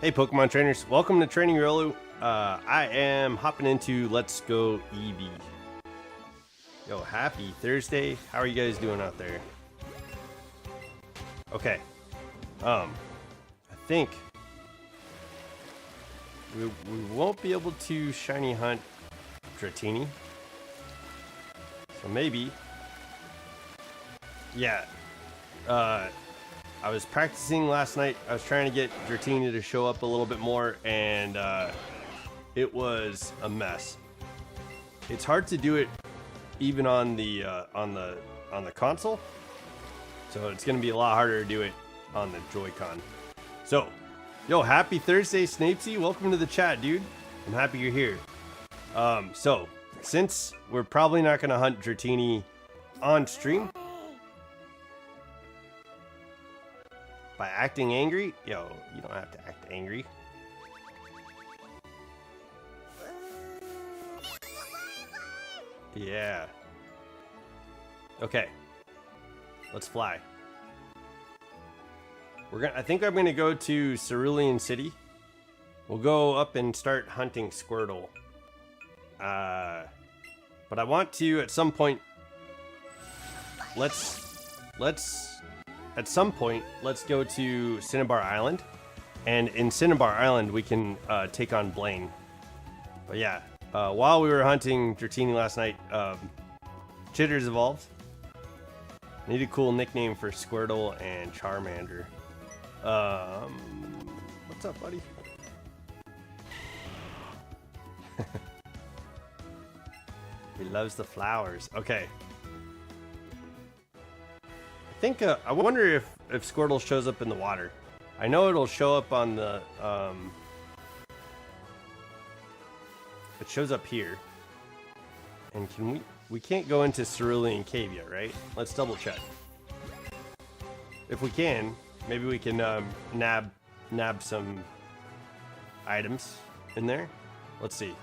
Hey Pokemon trainers, welcome to Training Riolu. I am hopping into Let's Go Eevee. Yo, happy Thursday. How are you guys doing out there? Okay. I think we won't be able to shiny hunt Dratini. So maybe. Yeah. I was practicing last night. I was trying to get Dratini to show up a little bit more, and it was a mess. It's hard to do it even on the console, so it's gonna be a lot harder to do it on the Joy-Con. So, yo, happy Thursday, Snapesy. Welcome to the chat, dude. I'm happy you're here. So since we're probably not gonna hunt Dratini on stream. By acting angry? Yo, you don't have to act angry. Yeah. Okay. Let's fly. I think I'm gonna go to Cerulean City. We'll go up and start hunting Squirtle. But I want to at some point. At some point, let's go to Cinnabar Island, and in Cinnabar Island we can take on Blaine. But yeah, while we were hunting Dratini last night, Chitters evolved. Need a cool nickname for Squirtle and Charmander. What's up, buddy? He loves the flowers. Okay. I think I wonder if Squirtle shows up in the water. I know it'll show up on the it shows up here. And can we can't go into Cerulean Cave yet, right? Let's double check. If we can, maybe we can nab some items in there. Let's see.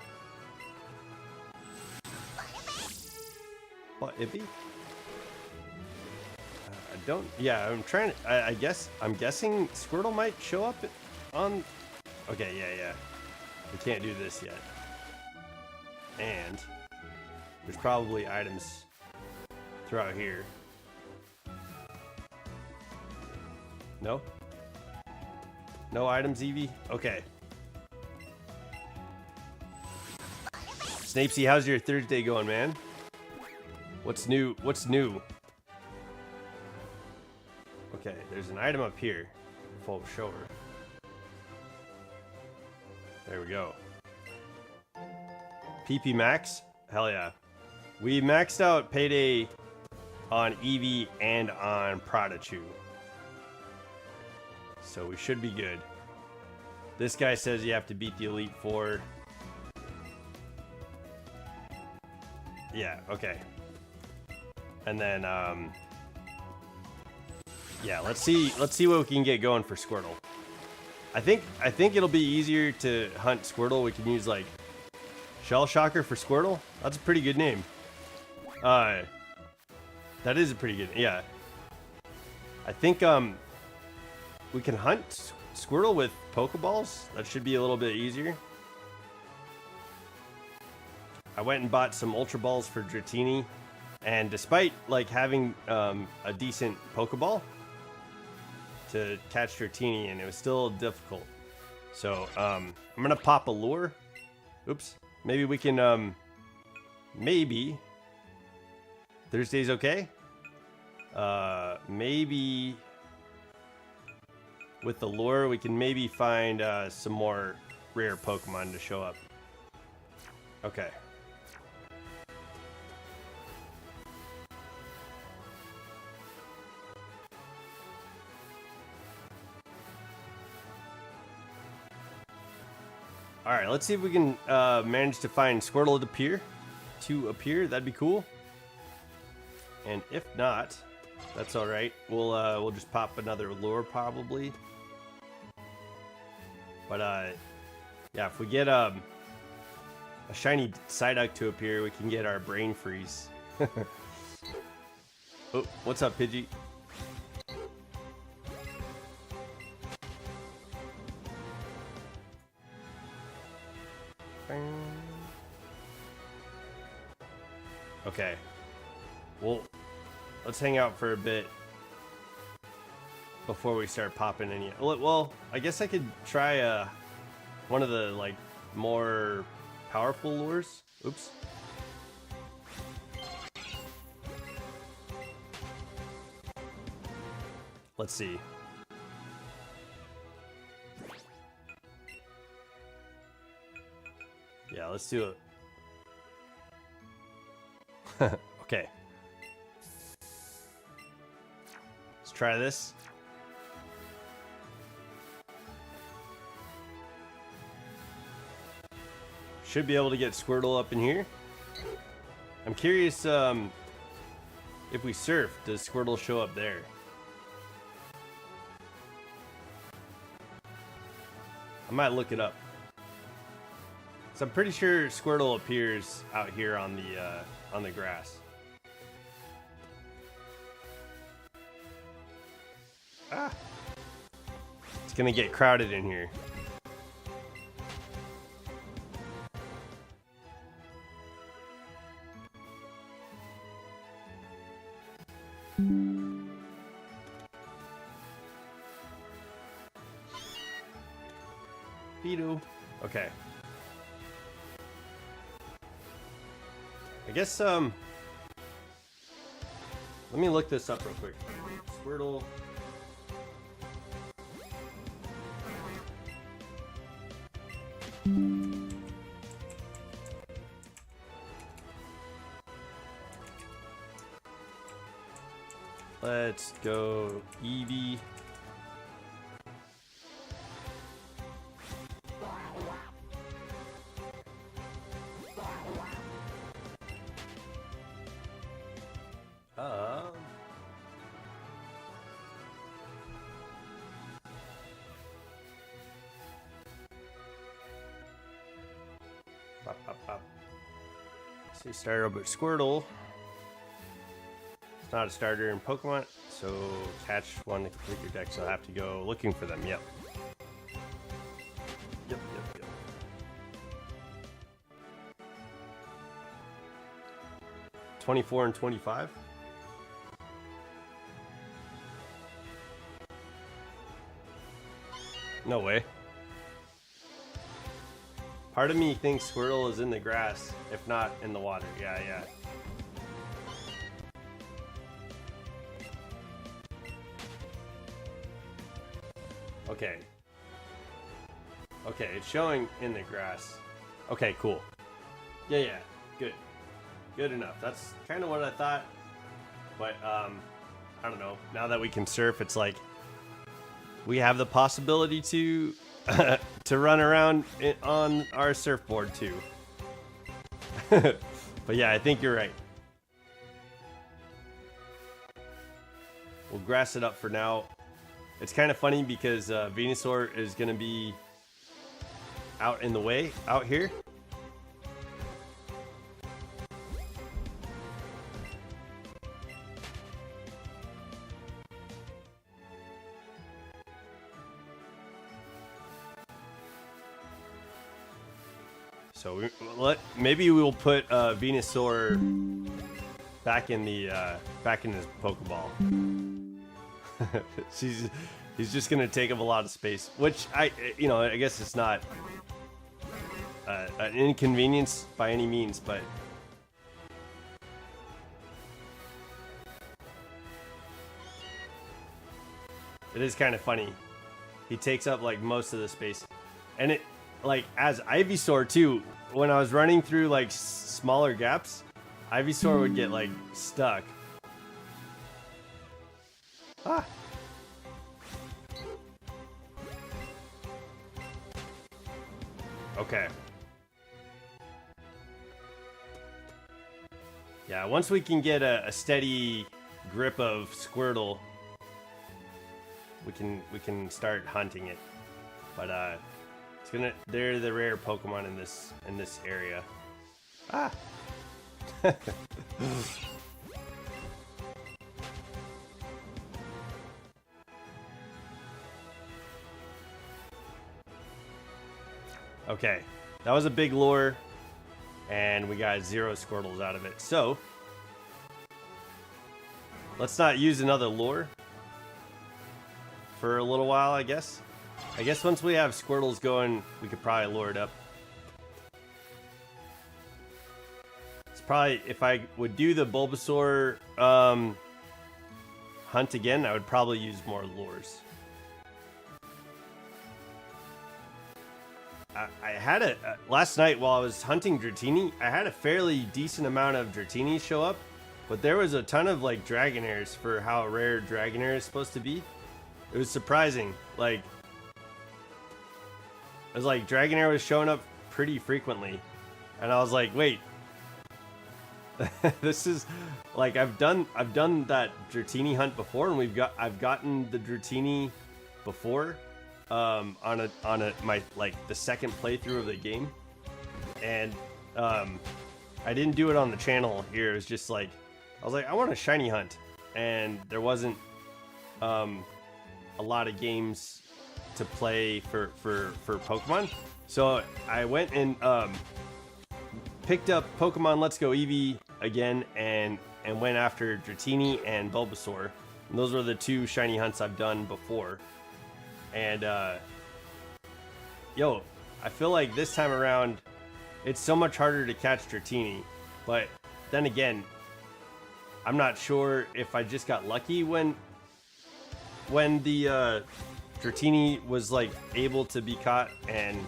What, Eevee? Yeah, I'm trying to, I'm guessing Squirtle might show up on, okay, yeah. We can't do this yet. And there's probably items throughout here. No? No items, Eevee? Okay. Snapesy, how's your Thursday going, man? What's new? What's new? Okay, there's an item up here. Full show her. There we go. PP Max? Hell yeah. We maxed out Payday on Eevee and on Pradachu. So we should be good. This guy says you have to beat the Elite Four. Yeah, okay. And then, yeah, let's see what we can get going for Squirtle. I think it'll be easier to hunt Squirtle. We can use like Shell Shocker for Squirtle. That's a pretty good name. That is a pretty good, yeah. I think we can hunt Squirtle with Pokeballs. That should be a little bit easier. I went and bought some Ultra Balls for Dratini, and despite like having a decent Pokeball to catch Dratini, and it was still difficult. So I'm gonna pop a lure. Oops. Maybe we can maybe Thursday's okay. Maybe with the lure we can maybe find some more rare Pokemon to show up. Okay. All right, let's see if we can manage to find Squirtle to appear. That'd be cool. And if not, that's all right. We'll just pop another lure probably. But yeah, if we get a shiny Psyduck to appear, we can get our brain freeze. Oh, what's up, Pidgey? Okay. Well, let's hang out for a bit before we start popping any. Well, I guess I could try one of the like more powerful lures. Oops. Let's see. Yeah, let's do it. Okay. Let's try this. Should be able to get Squirtle up in here. I'm curious if we surf, does Squirtle show up there? I might look it up. So I'm pretty sure Squirtle appears out here on the grass. Ah. It's gonna get crowded in here. Okay. I guess let me look this up real quick. Squirtle. Let's go Eevee. See, starter but Squirtle. It's not a starter in Pokemon, so catch one to complete your deck, so I'll have to go looking for them. Yep. Yep. 24 and 25. No way. Part of me thinks Squirtle is in the grass, if not in the water. Yeah. Okay. Okay, it's showing in the grass. Okay, cool. Yeah. Good. Good enough. That's kind of what I thought. But, I don't know. Now that we can surf, it's like we have the possibility to to run around on our surfboard too. But yeah, I think you're right. We'll grass it up for now. It's kind of funny because Venusaur is going to be out in the way out here. So maybe we'll put Venusaur back in his Pokeball. He's just gonna take up a lot of space, which I guess it's not an inconvenience by any means, but it is kind of funny. He takes up like most of the space, and it like as Ivysaur too. When I was running through like smaller gaps, Ivysaur would get like stuck. Ah. Okay. Yeah, once we can get a steady grip of Squirtle, we can start hunting it. But they're the rare Pokemon in this area. Ah. Okay, that was a big lure, and we got 0 Squirtles out of it. So let's not use another lure for a little while, I guess. I guess once we have Squirtles going, we could probably lure it up. It's probably, if I would do the Bulbasaur hunt again, I would probably use more lures. I had a last night while I was hunting Dratini, I had a fairly decent amount of Dratini show up, but there was a ton of like Dragonairs for how rare Dragonair is supposed to be. It was surprising. Like, it was like Dragonair was showing up pretty frequently, and I was like, wait, this is like I've done that Dratini hunt before, and I've gotten the Dratini before. On my like the second playthrough of the game, and I didn't do it on the channel here. It was just like I was like, I want a shiny hunt, and there wasn't a lot of games to play for Pokemon, so I went and picked up Pokemon Let's Go Eevee again, and went after Dratini and Bulbasaur. And those were the two shiny hunts I've done before. And, yo, I feel like this time around, it's so much harder to catch Dratini. But then again, I'm not sure if I just got lucky when the Dratini was, like, able to be caught and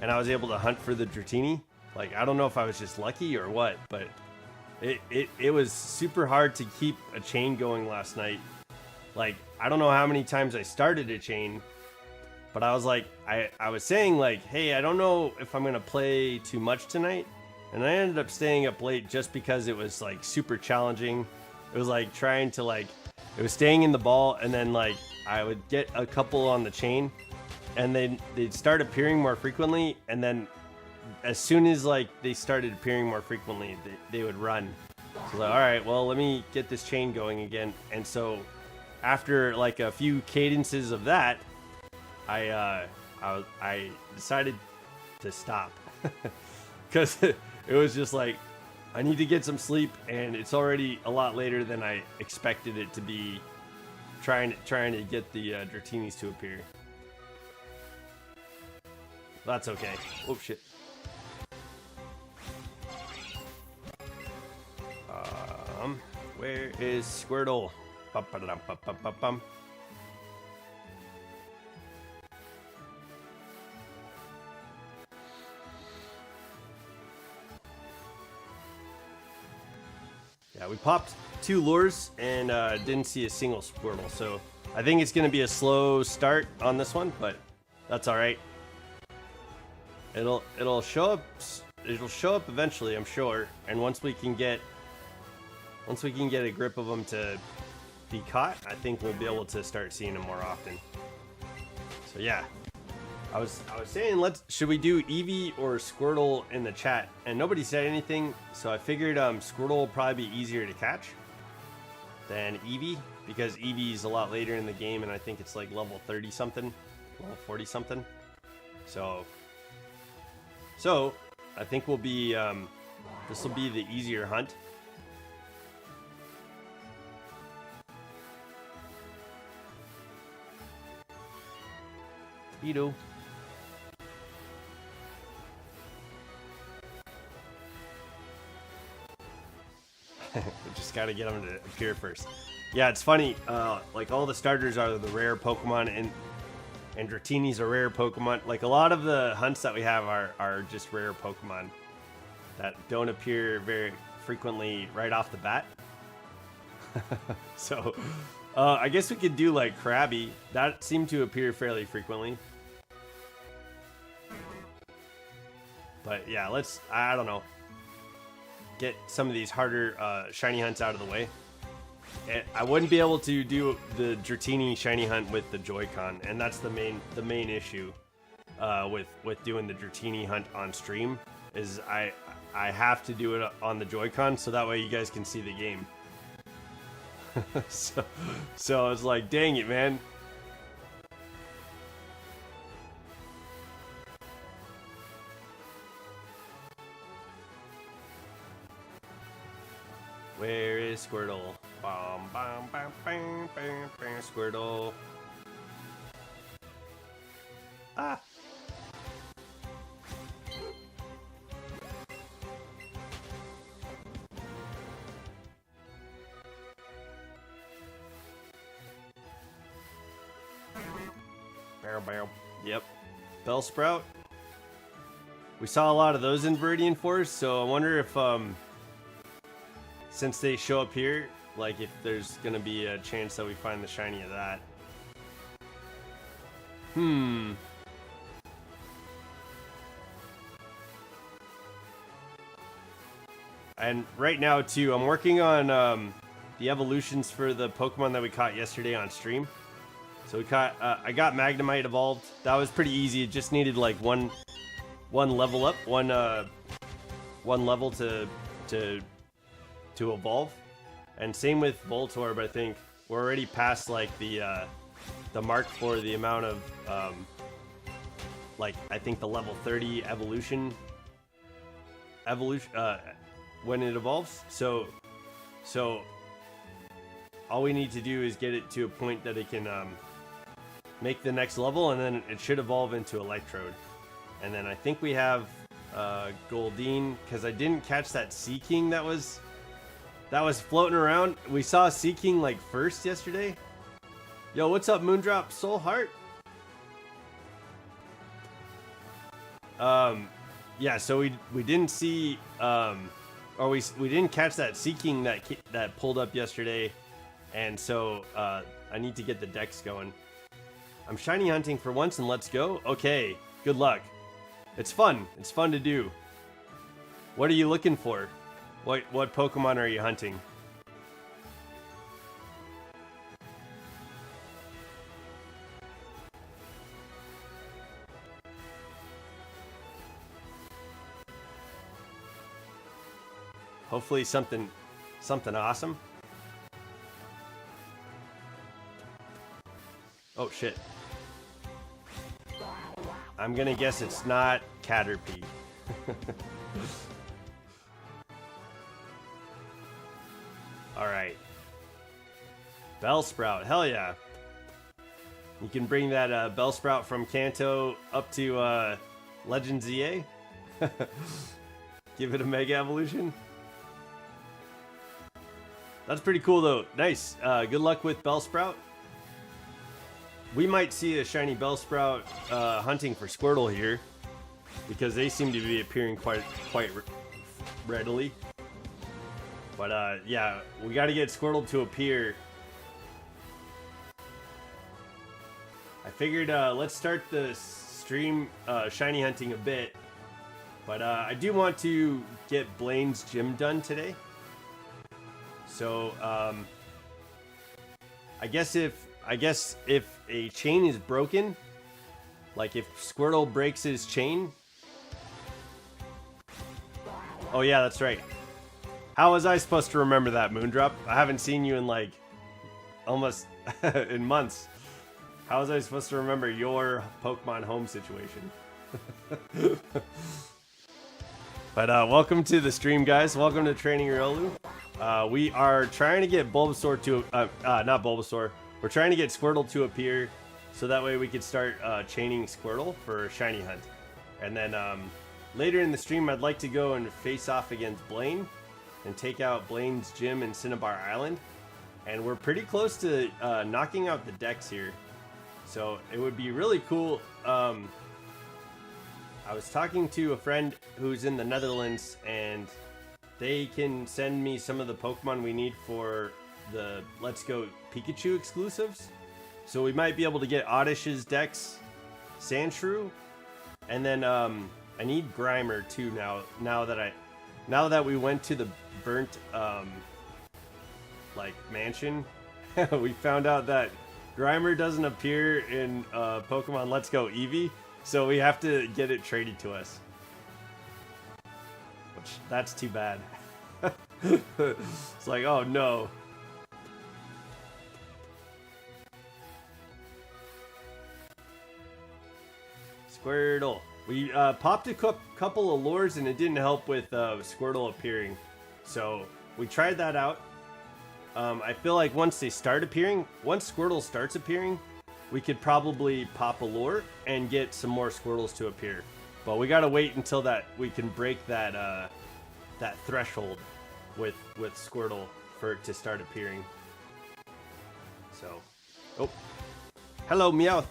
I was able to hunt for the Dratini. Like, I don't know if I was just lucky or what, but it was super hard to keep a chain going last night. Like, I don't know how many times I started a chain, but I was like, I was saying like, hey, I don't know if I'm going to play too much tonight. And I ended up staying up late just because it was like super challenging. It was like trying to like, it was staying in the ball, and then like I would get a couple on the chain and they'd start appearing more frequently. And then as soon as like they started appearing more frequently, they would run. So like, all right, well, let me get this chain going again. And so after like a few cadences of that, I decided to stop because it was just like I need to get some sleep, and it's already a lot later than I expected it to be. Trying to get the Dratinis to appear. That's okay. Oh shit. Where is Squirtle? Bum. Yeah, we popped 2 lures and didn't see a single Squirtle, so I think it's going to be a slow start on this one, but that's all right. It'll show up. It'll show up eventually, I'm sure. And once we can get a grip of them to be caught, I think we'll be able to start seeing them more often. So yeah, I was saying, should we do Eevee or Squirtle in the chat? And nobody said anything, so I figured Squirtle will probably be easier to catch than Eevee, because Eevee's a lot later in the game, and I think it's like level 30 something, level 40 something. So I think we'll be this will be the easier hunt. Edo. We just gotta get them to appear first. Yeah, it's funny. Like all the starters are the rare Pokemon, and Dratini's a rare Pokemon. Like a lot of the hunts that we have are just rare Pokemon that don't appear very frequently right off the bat. So I guess we could do like Krabby. That seemed to appear fairly frequently. But yeah, I don't know, get some of these harder shiny hunts out of the way. And I wouldn't be able to do the Dratini shiny hunt with the Joy-Con, and that's the main issue with doing the Dratini hunt on stream, is I have to do it on the Joy-Con so that way you guys can see the game. so it's like, dang it, man. Where is Squirtle? Bum, bum, bum, bum, bum, bum, Squirtle. Ah. Yep. Bellsprout. We saw a lot of those in Viridian Forest, so I wonder if, since they show up here, like if there's gonna be a chance that we find the shiny of that. And right now, too, I'm working on the evolutions for the Pokemon that we caught yesterday on stream. So we caught, I got Magnemite evolved. That was pretty easy. It just needed like one level up, one level to evolve. And same with Voltorb. I think we're already past like the mark for the amount of like I think the level 30 evolution when it evolves. So all we need to do is get it to a point that it can make the next level, and then it should evolve into Electrode. And then I think we have Goldeen, because I didn't catch that Sea King that was floating around. We saw Sea King like first yesterday. Yo, what's up, Moondrop Soul Heart? Yeah, so we didn't see or we didn't catch that Sea King that pulled up yesterday, and so I need to get the dex going. I'm shiny hunting for once, and let's go. Okay, good luck. It's fun. It's fun to do. What are you looking for? What Pokemon are you hunting? Hopefully something awesome. Oh shit. I'm gonna guess it's not Caterpie. Alright. Bellsprout, hell yeah. You can bring that Bellsprout from Kanto up to Legends EA. Give it a Mega Evolution. That's pretty cool though. Nice. Good luck with Bellsprout. We might see a shiny Bellsprout hunting for Squirtle here, because they seem to be appearing quite readily. But yeah, we got to get Squirtle to appear. I figured let's start the stream shiny hunting a bit, but I do want to get Blaine's gym done today. So I guess if a chain is broken, like if Squirtle breaks his chain. Oh yeah, that's right. How was I supposed to remember that, Moondrop? I haven't seen you in like almost in months. How was I supposed to remember your Pokemon home situation? But welcome to the stream, guys. Welcome to Training Riolu. We are trying to get Bulbasaur to not Bulbasaur. We're trying to get Squirtle to appear, so that way we could start chaining Squirtle for shiny hunt. And then later in the stream, I'd like to go and face off against Blaine and take out Blaine's gym in Cinnabar Island. And we're pretty close to knocking out the decks here, so it would be really cool. I was talking to a friend who's in the Netherlands, and they can send me some of the Pokemon we need for the Let's Go Pikachu exclusives. So we might be able to get Oddish's dex, Sandshrew, and then I need Grimer too now that we went to the burnt like mansion. We found out that Grimer doesn't appear in Pokemon Let's Go Eevee, so we have to get it traded to us. Which, that's too bad. It's like, oh no. Squirtle. We popped a couple of lures and it didn't help with Squirtle appearing. So we tried that out. I feel like once they start appearing, once Squirtle starts appearing, we could probably pop a lure and get some more Squirtles to appear. But we gotta wait until that we can break that that threshold with Squirtle for it to start appearing. So, oh, hello Meowth.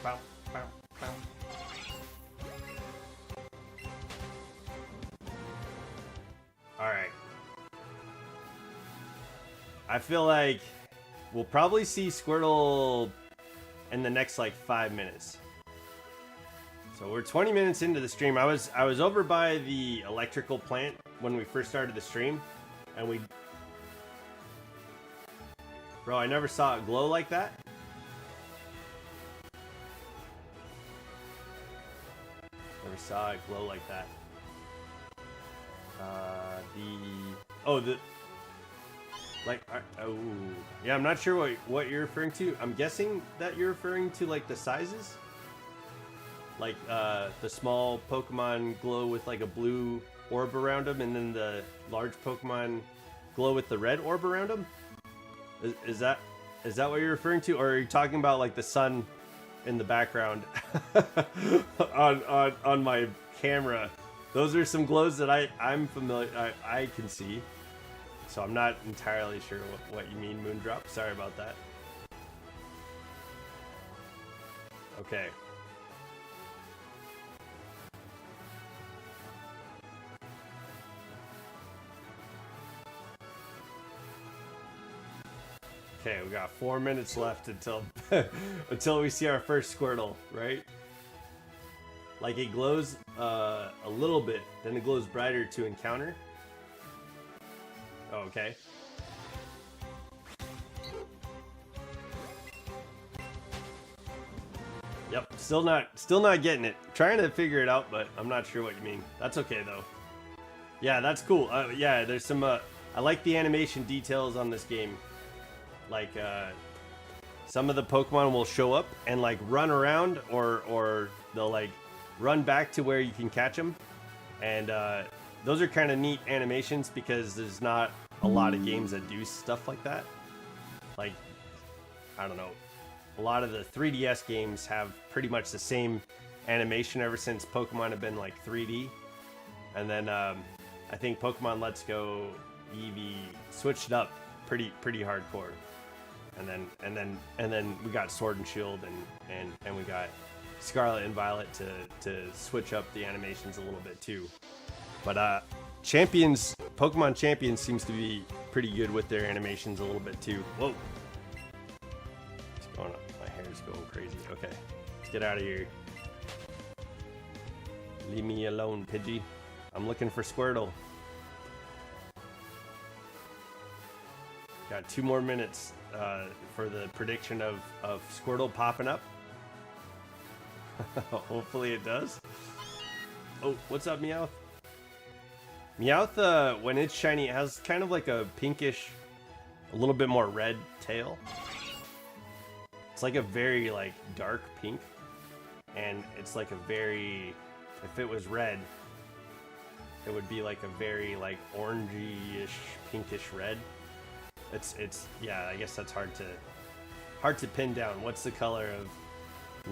Bow, bow, bow. All right. I feel like we'll probably see Squirtle in the next like 5 minutes. So we're 20 minutes into the stream. I was over by the electrical plant when we first started the stream, and bro, I never saw it glow like that. Never saw it glow like that. Oh, yeah, I'm not sure what you're referring to. I'm guessing that you're referring to like the sizes, like the small Pokemon glow with like a blue orb around them, and then the large Pokemon glow with the red orb around them. Is that what you're referring to, or are you talking about like the sun in the background on my camera? Those are some glows that I'm familiar. I can see. So I'm not entirely sure what you mean, Moondrop. Sorry about that. Okay. Okay, we got 4 minutes left until until we see our first Squirtle, right? Like it glows a little bit, then it glows brighter to encounter. Oh, okay. Yep, still not getting it. Trying to figure it out, but I'm not sure what you mean. That's okay though. Yeah, that's cool. Yeah, there's some. I like the animation details on this game. Like some of the Pokemon will show up and like run around, or they'll like run back to where you can catch them, and those are kind of neat animations because there's not a lot of games that do stuff like that. Like, I don't know, a lot of the 3DS games have pretty much the same animation ever since Pokemon have been like 3D. And then I think Pokemon Let's Go Eevee switched it up pretty hardcore. And then we got Sword and Shield and we got Scarlet and Violet to switch up the animations a little bit too. But Pokemon Champions seems to be pretty good with their animations a little bit too. Whoa. It's going up. My hair's going crazy. Okay. Let's get out of here. Leave me alone, Pidgey. I'm looking for Squirtle. Got 2 more minutes for the prediction of Squirtle popping up. Hopefully it does. Oh, what's up, Meowth? Meowth, when it's shiny, it has kind of like a pinkish, a little bit more red tail. It's like a very like dark pink, and it's like a very, if it was red, it would be like a very like orangey-ish, pinkish red. It's yeah, I guess that's hard to pin down. What's the color of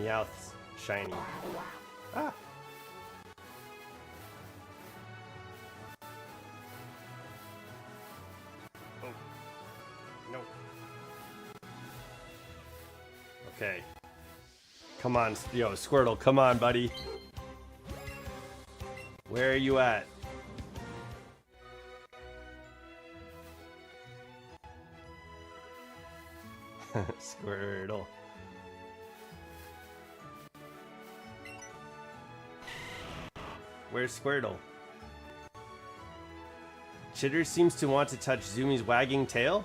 Meowth's shiny? Ah. No. Okay. Come on, yo, Squirtle, come on, buddy. Where are you at? Squirtle. Where's Squirtle? Chitter seems to want to touch Zumi's wagging tail.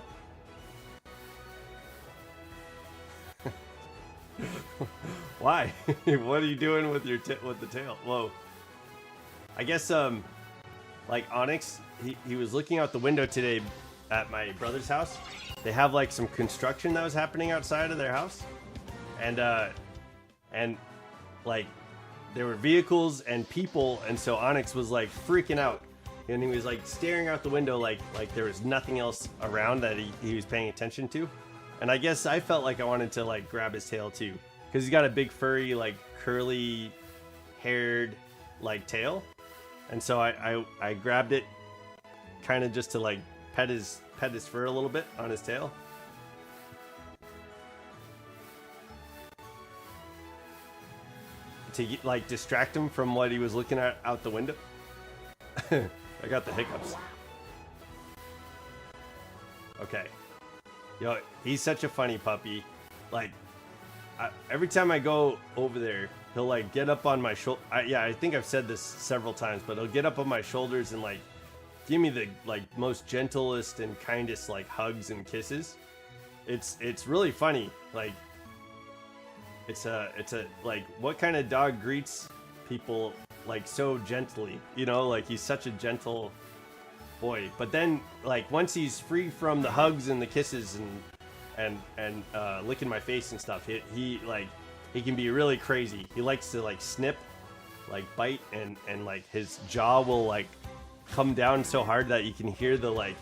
Why? What are you doing with your with the tail? Whoa. I guess like Onyx, he was looking out the window today at my brother's house. They have like some construction that was happening outside of their house, and like there were vehicles and people, and so Onyx was like freaking out, and he was like staring out the window like there was nothing else around that he was paying attention to. And I guess I felt like I wanted to like grab his tail too, because he's got a big furry like curly haired like tail, and so I grabbed it kind of just to like pet his fur a little bit on his tail. To like distract him from what he was looking at out the window. I got the hiccups. Okay. Yo, he's such a funny puppy. Like, every time I go over there, he'll like get up on my shoulder. Yeah, I think I've said this several times, but he'll get up on my shoulders and like give me the like most gentlest and kindest like hugs and kisses. It's really funny. Like, it's a like, what kind of dog greets people like so gently, you know? Like, he's such a gentle boy. But then like once he's free from the hugs and the kisses and licking my face and stuff, he can be really crazy. He likes to like snip, like bite, and like his jaw will like come down so hard that you can hear the like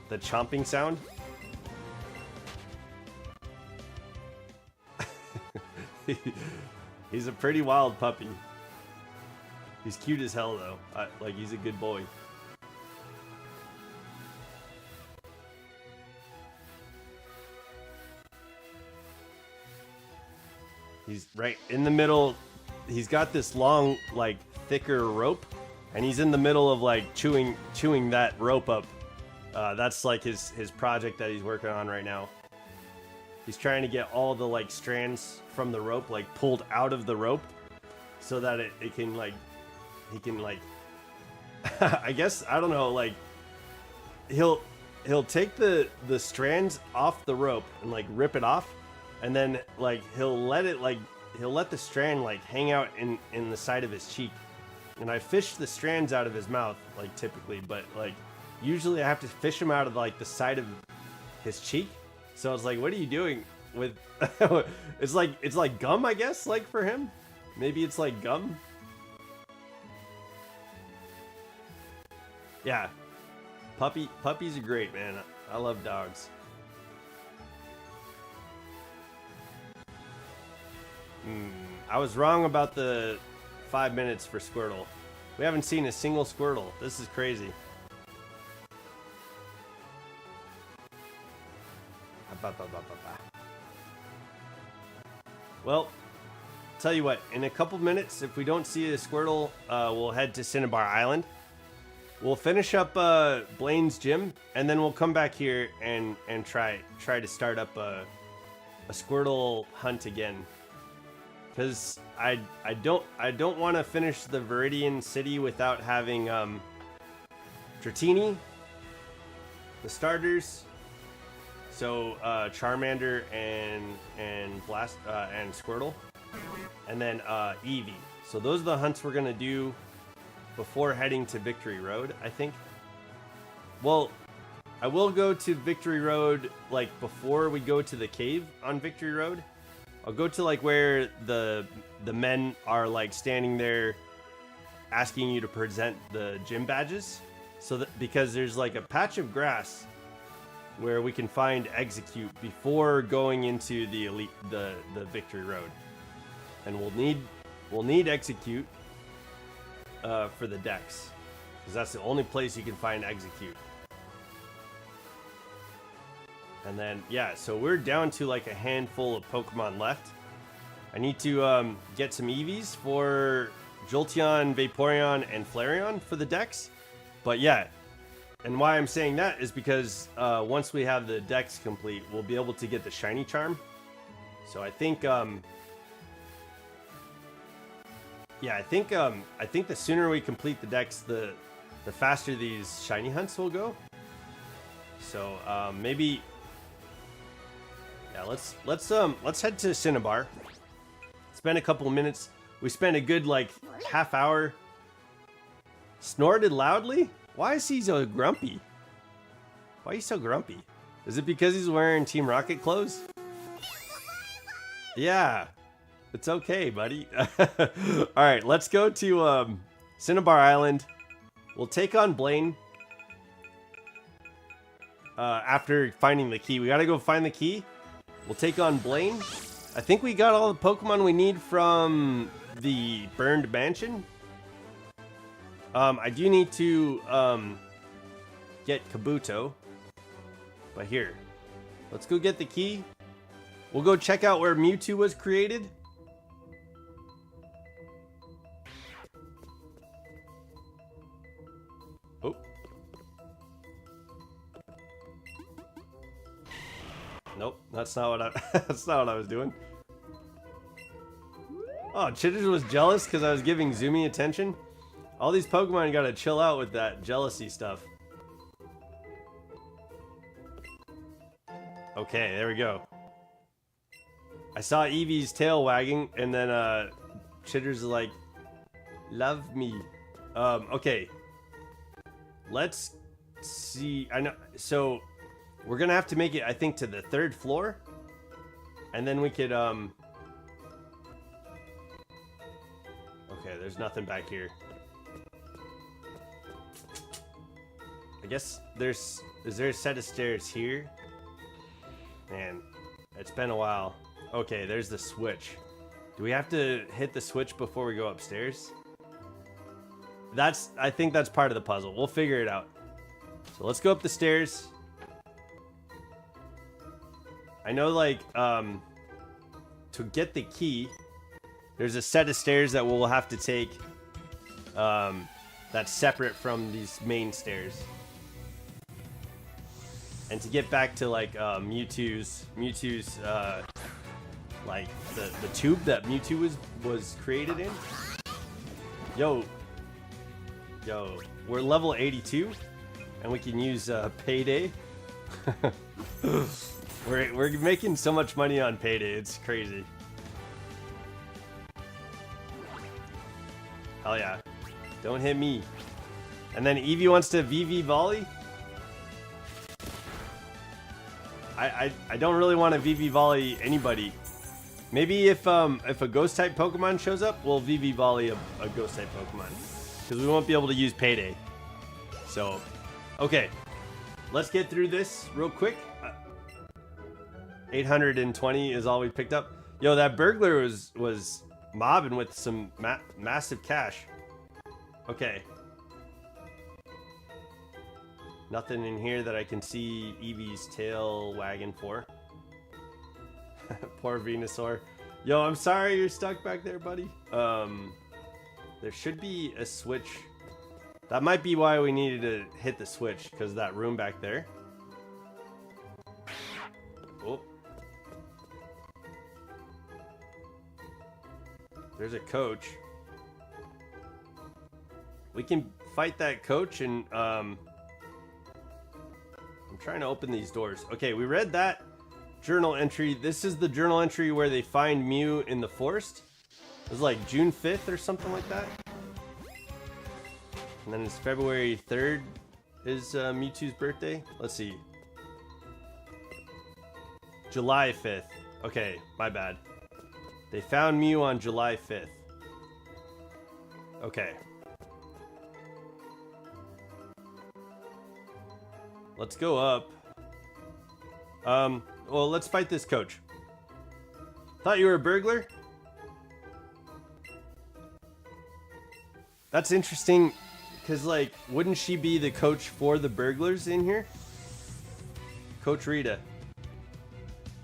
the chomping sound. He's a pretty wild puppy. He's cute as hell though. Like, he's a good boy. He's right in the middle. He's got this long, like, thicker rope, and he's in the middle of like chewing that rope up. That's like his project that he's working on right now. He's trying to get all the like strands from the rope like pulled out of the rope, so that it can like, he can like I guess, I don't know, like he'll take the strands off the rope and like rip it off, and then like he'll let the strand like hang out in the side of his cheek. And I fish the strands out of his mouth like typically, but like usually I have to fish them out of like the side of his cheek. So I was like, what are you doing with it's like gum, I guess, like for him. Maybe it's like gum. Yeah. Puppies are great, man. I love dogs. I was wrong about the 5 minutes for Squirtle. We haven't seen a single Squirtle. This is crazy. Well, tell you what, in a couple minutes, if we don't see a Squirtle, we'll head to Cinnabar Island. We'll finish up Blaine's gym, and then we'll come back here and try to start up a Squirtle hunt again. Because I don't want to finish the Viridian City without having Dratini, the starters. So Charmander and Blast and Squirtle, and then Eevee. So those are the hunts we're gonna do before heading to Victory Road, I think. Well, I will go to Victory Road like before we go to the cave on Victory Road. I'll go to like where the men are like standing there asking you to present the gym badges. So that, because there's like a patch of grass where we can find Execute before going into the Victory Road, and we'll need Execute for the Dex, because that's the only place you can find Execute. And then yeah, so we're down to like a handful of Pokemon left. I need to get some Eevees for Jolteon, Vaporeon, and Flareon for the Dex. But yeah. And why I'm saying that is because once we have the Dex complete, we'll be able to get the Shiny Charm. So I think, I think the sooner we complete the Dex, the faster these Shiny hunts will go. So maybe, yeah, let's head to Cinnabar. Spend a couple of minutes. We spent a good like half hour. Snorted loudly. Why is he so grumpy? Why are you so grumpy? Is it because he's wearing Team Rocket clothes? Yeah. It's okay, buddy. All right, let's go to Cinnabar Island. We'll take on Blaine after finding the key. We gotta go find the key. We'll take on Blaine. I think we got all the Pokemon we need from the burned mansion. I do need to get Kabuto. But here, let's go get the key. We'll go check out where Mewtwo was created. Oh. Nope, that's not what that's not what I was doing. Oh, Chitters was jealous because I was giving Zumi attention. All these Pokemon gotta chill out with that jealousy stuff. Okay, there we go. I saw Eevee's tail wagging, and then Chitters is like, "Love me." Okay. Let's see. I know. So we're gonna have to make it, I think, to the 3rd floor, and then we could Okay, there's nothing back here. I guess is there a set of stairs here? Man, it's been a while. Okay, there's the switch. Do we have to hit the switch before we go upstairs? I think that's part of the puzzle. We'll figure it out. So let's go up the stairs. I know, like, to get the key, there's a set of stairs that we'll have to take that's separate from these main stairs. And to get back to, like, Mewtwo's like the tube that Mewtwo was created in. Yo, we're level 82, and we can use Payday. we're making so much money on Payday, it's crazy. Hell yeah! Don't hit me. And then Eevee wants to VV volley. I don't really want to VV volley anybody. Maybe if a ghost type Pokemon shows up, we'll VV volley a ghost type Pokemon, because we won't be able to use Payday. So, okay, let's get through this real quick. 820 is all we picked up. Yo, that burglar was mobbing with some massive cash. Okay. Nothing in here that I can see Eevee's tail wagging for. Poor Venusaur. Yo, I'm sorry you're stuck back there, buddy. There should be a switch. That might be why we needed to hit the switch, because of that room back there. Oh. There's a coach. We can fight that coach, and I'm trying to open these doors. Okay, we read that journal entry. This is the journal entry where they find Mew in the forest. It was like June 5th or something like that. And then it's February 3rd is Mewtwo's birthday. Let's see. July 5th. Okay, my bad. They found Mew on July 5th. Okay. Let's go up. Well, let's fight this coach. Thought you were a burglar? That's interesting, because, like, wouldn't she be the coach for the burglars in here? Coach Rita.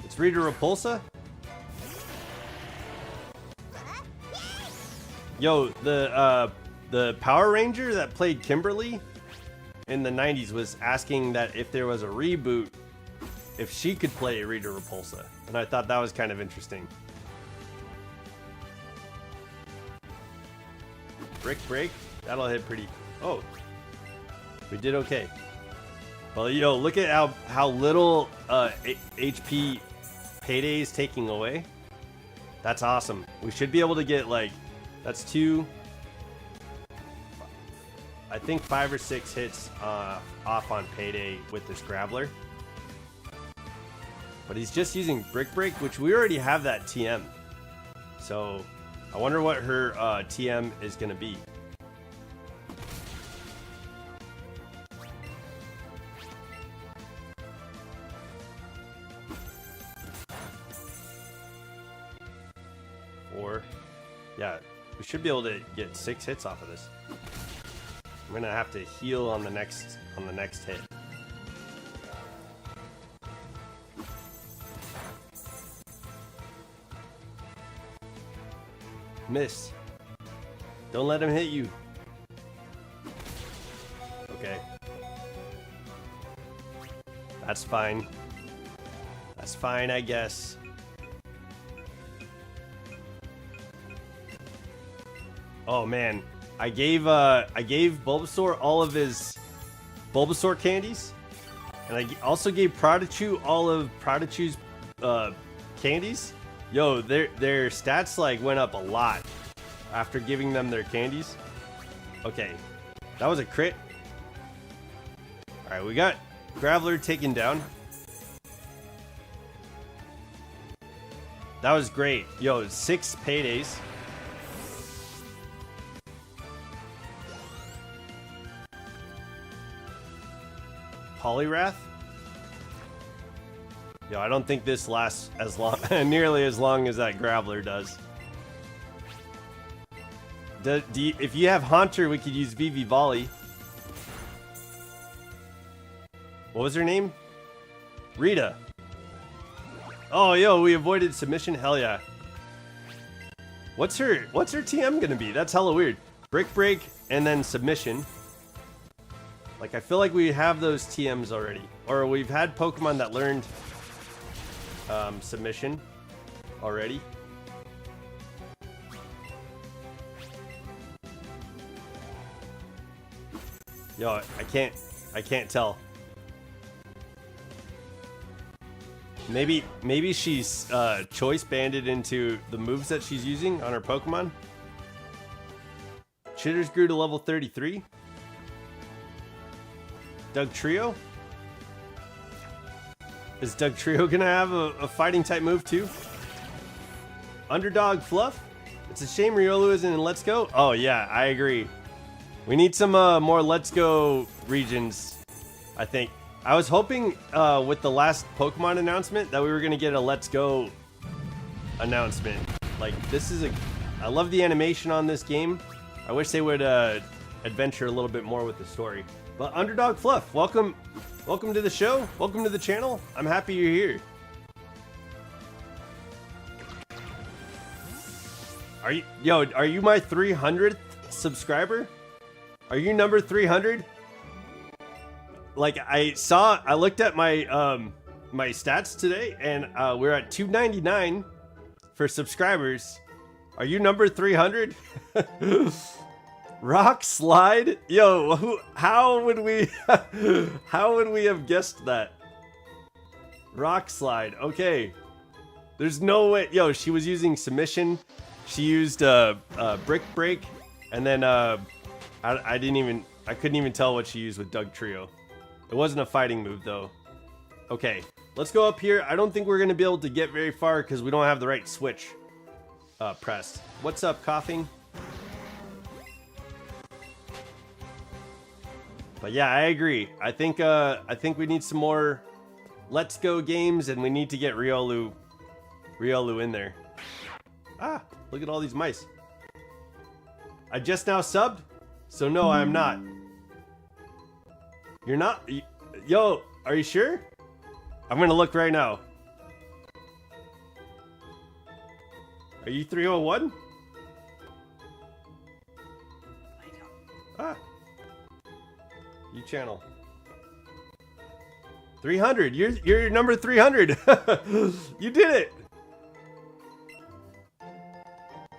It's Rita Repulsa? Yo, the Power Ranger that played Kimberly in the 90s was asking that if there was a reboot, if she could play Rita Repulsa. And I thought that was kind of interesting. Brick break? That'll hit pretty... Oh. We did okay. Well, yo, look at how little HP Payday is taking away. That's awesome. We should be able to get, like... That's 2... I think 5 or 6 hits off on Payday with this Graveler. But he's just using Brick Break, which we already have that TM. So I wonder what her TM is gonna be. Or, yeah, we should be able to get 6 hits off of this. I'm gonna have to heal on the next hit. Miss. Don't let him hit you. Okay. That's fine. That's fine, I guess. Oh man, I gave Bulbasaur all of his Bulbasaur candies, and I also gave Pikachu all of Pikachu's candies. Yo, their stats like went up a lot after giving them their candies. Okay, that was a crit. All right, we got Graveler taken down. That was great. Yo, 6 paydays. Poliwrath? Yo, I don't think this lasts as long, nearly as long as that Graveler does. If you have Haunter, we could use Eevee Volley. What was her name? Rita. Oh, yo, we avoided submission. Hell yeah. What's her TM gonna be? That's hella weird. Brick Break and then submission. Like, I feel like we have those TMs already. Or we've had Pokemon that learned submission already. Yo, I can't tell. Maybe she's choice banded into the moves that she's using on her Pokemon. Chitters grew to level 33. Doug Trio? Is Doug Trio gonna have a fighting type move too? Underdog Fluff? It's a shame Riolu isn't in Let's Go. Oh yeah, I agree. We need some more Let's Go regions, I think. I was hoping with the last Pokemon announcement that we were gonna get a Let's Go announcement. Like, this is I love the animation on this game. I wish they would adventure a little bit more with the story. But Underdog Fluff, welcome to the show. Welcome to the channel. I'm happy you're here. Are you my 300th subscriber? Are you number 300? Like, I looked at my my stats today, and we're at 299 for subscribers. Are you number 300? Rock Slide? Yo, how would we have guessed that? Rock Slide. Okay. There's no way. Yo, she was using submission. She used Brick Break, and then I couldn't even tell what she used with Doug Trio. It wasn't a fighting move though. Okay, let's go up here. I don't think we're gonna be able to get very far because we don't have the right switch pressed. What's up, Coughing? But yeah, I agree. I think we need some more Let's Go games, and we need to get Riolu in there. Ah, look at all these mice. I just now subbed, so no, I am not. You're not? Yo, are you sure? I'm gonna look right now. Are you 301? Ah. You channel. 300. You're number 300. You did it.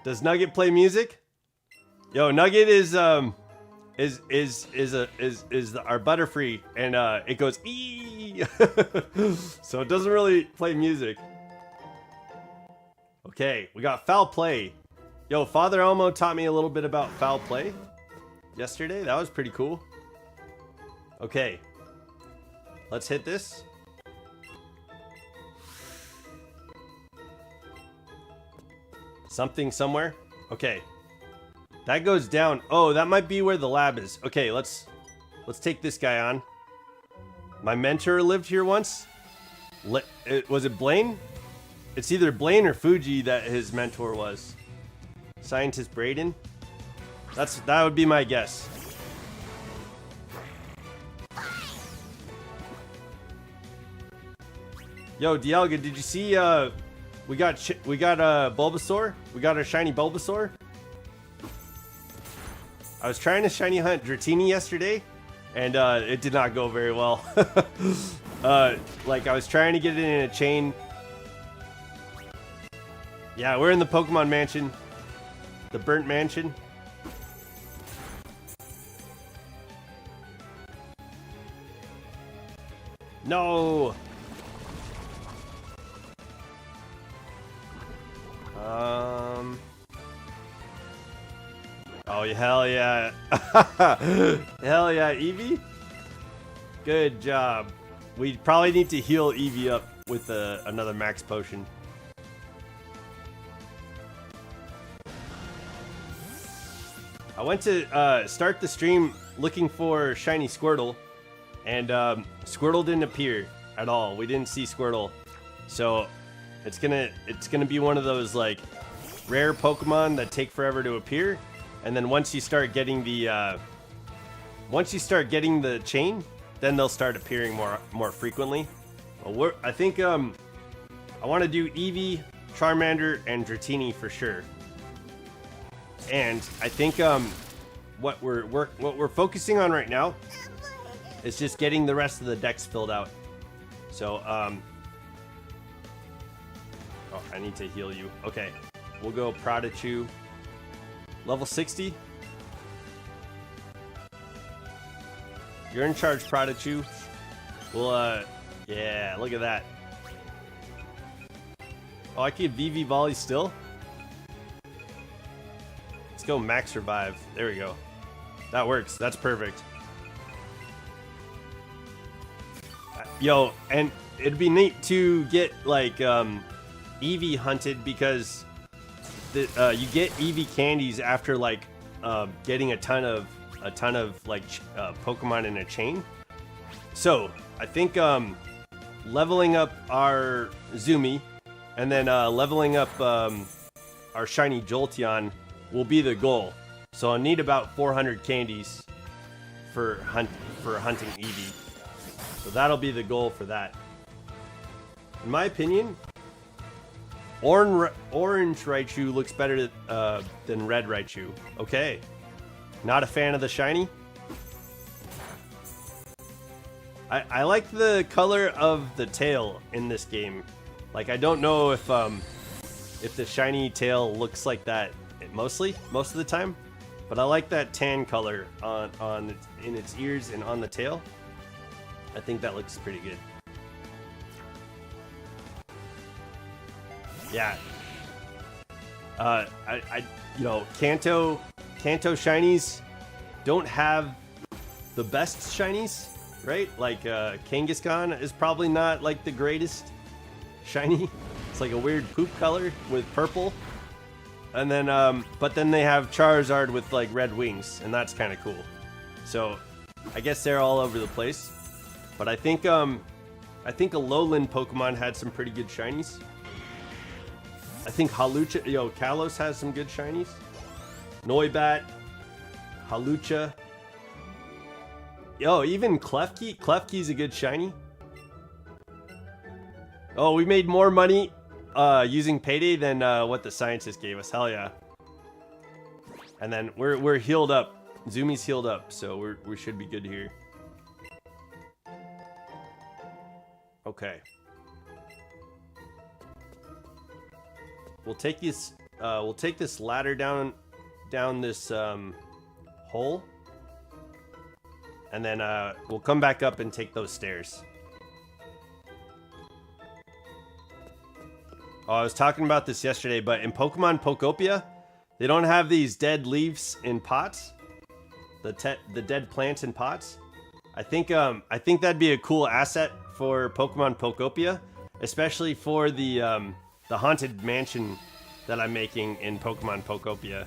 Does Nugget play music? Yo, Nugget is our Butterfree, and it goes ee. So it doesn't really play music. Okay, we got foul play. Yo, Father Elmo taught me a little bit about foul play yesterday. That was pretty cool. Okay, let's hit this. Something somewhere. Okay. That goes down. Oh, that might be where the lab is. Okay, let's take this guy on. My mentor lived here once. Was it Blaine? It's either Blaine or Fuji that his mentor was. Scientist Brayden? That would be my guess. Yo, Dialga, did you see we got Bulbasaur? We got a shiny Bulbasaur? I was trying to shiny hunt Dratini yesterday, and it did not go very well. Like, I was trying to get it in a chain. Yeah, we're in the Pokemon Mansion. The Burnt Mansion. No! Oh, hell yeah. Hell yeah, Eevee? Good job. We probably need to heal Eevee up with another max potion. I went to start the stream looking for shiny Squirtle, and Squirtle didn't appear at all. We didn't see Squirtle. So it's gonna be one of those like rare Pokemon that take forever to appear, and then once you start getting the chain, then they'll start appearing more frequently. Well, I think I want to do Eevee, Charmander, and Dratini for sure. And I think what we're focusing on right now is just getting the rest of the decks filled out. So oh, I need to heal you. Okay, we'll go Pikachu, level 60. You're in charge, Pikachu. We'll yeah, look at that. Oh, I can VV volley still. Let's go max revive. There we go. That works. That's perfect. Yo, and it'd be neat to get like Eevee hunted, because you get Eevee candies after like getting a ton of like Pokemon in a chain. So I think leveling up our Zumi and then leveling up our shiny Jolteon will be the goal. So I'll need about 400 candies for hunting Eevee. So that'll be the goal for that. In my opinion, orange Raichu looks better than red Raichu. Okay. Not a fan of the shiny. I like the color of the tail in this game. Like, I don't know if the shiny tail looks like that most of the time, but I like that tan color in its ears and on the tail. I think that looks pretty good. Yeah. You know, Kanto shinies don't have the best shinies, right? Like Kangaskhan is probably not like the greatest shiny. It's like a weird poop color with purple. And then but then they have Charizard with like red wings, and that's kind of cool. So I guess they're all over the place. But I think a lowland Pokemon had some pretty good shinies. I think Kalos has some good shinies. Noibat, Halucha. Yo, even Klefki. Klefki's a good shiny. Oh, we made more money using Payday than what the scientists gave us. Hell yeah. And then we're healed up. Zumi's healed up, so we should be good here. Okay. We'll take this ladder down this hole, and then we'll come back up and take those stairs. Oh, I was talking about this yesterday, but in Pokemon Pokopia, they don't have these dead leaves in pots. The dead plants in pots. I think that'd be a cool asset for Pokemon Pokopia, especially for the haunted mansion that I'm making in Pokemon Pokopia.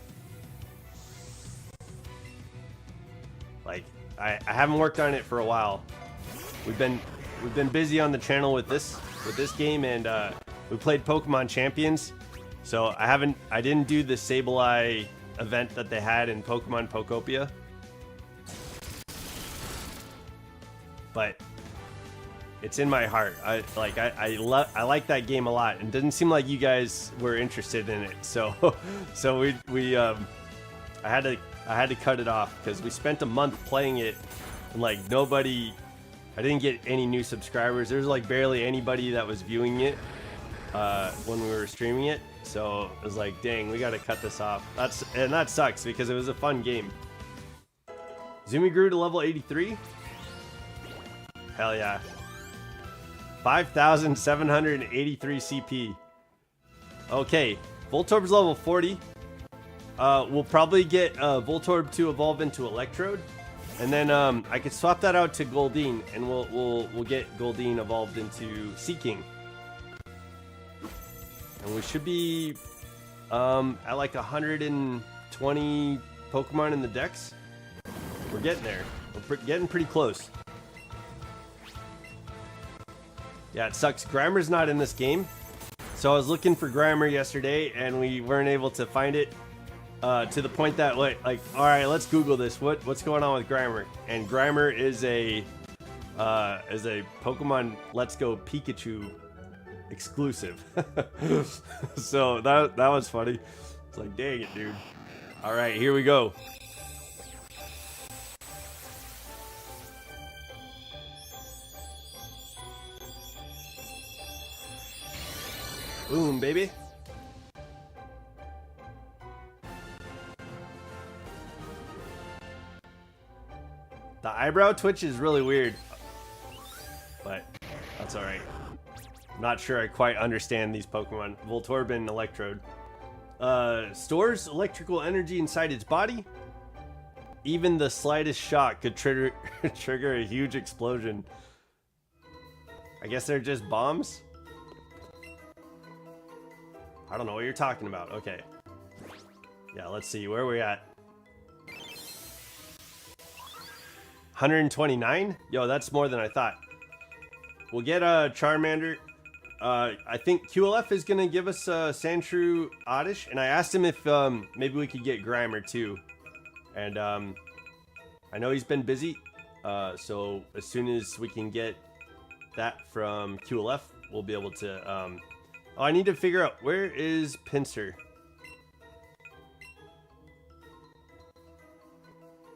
Like, I haven't worked on it for a while. We've been busy on the channel with this game, and we played Pokemon Champions. So I didn't do the Sableye event that they had in Pokemon Pokopia. But it's in my heart. I like that game a lot, and it didn't seem like you guys were interested in it. So I had to cut it off because we spent a month playing it, and like I didn't get any new subscribers. There was like barely anybody that was viewing it when we were streaming it. So it was like, dang, we got to cut this off. And that sucks because it was a fun game. Zumi grew to level 83. Hell yeah. 5,783 CP. Okay, Voltorb's level 40. We'll probably get Voltorb to evolve into Electrode, and then I could swap that out to Goldeen, and we'll get Goldeen evolved into Seeking, and we should be at like 120 Pokemon in the Dex. We're getting there. We're getting pretty close. Yeah, it sucks. Grimer's not in this game. So I was looking for Grimer yesterday, and we weren't able to find it to the point that, like, all right, let's Google this. What's going on with Grimer? And Grimer is a Pokemon Let's Go Pikachu exclusive. So that was funny. It's like, dang it, dude. All right, here we go. Boom, baby. The eyebrow twitch is really weird, but that's all right. I'm not sure I quite understand these Pokemon. Voltorb and Electrode. Stores electrical energy inside its body. Even the slightest shock could trigger a huge explosion. I guess they're just bombs. I don't know what you're talking about. Okay. Yeah, let's see. Where are we at? 129? Yo, that's more than I thought. We'll get a Charmander. I think QLF is going to give us Sandshrew Oddish. And I asked him if maybe we could get Grimer too. And I know he's been busy. So as soon as we can get that from QLF, we'll be able to... Oh, I need to figure out, where is Pinsir?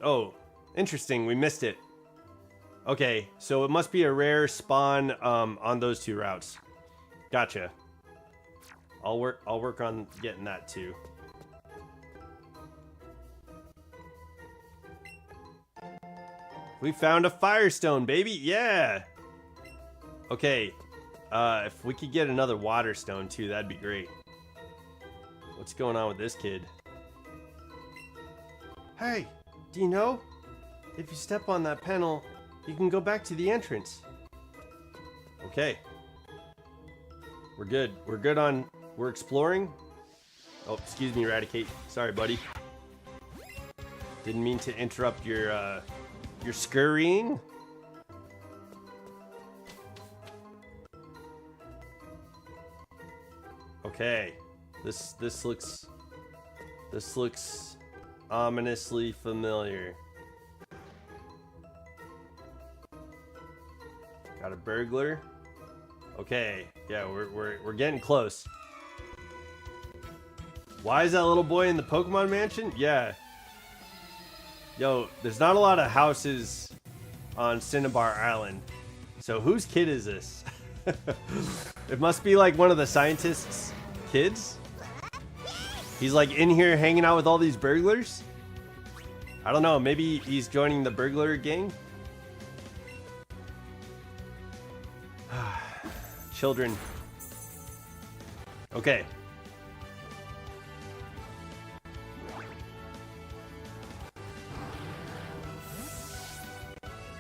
Oh, interesting. We missed it. Okay, so it must be a rare spawn on those two routes. Gotcha. I'll work on getting that too. We found a Firestone, baby. Yeah. Okay. If we could get another Water Stone too, that'd be great. What's going on with this kid? Hey, do you know? If you step on that panel, you can go back to the entrance. Okay. We're good. We're good on... We're exploring. Oh, excuse me, Eradicate. Sorry, buddy. Didn't mean to interrupt your scurrying. Okay, this looks ominously familiar. Got a burglar. Okay, yeah, we're getting close. Why is that little boy in the Pokemon Mansion? Yeah. Yo, there's not a lot of houses on Cinnabar Island. So whose kid is this? It must be like one of the scientists' kids. He's like in here hanging out with all these burglars. I don't know, maybe he's joining the burglar gang. Children. Okay.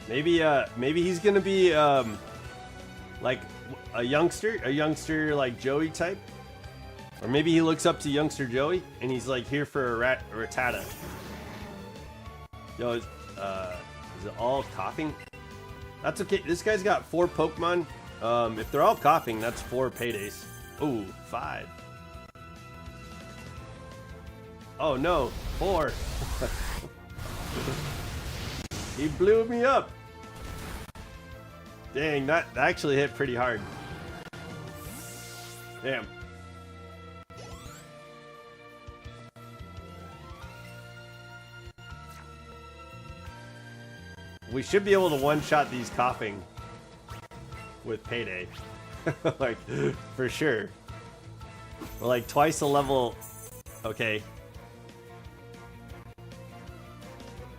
Maybe he's gonna be like a youngster like Joey type. Or maybe he looks up to youngster Joey and he's like here for a Rattata. Yo, is it all coughing? That's okay. This guy's got 4 Pokemon. If they're all coughing, that's 4 paydays. Ooh, 5. Oh no, 4. He blew me up. Dang, that actually hit pretty hard. Damn. We should be able to one-shot these coughing with payday. Like, for sure. We're like twice the level. Okay.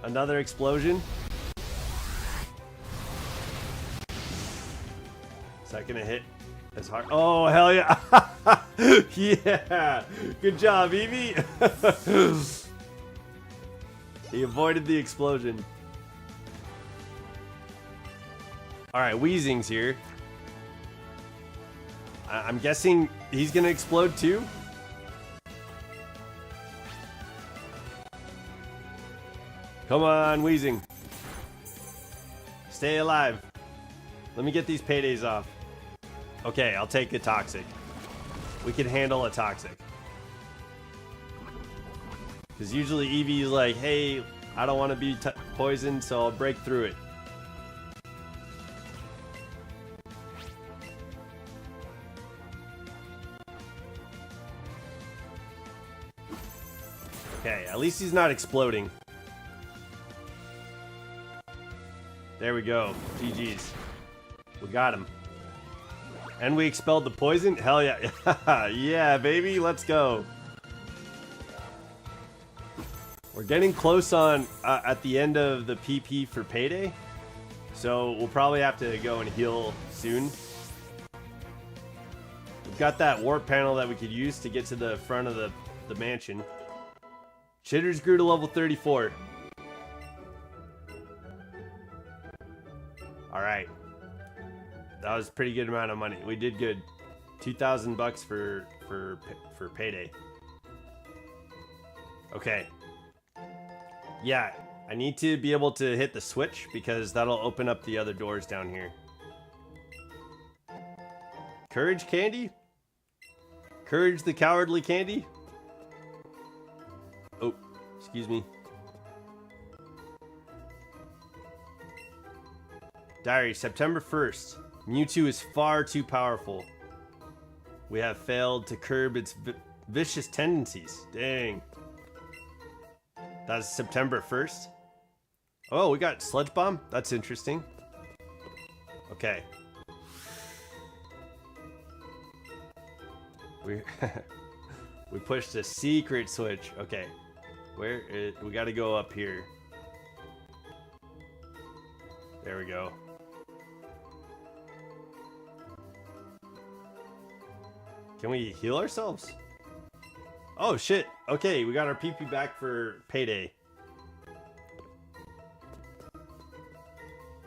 Another explosion. Is that gonna hit as hard? Oh, hell yeah. Yeah. Good job, Eevee. He avoided the explosion. Alright, Weezing's here. I'm guessing he's gonna explode too? Come on, Weezing. Stay alive. Let me get these paydays off. Okay, I'll take a toxic. We can handle a toxic. Because usually Eevee's like, hey, I don't want to be poisoned, so I'll break through it. Okay, at least he's not exploding. There we go. GG's. We got him. And we expelled the poison? Hell yeah. Yeah, baby. Let's go. We're getting close on at the end of the PP for payday. So we'll probably have to go and heal soon. We've got that warp panel that we could use to get to the front of the mansion. Chitters grew to level 34. Alright. That was a pretty good amount of money. We did good. 2,000 bucks for payday. Okay. Yeah, I need to be able to hit the switch because that'll open up the other doors down here. Courage candy? Courage the cowardly candy? Oh, excuse me. Diary, September 1st. Mewtwo is far too powerful. We have failed to curb its vicious tendencies. Dang. That's September 1st. Oh, we got Sludge Bomb? That's interesting. Okay. We pushed a secret switch. Okay. We gotta go up here. There we go. Can we heal ourselves? Oh shit. Okay, we got our PP back for payday.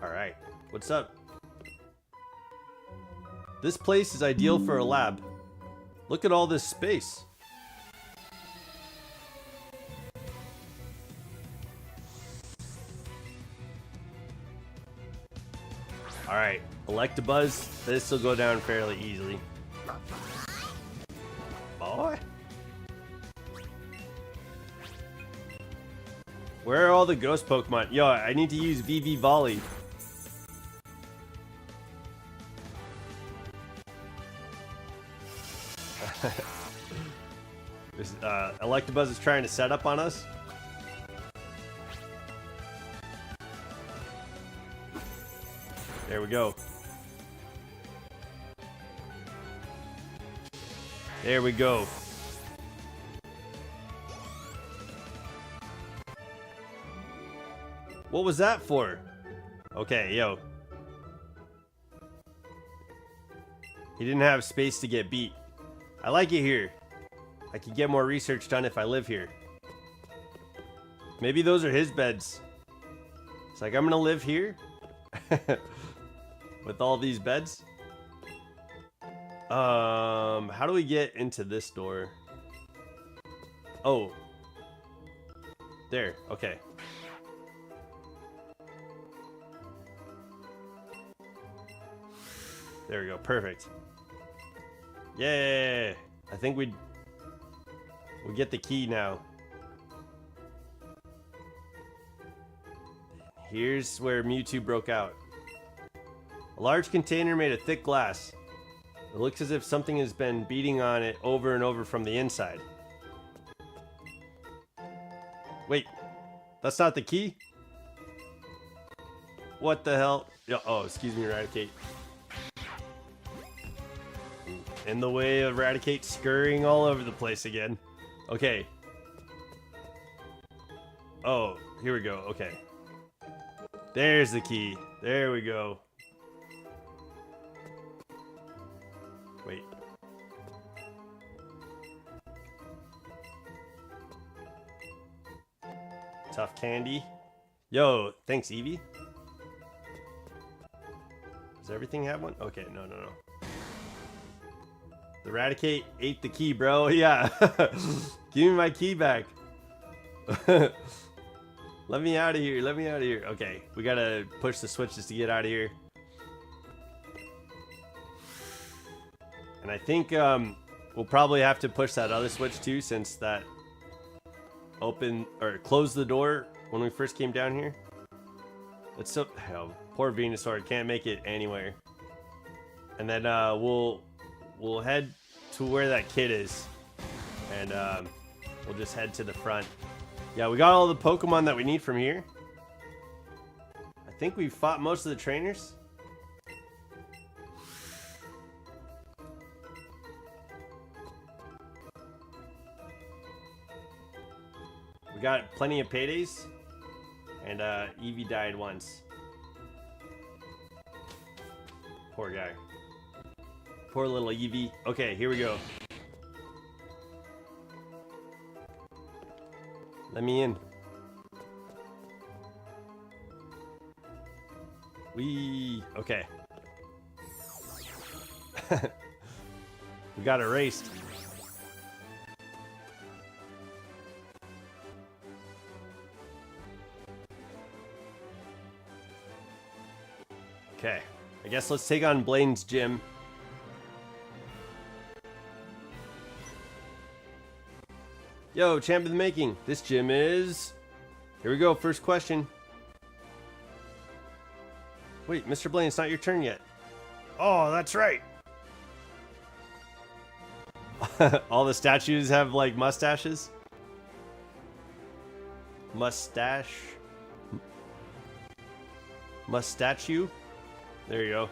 Alright. What's up? This place is ideal for a lab. Look at all this space. Alright, Electabuzz. This will go down fairly easily. Boy. Where are all the ghost Pokemon? Yo, I need to use VV Volley. Electabuzz is trying to set up on us. There we go. There we go. What was that for? Okay, yo. He didn't have space to get beat. I like it here. I could get more research done if I live here. Maybe those are his beds. It's like, I'm gonna live here with all these beds. How do we get into this door? Oh. There. Okay. There we go. Perfect. Yay! I think we get the key now. Here's where Mewtwo broke out. A large container made of thick glass. It looks as if something has been beating on it over and over from the inside. Wait, that's not the key? What the hell? Oh, excuse me, Eradicate. In the way of Eradicate scurrying all over the place again. Okay. Oh, here we go. Okay. There's the key. There we go. Wait. Tough candy. Yo, thanks, Eevee. Does everything have one? Okay, no. The Eradicate ate the key, bro. Yeah. Give me my key back. Let me out of here. Let me out of here. Okay, we gotta push the switches to get out of here. And I think we'll probably have to push that other switch too, since that opened or closed the door when we first came down here. It's so poor Venusaur can't make it anywhere. And then we'll head to where that kid is, and we'll just head to the front. Yeah, we got all the Pokemon that we need from here. I think we've fought most of the trainers. We got plenty of paydays, and Eevee died once. Poor guy. Poor little Eevee. Okay, here we go. Let me in. Okay. We got erased. Okay. I guess let's take on Blaine's gym. Yo, champ of the making. This gym is... Here we go, first question. Wait, Mr. Blaine, it's not your turn yet. Oh, that's right. All the statues have, like, mustaches? Mustache? Mustachio? There you go.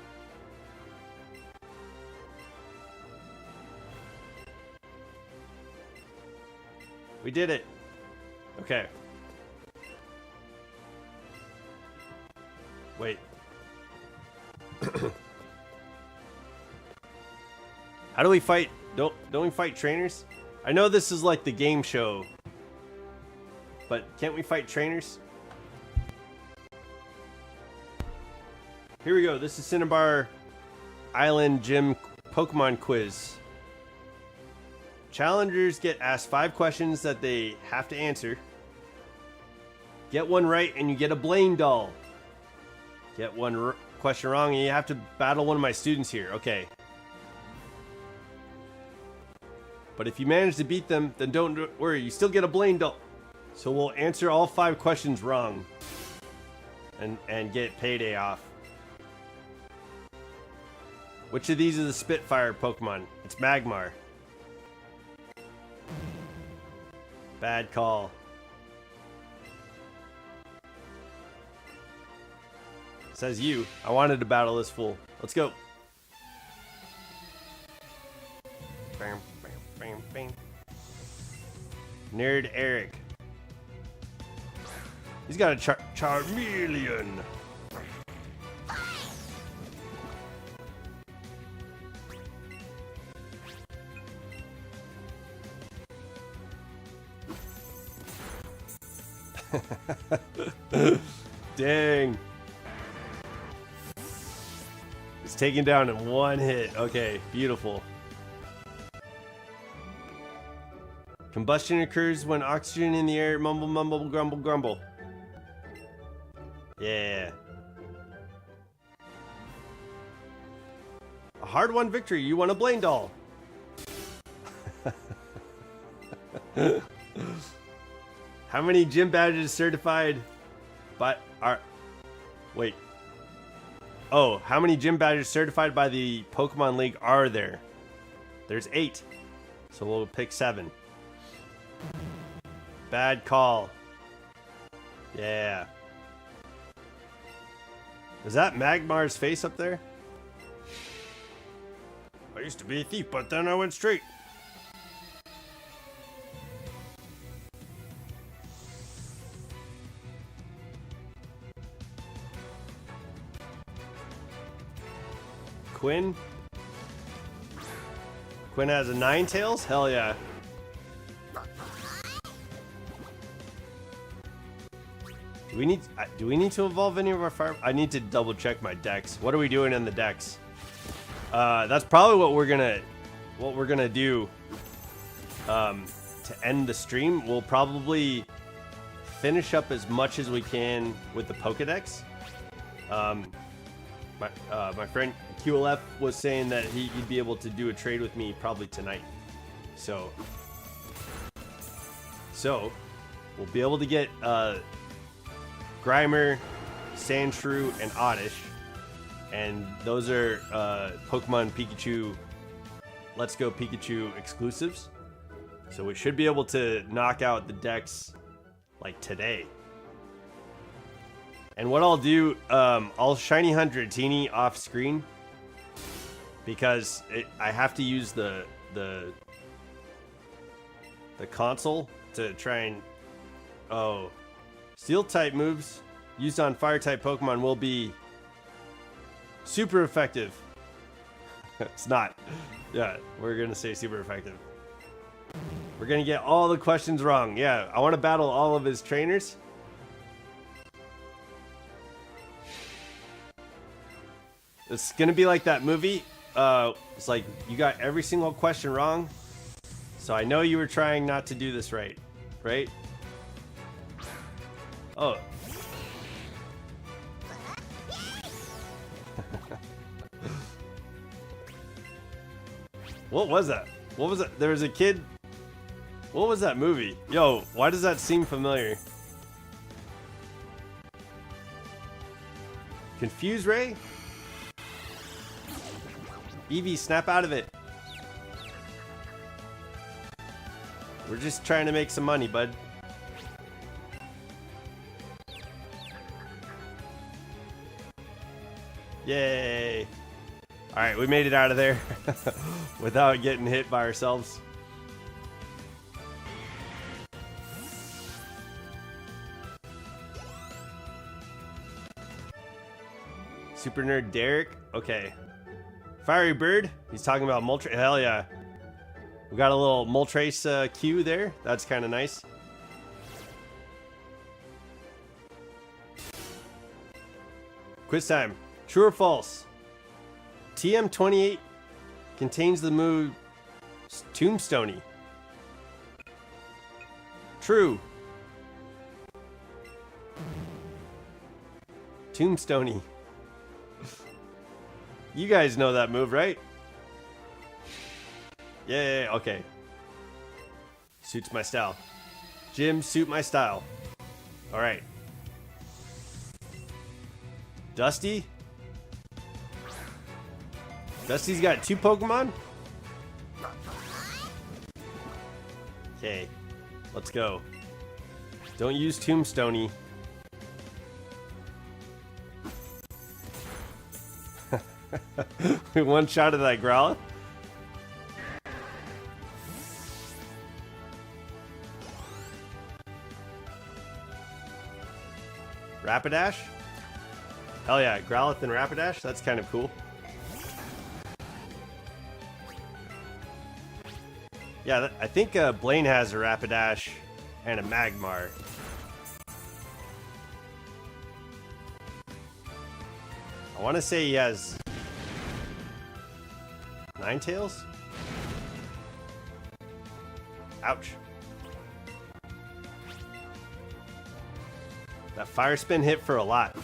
We did it. Okay. Wait. How do we fight? Don't we fight trainers? I know this is like the game show, but can't we fight trainers? Here we go. This is Cinnabar Island Gym Pokemon Quiz. Challengers get asked 5 questions that they have to answer. Get one right and you get a Blaine doll. Get one question wrong and you have to battle one of my students here. Okay. But if you manage to beat them, then don't worry. You still get a Blaine doll. So we'll answer all 5 questions wrong. And get payday off. Which of these is the Spitfire Pokemon? It's Magmar. Bad call. Says you. I wanted to battle this fool. Let's go. Bam, bam, bam, bam. Nerd Eric. He's got a Charmeleon. Dang. It's taken down in one hit. Okay, beautiful. Combustion occurs when oxygen in the air. Mumble, mumble, grumble, grumble. Yeah. A hard-won victory. You won a Blaine doll. How many gym badges certified by our... Wait. Oh, how many gym badges certified by the Pokemon League are there? There's 8. So we'll pick 7. Bad call. Yeah. Is that Magmar's face up there? I used to be a thief, but then I went straight. Quinn? Quinn has a Ninetales? Hell yeah. Do we need to evolve any of our fire? I need to double check my decks. What are we doing in the decks? That's probably what we're gonna do to end the stream. We'll probably finish up as much as we can with the Pokedex. My friend QLF was saying that he'd be able to do a trade with me probably tonight. So we'll be able to get Grimer, Sandshrew, and Oddish. And those are Pokemon Pikachu, Let's Go Pikachu exclusives. So we should be able to knock out the decks like today. And what I'll do, I'll Shiny Hunt Dratini off screen because I have to use the console to try and... Oh. Steel type moves used on fire type Pokemon will be super effective. It's not. Yeah, we're going to say super effective. We're going to get all the questions wrong. Yeah, I want to battle all of his trainers. It's going to be like that movie. It's like you got every single question wrong. So I know you were trying not to do this right. Right? Oh. What was that? What was that? There was a kid. What was that movie? Yo, why does that seem familiar? Confuse Ray? Eevee, snap out of it. We're just trying to make some money, bud. Yay! Alright, we made it out of there without getting hit by ourselves. Super Nerd Derek? Okay. Fiery Bird? He's talking about Moltres. Hell yeah. We got a little Moltres queue there. That's kind of nice. Quiz time. True or false? TM28 contains the move Tombstony. True. Tombstony. You guys know that move, right? Yeah, okay. Suits my style. Jim, suit my style. Alright. Dusty? Dusty's got 2 Pokemon? Okay. Let's go. Don't use Tombstony. One shot of that Growlithe. Rapidash? Hell yeah, Growlithe and Rapidash? That's kind of cool. Yeah, I think Blaine has a Rapidash and a Magmar. I want to say he has Ninetales? Ouch. That fire spin hit for a lot.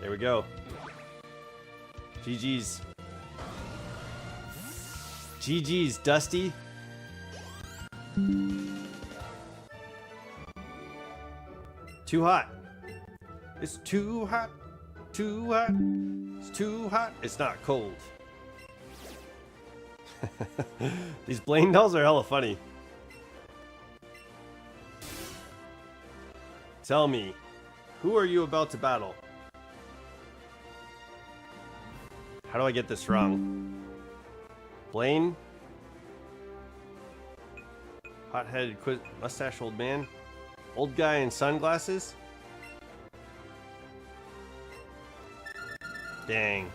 There we go. GG's. GG's, Dusty. Too hot. It's too hot. Too hot. It's too hot. It's not cold. These Blaine dolls are hella funny. Tell me, who are you about to battle? How do I get this wrong? Blaine? Hot-headed mustache old man? Old guy in sunglasses? Dang.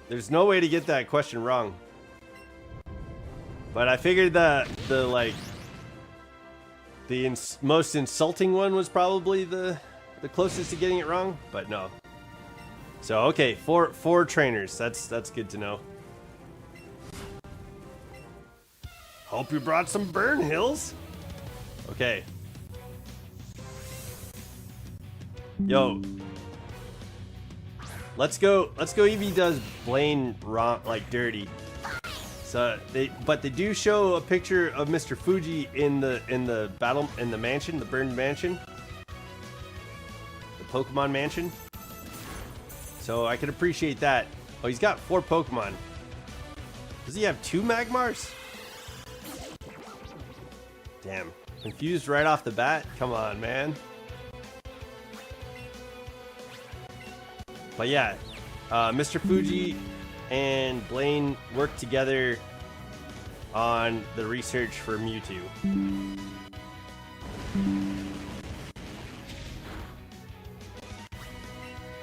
There's no way to get that question wrong. But I figured that the most insulting one was probably the closest to getting it wrong, but no. So okay, four trainers. That's good to know. Hope you brought some burn hills. Okay. Yo. Let's go. Eevee does Blaine wrong, like dirty. So they do show a picture of Mr. Fuji in the battle in the mansion, the burned mansion, the Pokemon mansion. So I can appreciate that. Oh, he's got 4 Pokemon. Does he have 2 Magmars? Damn, confused right off the bat. Come on, man. But yeah, Mr. Fuji and Blaine work together on the research for Mewtwo.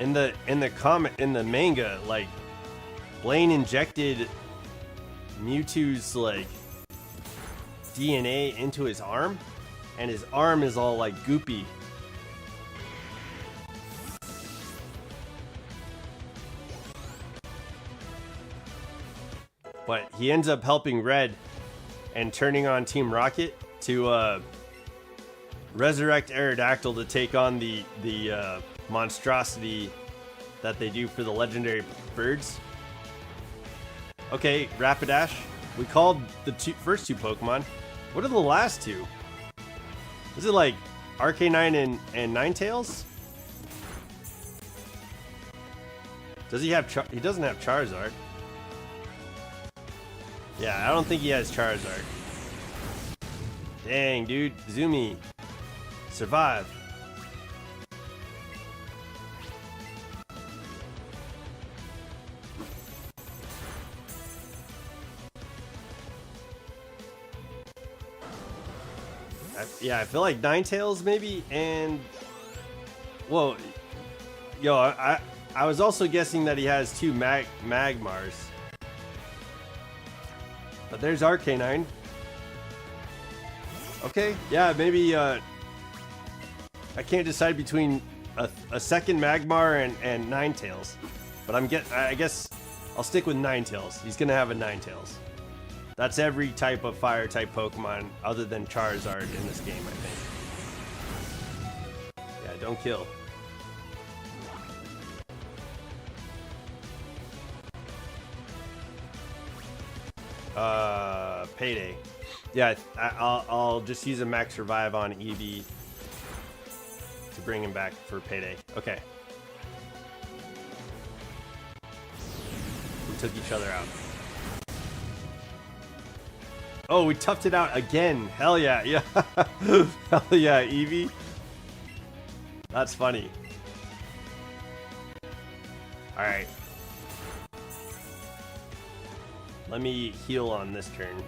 In the manga, like, Blaine injected Mewtwo's like DNA into his arm, and his arm is all like goopy. But he ends up helping Red and turning on Team Rocket to resurrect Aerodactyl to take on the monstrosity that they do for the legendary birds. Okay, Rapidash. We called the first 2 Pokemon. What are the last 2? Is it like Arcanine and Ninetales? Does he have he doesn't have Charizard. Yeah, I don't think he has Charizard. Dang, dude. Zumi. Survive. Yeah, I feel like Ninetales maybe, and... Whoa. Yo, I was also guessing that he has 2 Magmars. But there's Arcanine. Okay, yeah, maybe I can't decide between a second Magmar and Ninetales. But I guess I'll stick with Ninetales. He's gonna have a Ninetales. That's every type of fire type Pokemon other than Charizard in this game, I think. Yeah, don't kill. Payday. Yeah, I'll just use a max revive on Eevee to bring him back for Payday. Okay. We took each other out. Oh, we toughed it out again. Hell yeah. Yeah. Hell yeah, Eevee. That's funny. Alright. Let me heal on this turn.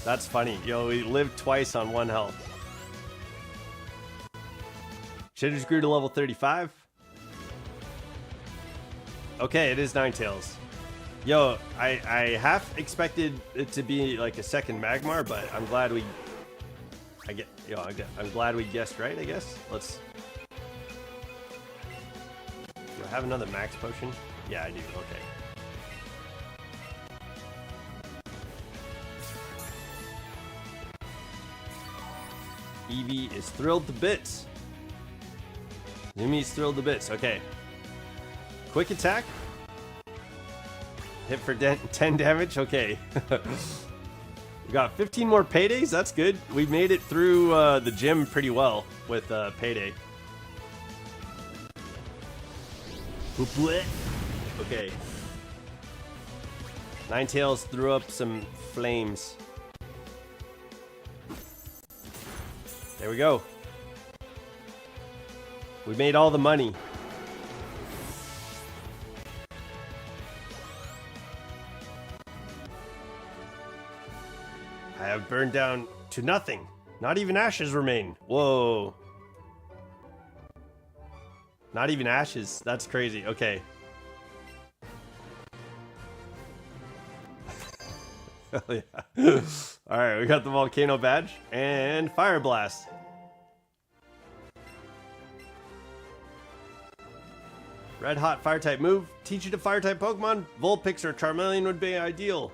That's funny. Yo, we lived twice on 1 health. Shitters grew to level 35. Okay, it is Ninetales. Yo, I half expected it to be like a second Magmar, but I'm glad I'm glad we guessed right, I guess. Let's... Do I have another max potion? Yeah, I do. Okay. Eevee is thrilled to bits. Yumi's thrilled to bits. Okay. Quick attack. Hit for 10 damage. Okay. We got 15 more paydays. That's good. We made it through the gym pretty well with payday. Okay. Ninetales threw up some flames. There we go. We made all the money. I have burned down to nothing. Not even ashes remain. Whoa. Not even ashes. That's crazy. Okay. Hell yeah. Alright, we got the volcano badge and fire blast. Red hot fire type move. Teach you to fire type Pokemon. Vulpix or Charmeleon would be ideal.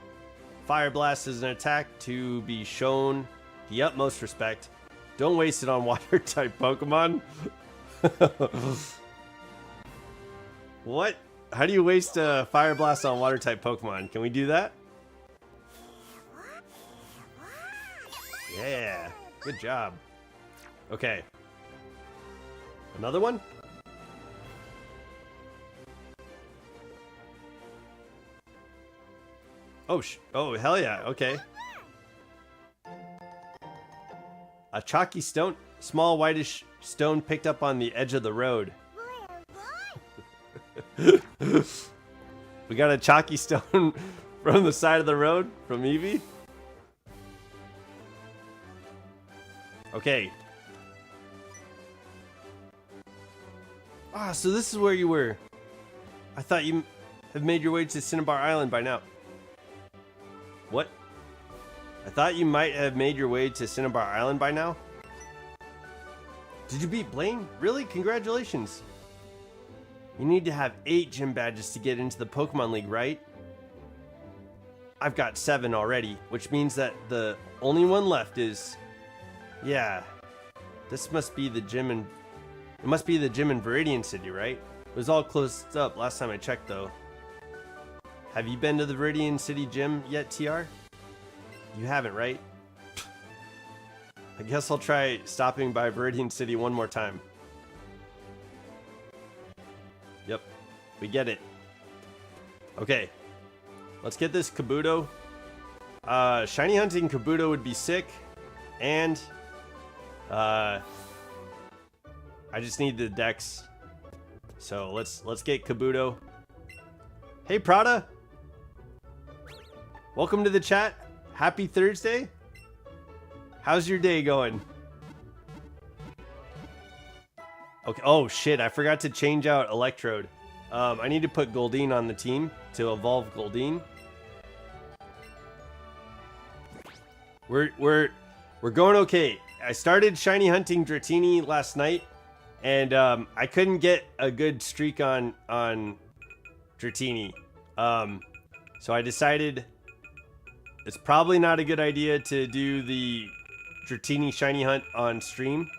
Fire blast is an attack to be shown the utmost respect. Don't waste it on water type Pokemon. What? How do you waste a fire blast on water type Pokemon? Can we do that? Yeah, good job. Okay. Another one? Oh, hell yeah. Okay. A chalky stone, small whitish stone picked up on the edge of the road. We got a chalky stone from the side of the road from Eevee. Okay. Ah, so this is where you were. I thought you have made your way to Cinnabar Island by now. What? I thought you might have made your way to Cinnabar Island by now. Did you beat Blaine? Really? Congratulations. You need to have 8 gym badges to get into the Pokemon League, right? I've got 7 already, which means that the only one left is... Yeah. This must be the gym in... It must be the gym in Viridian City, right? It was all closed up last time I checked, though. Have you been to the Viridian City gym yet, TR? You haven't, right? I guess I'll try stopping by Viridian City one more time. Yep, we get it. Okay, let's get this Kabuto. Shiny hunting Kabuto would be sick, and I just need the dex. So let's get Kabuto. Hey Prada, welcome to the chat. Happy Thursday. How's your day going? Okay. Oh shit! I forgot to change out Electrode. I need to put Goldeen on the team to evolve Goldeen. We're going okay. I started shiny hunting Dratini last night, and I couldn't get a good streak on Dratini. So I decided it's probably not a good idea to do the Dratini shiny hunt on stream.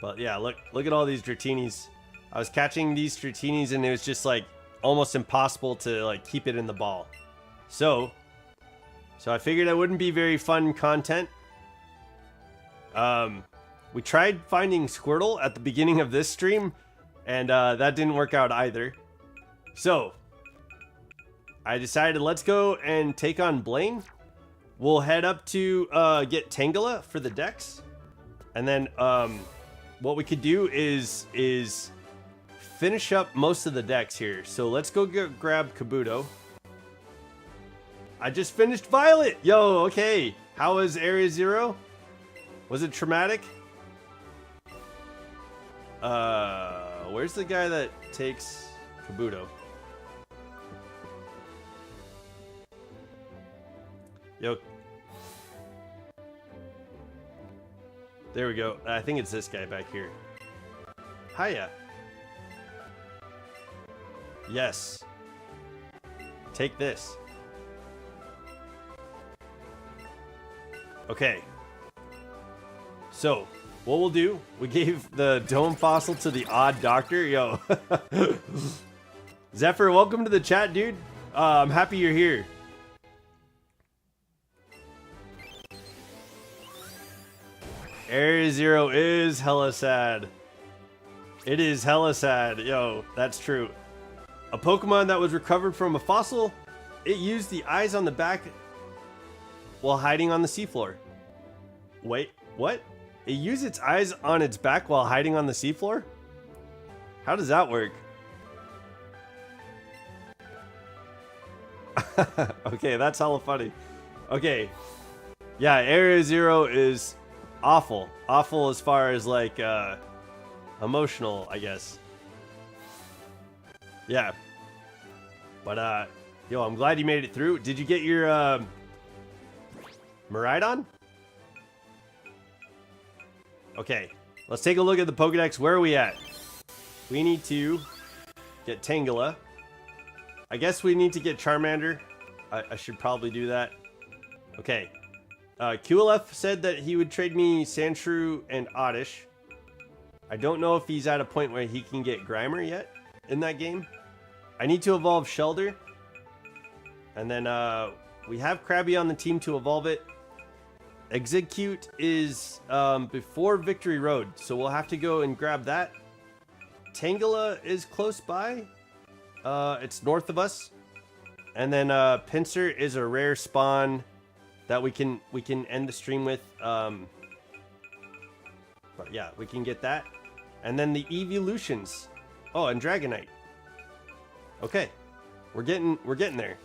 But yeah, look at all these Dratinis. I was catching these Dratinis and it was just like almost impossible to like keep it in the ball. So I figured it wouldn't be very fun content. We tried finding Squirtle at the beginning of this stream, and that didn't work out either. So I decided let's go and take on Blaine. We'll head up to get Tangela for the dex, and then what we could do is finish up most of the decks here. So let's go grab Kabuto. I just finished Violet. Yo, okay. How was Area 0? Was it traumatic? Where's the guy that takes Kabuto? Yo. There we go. I think it's this guy back here. Hiya. Yes. Take this. Okay. So, what we'll do, we gave the Dome Fossil to the Odd Doctor. Yo. Zephyr, welcome to the chat, dude. I'm happy you're here. Area 0 is hella sad. It is hella sad. Yo, that's true. A Pokemon that was recovered from a fossil, it used the eyes on the back while hiding on the seafloor. Wait, what? It used its eyes on its back while hiding on the seafloor? How does that work? Okay, that's hella funny. Okay. Yeah, Area 0 is awful. Awful as far as like emotional, I guess. Yeah. But yo, I'm glad you made it through. Did you get your Miraidon? Okay. Let's take a look at the Pokedex. Where are we at? We need to get Tangela. I guess we need to get Charmander. I should probably do that. Okay. QLF said that he would trade me Sandshrew and Oddish. I don't know if he's at a point where he can get Grimer yet in that game. I need to evolve Shelder. And then we have Krabby on the team to evolve it. Execute is before Victory Road, so we'll have to go and grab that. Tangela is close by. It's north of us. And then Pinsir is a rare spawn that we can end the stream with. But yeah, we can get that. And then the evolutions. Oh, and Dragonite. Okay. We're getting there.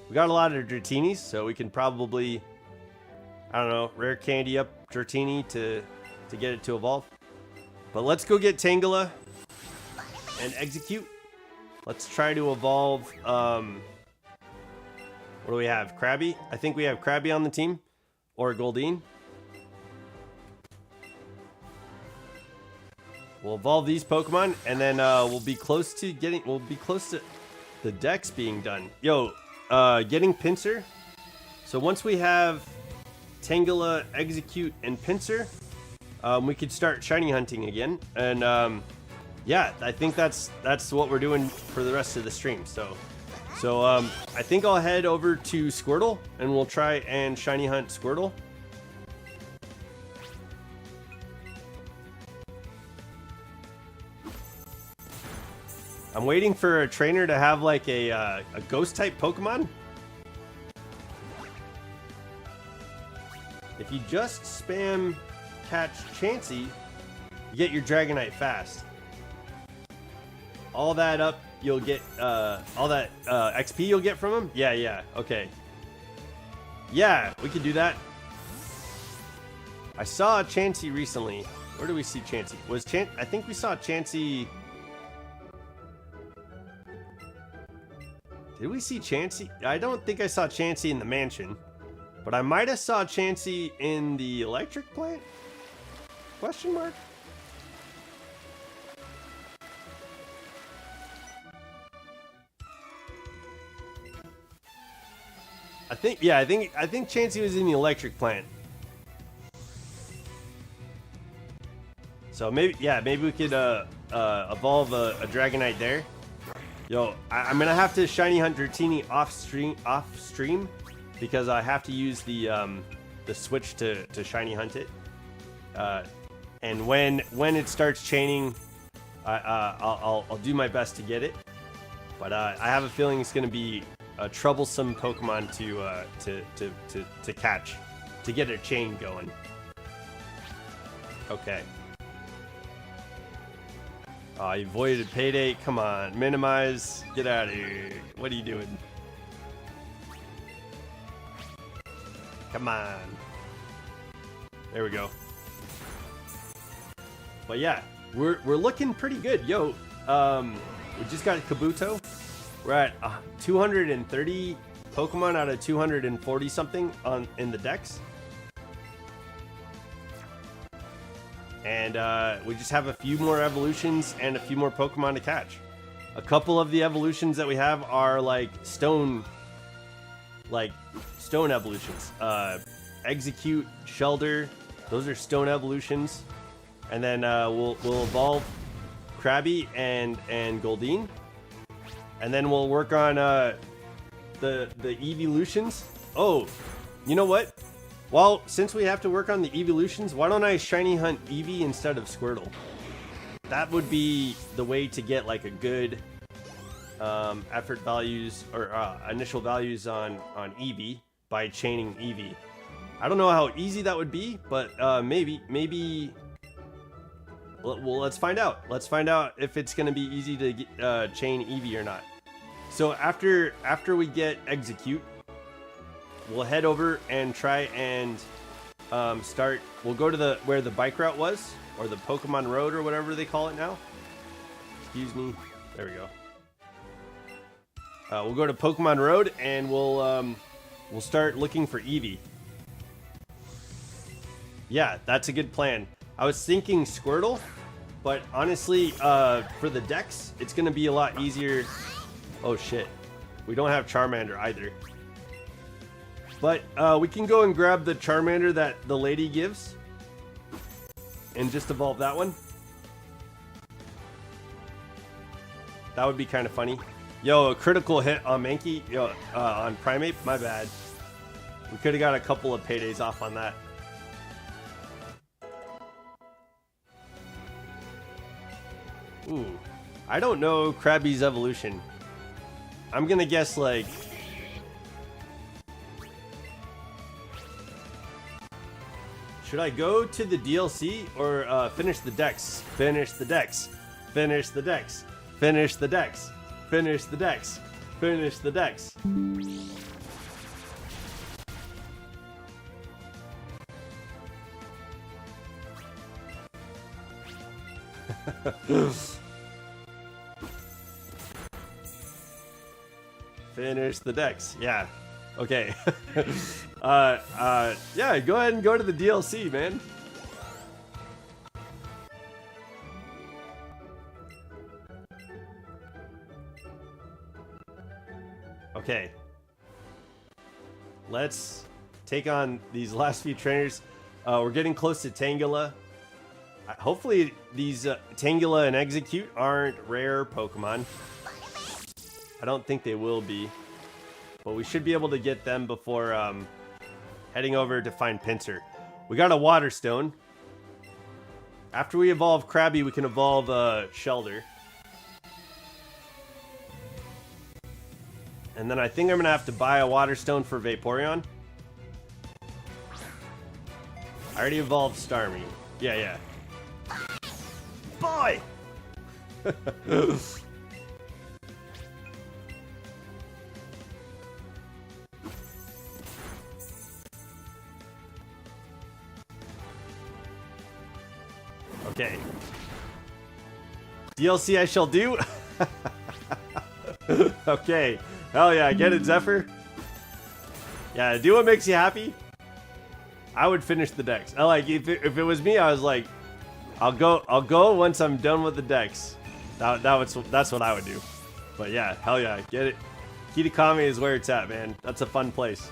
We got a lot of Dratinis, so we can probably, I don't know, rare candy up Dratini to get it to evolve. But let's go get Tangela and execute. Let's try to evolve. What do we have? Krabby? I think we have Krabby on the team. Or Goldeen. We'll evolve these Pokemon, and then we'll be close to the Dex being done. Yo, getting Pinsir. So once we have Tangela, Execute, and Pinsir, we could start shiny hunting again. And yeah, I think that's what we're doing for the rest of the stream. So I think I'll head over to Squirtle, and we'll try and shiny hunt Squirtle. I'm waiting for a trainer to have like a ghost type Pokemon. If you just spam catch Chansey, you get your Dragonite fast. All that up, you'll get all that XP you'll get from him. Yeah, okay. Yeah, we could do that. I saw a Chansey recently. Where do we see Chansey? I think we saw Chansey. Did we see Chansey? I don't think I saw Chansey in the mansion, but I might have saw Chansey in the electric plant? Question mark? I think Chansey was in the electric plant. So maybe we could evolve a Dragonite there. Yo, I'm gonna have to shiny hunt Dratini off stream because I have to use the switch to shiny hunt it. And when it starts chaining, I'll do my best to get it. But I have a feeling it's gonna be a troublesome Pokemon to catch, to get a chain going. Okay. You voided Payday. Come on, minimize. Get out of here. What are you doing? Come on. There we go. But yeah, we're looking pretty good. Yo, we just got Kabuto. We're at 230 Pokemon out of 240 something in the Dex. And we just have a few more evolutions and a few more Pokemon to catch. A couple of the evolutions that we have are like stone evolutions. Execute, Shelder, Those are stone evolutions. And then we'll evolve Krabby and Goldeen. And then we'll work on the evolutions. Oh, you know what? Well, since we have to work on the evolutions, why don't I shiny hunt Eevee instead of Squirtle? That would be the way to get like a good effort values or initial values on Eevee by chaining Eevee. I don't know how easy that would be, but maybe. Well, let's find out. Let's find out if it's going to be easy to get, chain Eevee or not. So after we get execute, we'll head over and try and start. We'll go to where the bike route was, or the Pokemon Road, or whatever they call it now. Excuse me. There we go. We'll go to Pokemon Road and we'll start looking for Eevee. Yeah, that's a good plan. I was thinking Squirtle, but honestly, for the Dex, it's going to be a lot easier. Oh shit, we don't have Charmander either. But we can go and grab the Charmander that the lady gives and just evolve that one. That would be kind of funny. Yo, a critical hit on Mankey, on Primeape, my bad. We could have got a couple of paydays off on that. Ooh, I don't know Krabby's evolution. I'm gonna guess like... Should I go to the DLC or finish the Dex? Finish the Dex. Finish the Dex. Finish the Dex. Finish the Dex. Finish the Dex. Finish the Dex. Yeah. Okay. Yeah, go ahead and go to the DLC, man. Okay. Let's take on these last few trainers. We're getting close to Tangela. Hopefully these Tangela and Execute aren't rare Pokemon. I don't think they will be. But we should be able to get them before heading over to find Pinsir. We got a Water Stone. After we evolve Krabby, we can evolve Shelder. And then I think I'm going to have to buy a Water Stone for Vaporeon. I already evolved Starmie. Yeah. Boy! Okay. DLC I shall do. Okay. Hell yeah, get it, Zephyr. Yeah, do what makes you happy. I would finish the Dex. I like if it was me, I was like, I'll go once I'm done with the Dex. That's what I would do. But yeah, hell yeah, get it. Kitakami is where it's at, man. That's a fun place.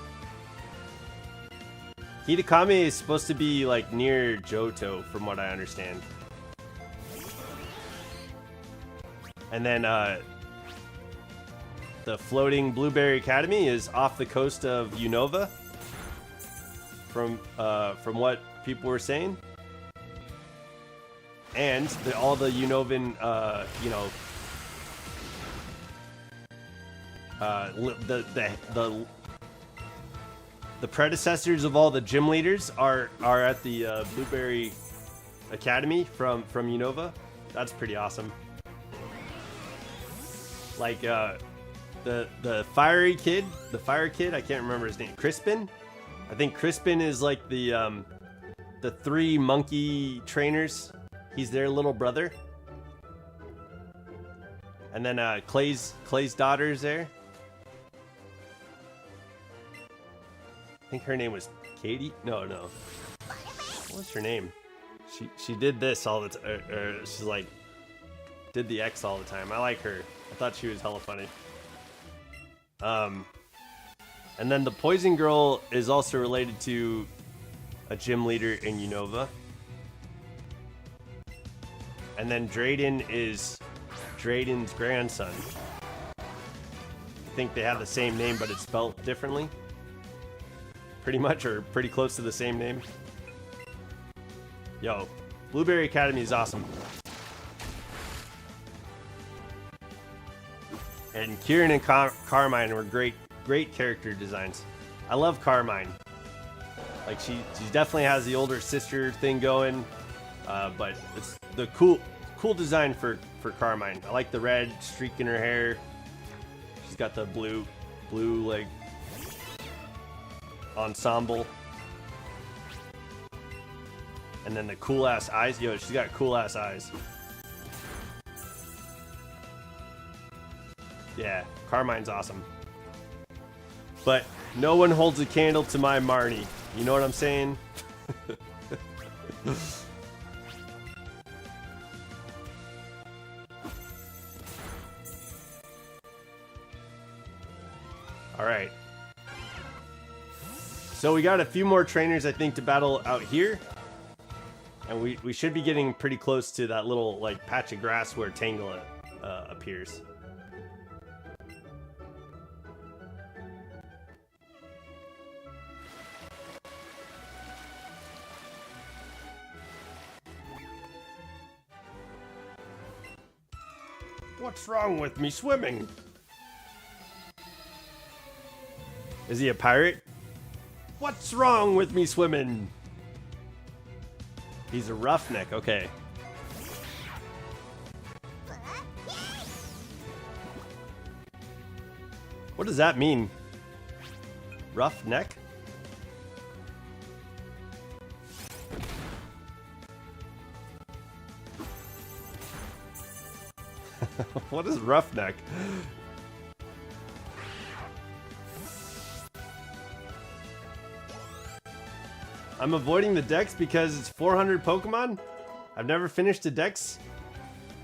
Kitakami is supposed to be like near Johto, from what I understand. And then the floating Blueberry Academy is off the coast of Unova. From what people were saying. And all the Unovan, the predecessors of all the gym leaders are at the Blueberry Academy from Unova. That's pretty awesome. Like the fire kid, I can't remember his name. Crispin. I think Crispin is like the 3 monkey trainers. He's their little brother. And then Clay's daughter's there. I think her name was Katie. No. What's her name? She did this all the time. She's like did the X all the time. I like her. I thought she was hella funny. And then the Poison Girl is also related to a gym leader in Unova. And then Drayden is Drayden's grandson. I think they have the same name, but it's spelled differently. Pretty much, or pretty close to the same name. Yo, Blueberry Academy is awesome. And Kieran and Carmine were great character designs. I love Carmine. Like she definitely has the older sister thing going, but it's the cool design for Carmine. I like the red streak in her hair. She's got the blue like ensemble, and then the cool ass eyes. Yo, she's got cool ass eyes. Yeah, Carmine's awesome. But no one holds a candle to my Marnie. You know what I'm saying? All right. So we got a few more trainers, I think, to battle out here. And we should be getting pretty close to that little like patch of grass where Tangela appears. What's wrong with me swimming? Is he a pirate? What's wrong with me swimming? He's a roughneck, okay. What does that mean? Roughneck? What is roughneck? I'm avoiding the dex because it's 400 Pokemon? I've never finished a dex?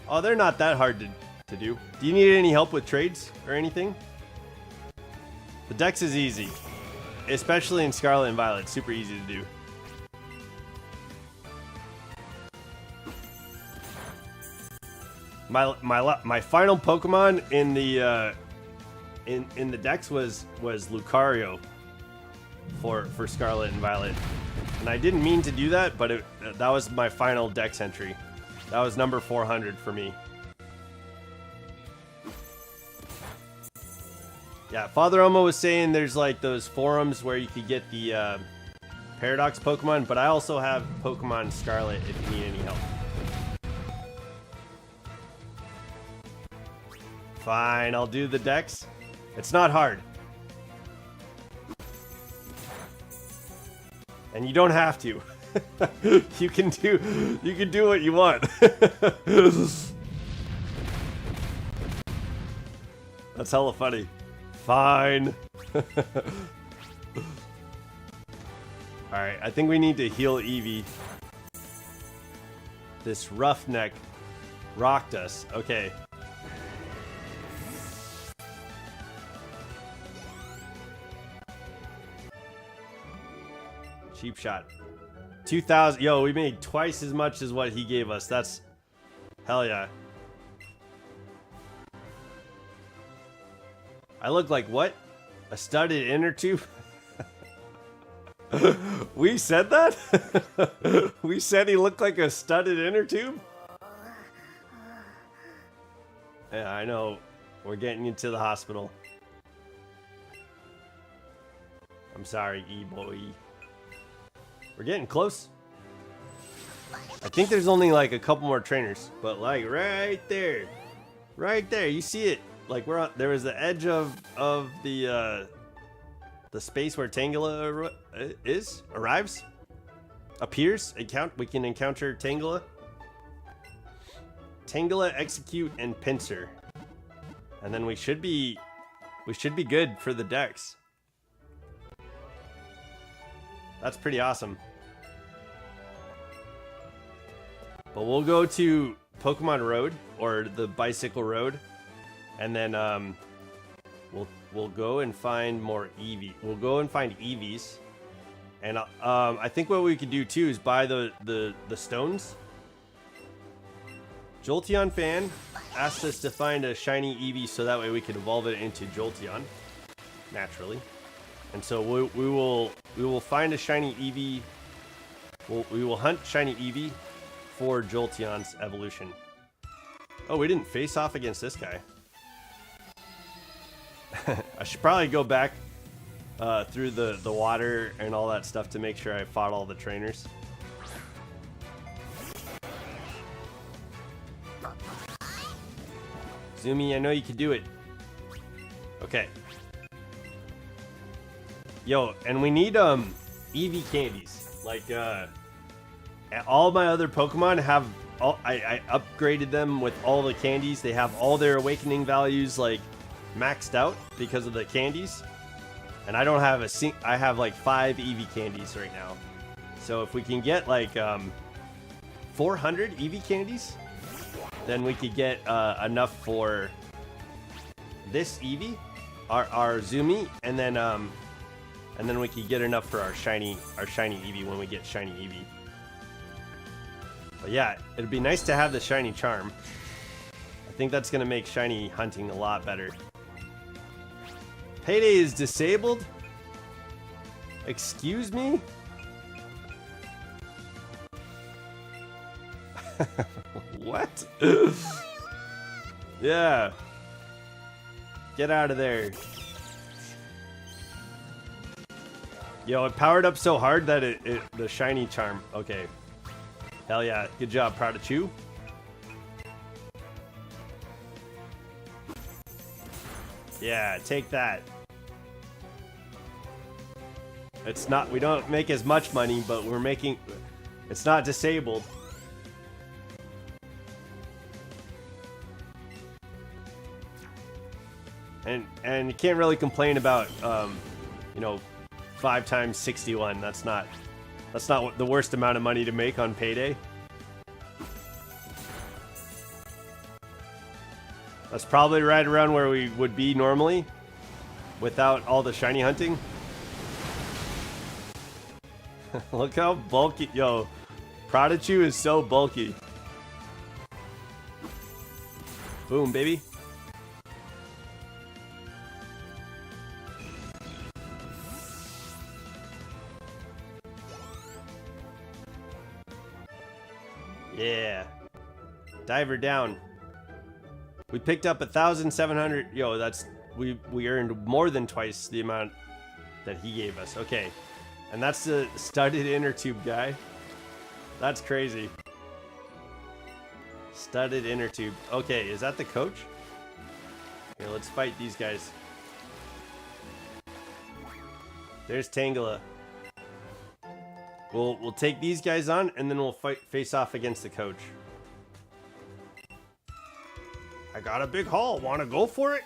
Oh, they're not that hard to do. Do you need any help with trades or anything? The dex is easy. Especially in Scarlet and Violet. It's super easy to do. My final Pokemon in the in the dex was Lucario for Scarlet and Violet, and I didn't mean to do that, but that was my final dex entry. That was number 400 for me. Yeah, Father Omo was saying there's like those forums where you could get the Paradox Pokemon, but I also have Pokemon Scarlet if you need any help. Fine, I'll do the dex. It's not hard. And you don't have to. You can do what you want. That's hella funny. Fine. Alright, I think we need to heal Eevee. This roughneck rocked us. Okay. Cheap shot. 2,000. Yo, we made twice as much as what he gave us. That's hell yeah. I look like what? A studded inner tube? We said that? We said he looked like a studded inner tube? Yeah, I know. We're getting you to the hospital. I'm sorry, E-boy. We're getting close. I think there's only like a couple more trainers, but like right there, you see it. Like we're on. There was the edge of the space where Tangela arrives, appears. We can encounter Tangela. Tangela, Execute, and Pinsir, and then we should be good for the dex. That's pretty awesome. But we'll go to Pokemon Road, or the Bicycle Road, and then we'll go and find more Eevee. We'll go and find Eevees, And I think what we could do too is buy the stones. Jolteon fan asked us to find a shiny Eevee so that way we can evolve it into Jolteon naturally. And so we will find a shiny Eevee. We will hunt shiny Eevee for Jolteon's evolution. Oh, we didn't face off against this guy. I should probably go back through the water and all that stuff to make sure I fought all the trainers. Zumi, I know you can do it. Okay. Yo, and we need Eevee candies. Like all my other Pokemon have I upgraded them with all the candies. They have all their awakening values like maxed out because of the candies. And I don't have I have like 5 Eevee candies right now. So if we can get like 400 Eevee candies, then we could get enough for this Eevee, our Zumi, and then we could get enough for our shiny Eevee when we get shiny Eevee. But yeah, it'd be nice to have the shiny charm. I think that's gonna make shiny hunting a lot better. Payday is disabled? Excuse me? What? Yeah. Get out of there. Yo, it powered up so hard that the shiny charm. Okay. Hell yeah. Good job, Pikachu. Yeah, take that. It's not, we don't make as much money, but we're making, it's not disabled. And you can't really complain about, you know, 5 times 61. That's not the worst amount of money to make on Payday. That's probably right around where we would be normally without all the shiny hunting. Look how bulky. Yo, Pikachu is so bulky. Boom, baby. Yeah. Diver down. We picked up 1,700. Yo, that's we earned more than twice the amount that he gave us. Okay. And that's the studded inner tube guy. That's crazy. Studded inner tube. Okay, is that the coach? Here, let's fight these guys. There's Tangela. We'll take these guys on, and then we'll face off against the coach. I got a big haul. Want to go for it?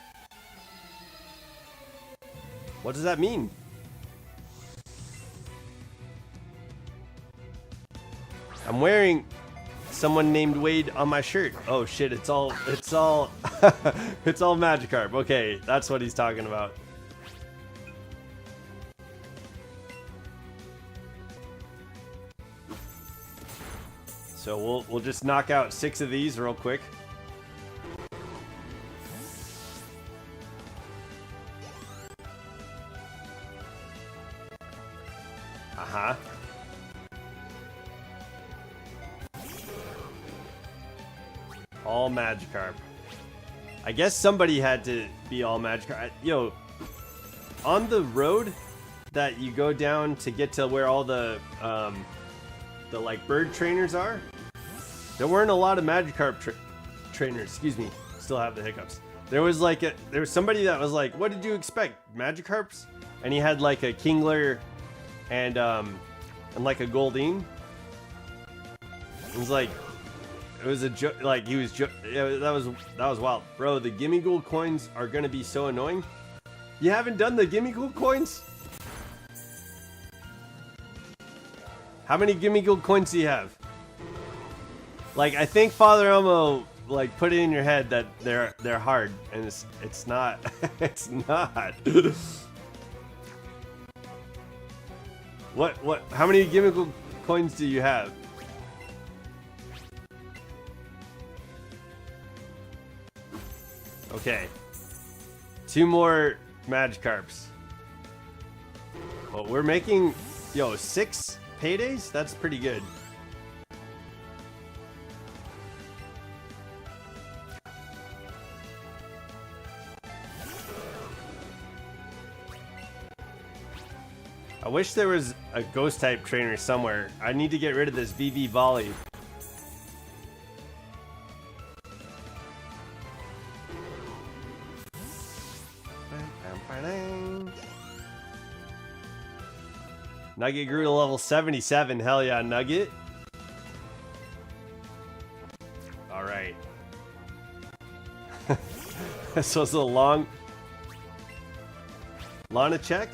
What does that mean? I'm wearing someone named Wade on my shirt. Oh shit! It's all it's all Magikarp. Okay, that's what he's talking about. So we'll just knock out 6 of these real quick. Uh-huh. All Magikarp. I guess somebody had to be all Magikarp. Yo, on the road that you go down to get to where all the like bird trainers are, there weren't a lot of Magikarp trainers. Excuse me, still have the hiccups. There was somebody that was like, "What did you expect, Magikarps?" And he had like a Kingler and like a Goldeen. It was like, it was a joke. Like he was yeah, that was wild, bro. The Gimme Gold coins are gonna be so annoying. You haven't done the Gimme Gold coins? How many Gimme Gold coins do you have? Like, I think Father Elmo like put it in your head that they're hard, and it's not. It's not. What? How many gimmickle coins do you have? Okay. 2 more Magikarps. Well, we're making, 6 paydays? That's pretty good. I wish there was a ghost type trainer somewhere. I need to get rid of this VV Volley. Nugget grew to level 77. Hell yeah, Nugget. All right. This was a long Lana check.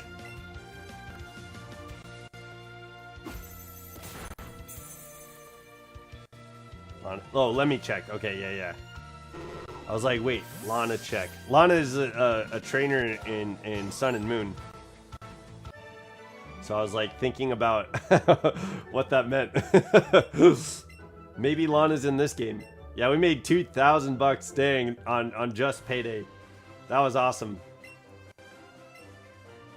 Oh, let me check. Okay, yeah. I was like, wait, Lana check. Lana is a trainer in Sun and Moon. So I was like thinking about what that meant. Maybe Lana's in this game. Yeah, we made $2,000 dang on just payday. That was awesome.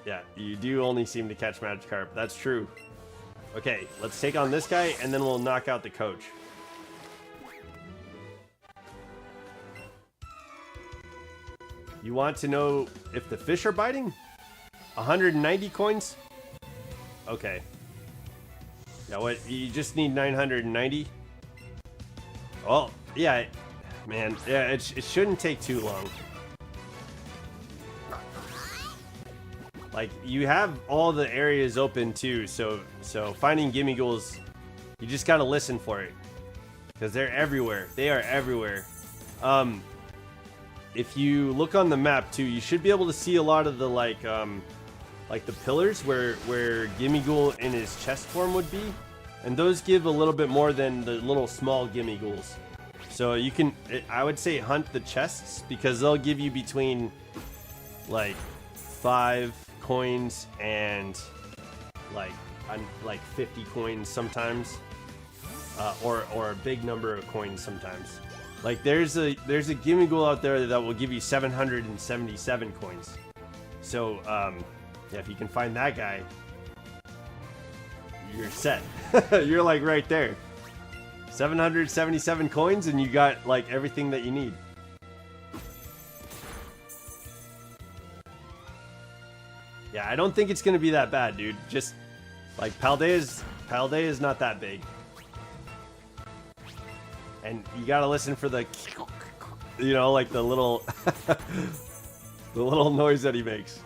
Yeah, you do only seem to catch Magikarp. That's true. Okay, let's take on this guy and then we'll knock out the coach. You want to know if the fish are biting? 190 coins? Okay. Yeah, what? You just need 990? Oh, yeah. Man, yeah, it shouldn't take too long. Like, you have all the areas open too, so finding Gimmighouls, you just gotta listen for it. Because they're everywhere. They are everywhere. If you look on the map too, you should be able to see a lot of the like the pillars where Gimmighoul in his chest form would be, and those give a little bit more than the little small Gimmighouls. So you can, I would say, hunt the chests because they'll give you between like 5 coins and like 50 coins sometimes, or a big number of coins sometimes. Like there's a Gimmighoul out there that will give you 777 coins. So yeah, if you can find that guy, you're set. You're like right there. 777 coins and you got like everything that you need. Yeah, I don't think it's gonna be that bad, dude. Just like Paldea is not that big. And you gotta listen for the, like the little, the little noise that he makes.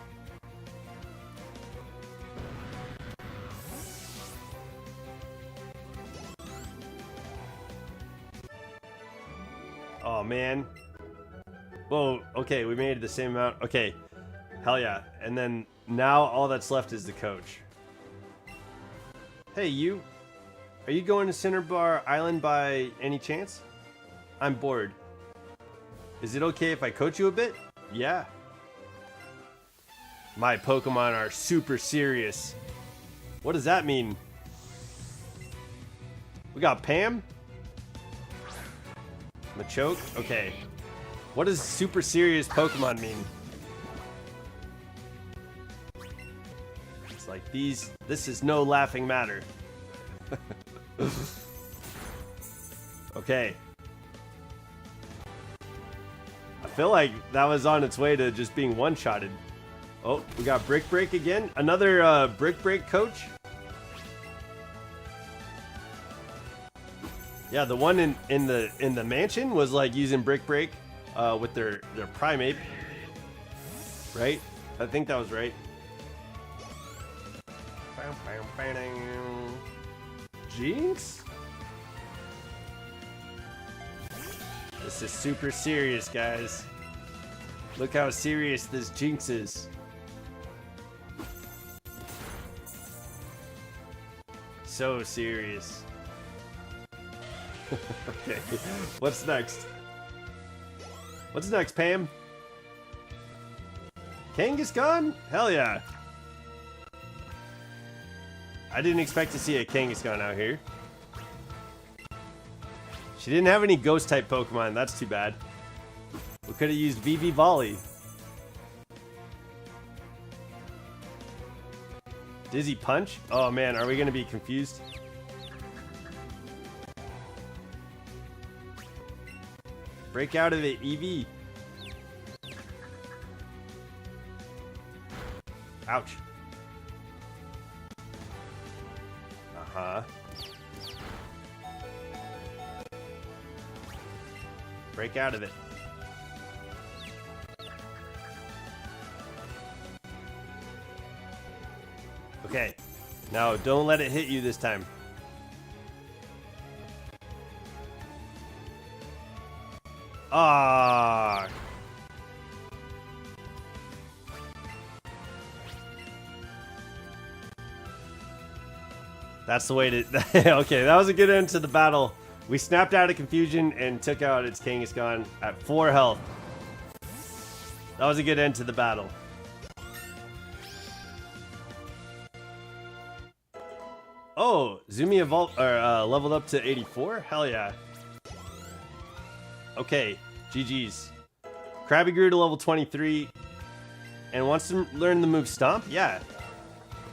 Oh man. Whoa, okay, we made the same amount. Okay, hell yeah. And then now all that's left is the coach. Hey, you. Are you going to Cinnabar Island by any chance? I'm bored. Is it okay if I coach you a bit? Yeah. My Pokemon are super serious. What does that mean? We got Pam? Machoke? Okay. What does super serious Pokemon mean? It's like this is no laughing matter. Okay. I feel like that was on its way to just being one-shotted. Oh, we got Brick Break again. Another Brick Break coach. Yeah, the one in the mansion was like using Brick Break with their Primate. Right? I think that was right. Jinx? This is super serious, guys. Look how serious this Jinx is. So serious. Okay, what's next? What's next, Pam? Kangaskhan? Hell yeah. I didn't expect to see a Kangaskhan out here. She didn't have any ghost type Pokemon. That's too bad. We could have used VV Volley. Dizzy Punch? Oh man, are we going to be confused? Break out of it, Eevee. Ouch. Uh-huh. Break out of it. Okay. Now, don't let it hit you this time. Ah. That's the way to... Okay, that was a good end to the battle. We snapped out of confusion and took out its Kangaskhan at 4 health. That was a good end to the battle. Oh, Zumi evolved or leveled up to 84? Hell yeah. Okay, GG's. Krabby grew to level 23 and wants to learn the move Stomp? Yeah.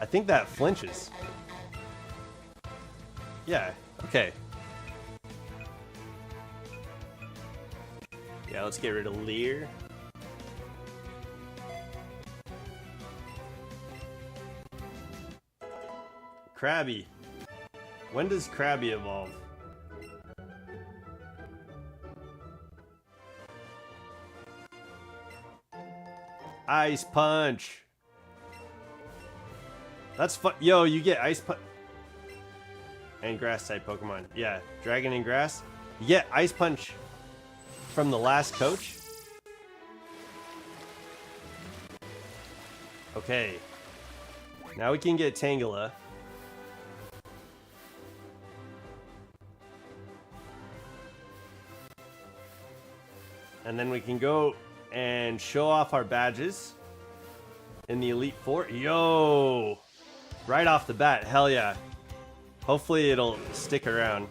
I think that flinches. Yeah, okay. Yeah, let's get rid of Leer. Krabby. When does Krabby evolve? Ice Punch. That's fun. Yo, you get Ice Punch. And Grass type Pokemon. Yeah, Dragon and Grass. You get Ice Punch from the last coach. Okay. Now we can get Tangela. And then we can go and show off our badges in the Elite Four. Yo! Right off the bat, hell yeah. Hopefully it'll stick around.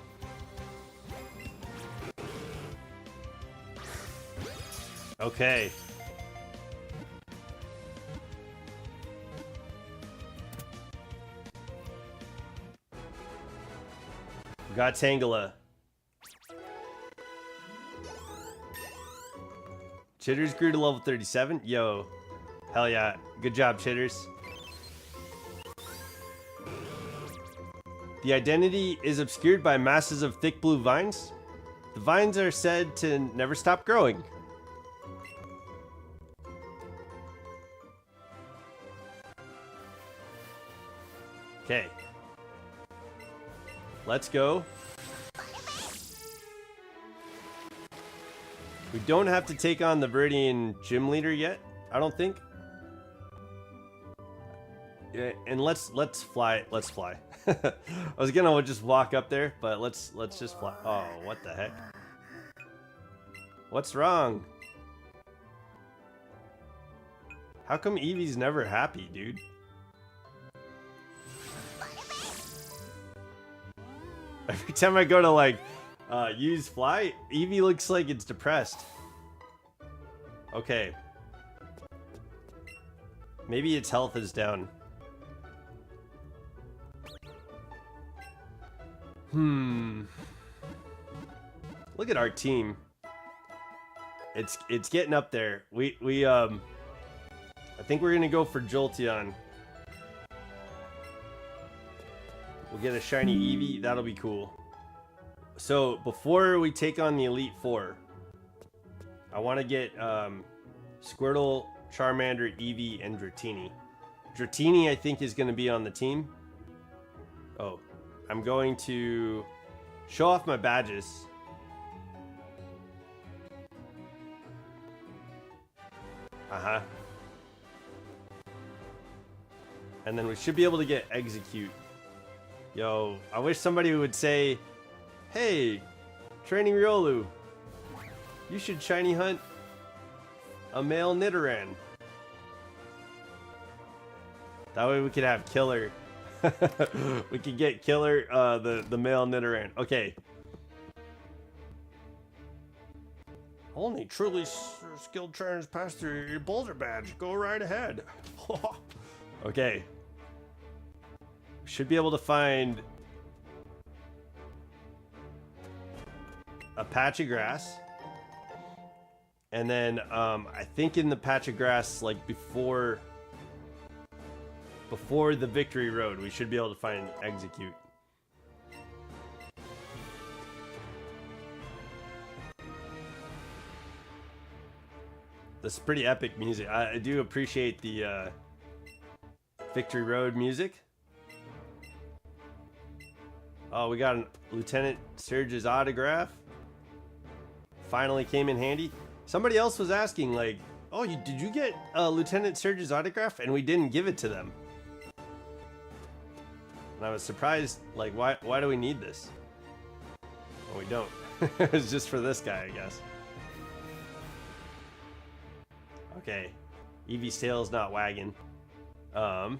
Okay. We got Tangela. Chitters grew to level 37. Yo. Hell yeah. Good job, Chitters. The identity is obscured by masses of thick blue vines. The vines are said to never stop growing. Okay. Let's go. We don't have to take on the Viridian gym leader yet, I don't think. Yeah, and let's fly. Let's fly. I was gonna just walk up there, but let's just fly. Oh, what the heck? What's wrong? How come Eevee's never happy, dude? Every time I go to like use fly, Eevee looks like it's depressed. Okay. Maybe its health is down. Look at our team. It's getting up there. I think we're gonna go for Jolteon. We'll get a shiny Eevee. That'll be cool. So before we take on the Elite Four, I want to get Squirtle, Charmander, Eevee, and Dratini. Dratini, I think, is going to be on the team. Oh, I'm going to show off my badges. Uh-huh. And then we should be able to get Execute. Yo, I wish somebody would say, hey, Training Riolu, you should shiny hunt a male Nidoran. That way we could have Killer. We can get Killer, the male Nidoran. Okay. Only truly skilled trainers pass through your Boulder Badge. Go right ahead. Okay. Should be able to find a patch of grass. And then I think in the patch of grass, like before the Victory Road, we should be able to find Execute. This is pretty epic music. I do appreciate the Victory Road music. Oh, we got Lieutenant Surge's autograph. Finally came in handy. Somebody else was asking, like, oh, did you get Lieutenant Surge's autograph? And we didn't give it to them. And I was surprised, like, why do we need this? Well, we don't. It's just for this guy, I guess. Okay. Eevee's tail's not wagging. Yeah,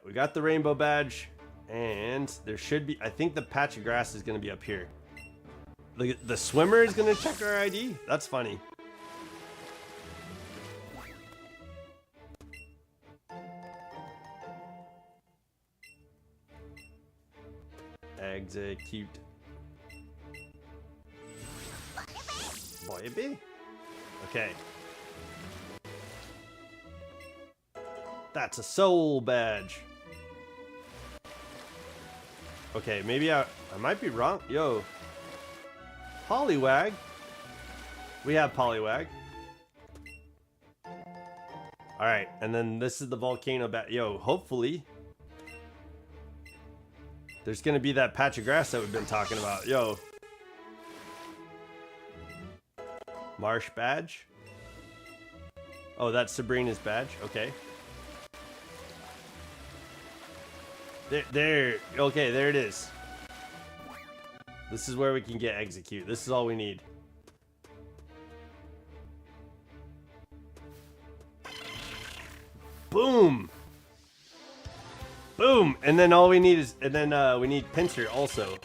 we got the rainbow badge. And there should be, I think the patch of grass is going to be up here. The swimmer is going to check our ID? That's funny. Execute. Boy, okay. That's a soul badge. Okay, maybe I might be wrong. Yo. Poliwag. We have Poliwag. Alright, and then this is the volcano bat. Yo, hopefully there's gonna be that patch of grass that we've been talking about. Yo. Marsh badge. Oh, that's Sabrina's badge. Okay. There. Okay, there it is. This is where we can get Execute. This is all we need. Boom. Boom. And then all we need is, and then we need Pinsir also.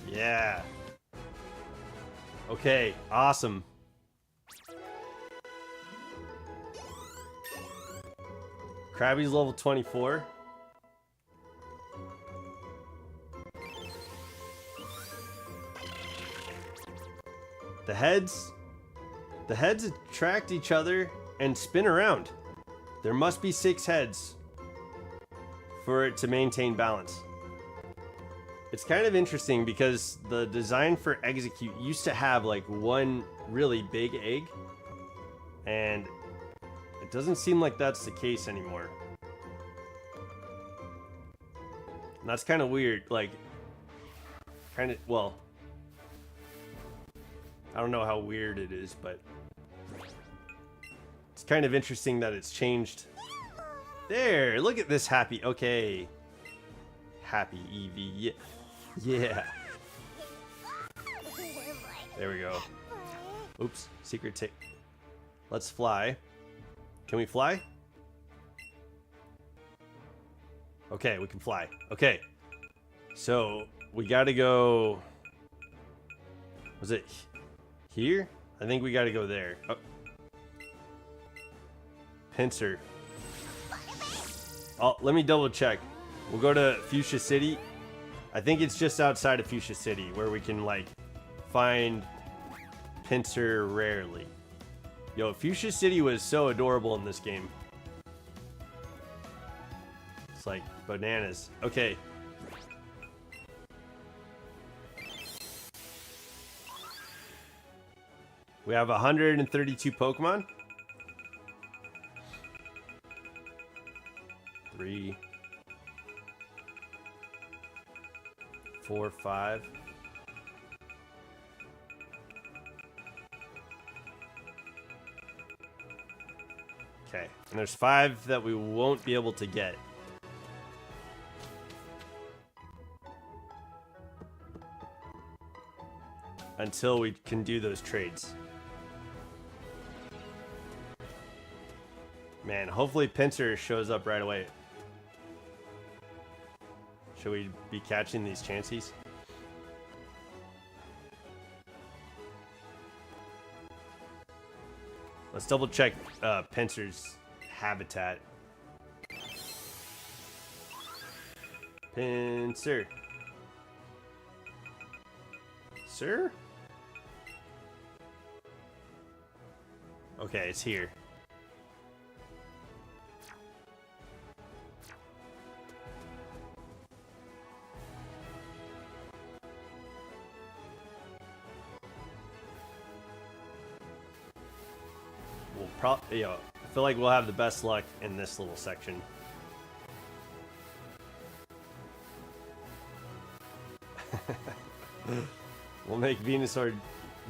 Yeah. Okay, awesome. Krabby's level 24. The heads attract each other and spin around. There must be 6 heads for it to maintain balance. It's kind of interesting because the design for Execute used to have like one really big egg, and it doesn't seem like that's the case anymore. And that's kind of weird, like, well, I don't know how weird it is, but it's kind of interesting that it's changed. There, look at this happy, okay. Happy Eevee, yeah. Yeah. There we go. Oops, secret tick. Let's fly. Can we fly? Okay, we can fly. Okay. So, we gotta go... Was it here? I think we gotta go there. Oh. Pinsir. Oh, let me double check. We'll go to Fuchsia City. I think it's just outside of Fuchsia City where we can, like, find Pinsir rarely. Yo, Fuchsia City was so adorable in this game. It's like bananas. Okay. We have 132 Pokemon. 3, 4, 5. Okay, and there's 5 that we won't be able to get. until we can do those trades. Man, hopefully Pinsir shows up right away. Should we be catching these chances? Let's double check Pinsir's habitat. Pinsir. Sir? Okay, it's here. We'll I feel like we'll have the best luck in this little section. We'll make Venusaur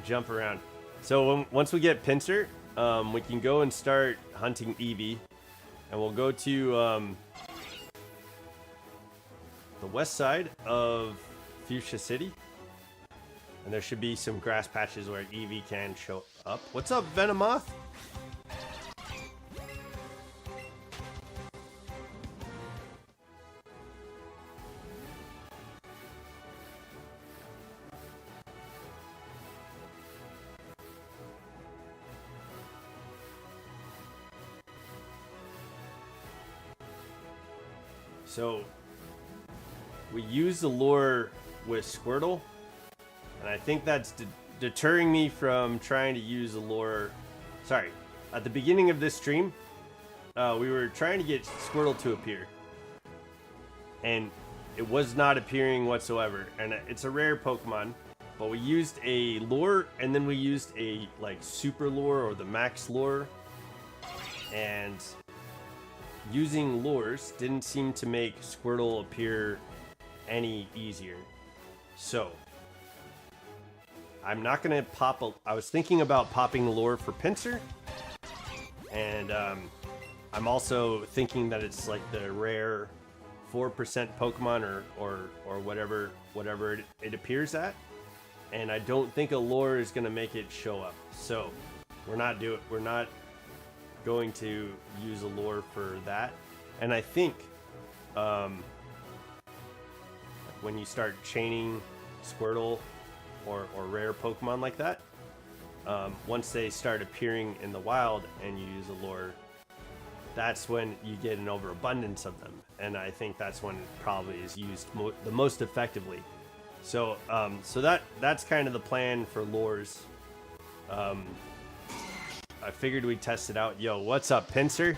jump around. So once we get Pinsir, we can go and start hunting Eevee. And we'll go to the west side of Fuchsia City. And there should be some grass patches where Eevee can show up. What's up, Venomoth? So, we use the lure with Squirtle, and I think that's deterring me from trying to use the lure. Sorry, at the beginning of this stream, we were trying to get Squirtle to appear, and it was not appearing whatsoever. And it's a rare Pokemon, but we used a lure, and then we used a super lure or the max lure, and using lures didn't seem to make Squirtle appear any easier. So, I'm not going to pop I was thinking about popping the lure for Pinsir. And I'm also thinking that it's like the rare 4% Pokemon or whatever it appears at. And I don't think a lure is going to make it show up. So, we're not going to use a lure for that. And I think when you start chaining Squirtle or rare Pokemon like that, once they start appearing in the wild and you use a lure, that's when you get an overabundance of them. And I think that's when it probably is used the most effectively. So that's kind of the plan for lures. I figured we'd test it out. Yo, what's up, Pinsir?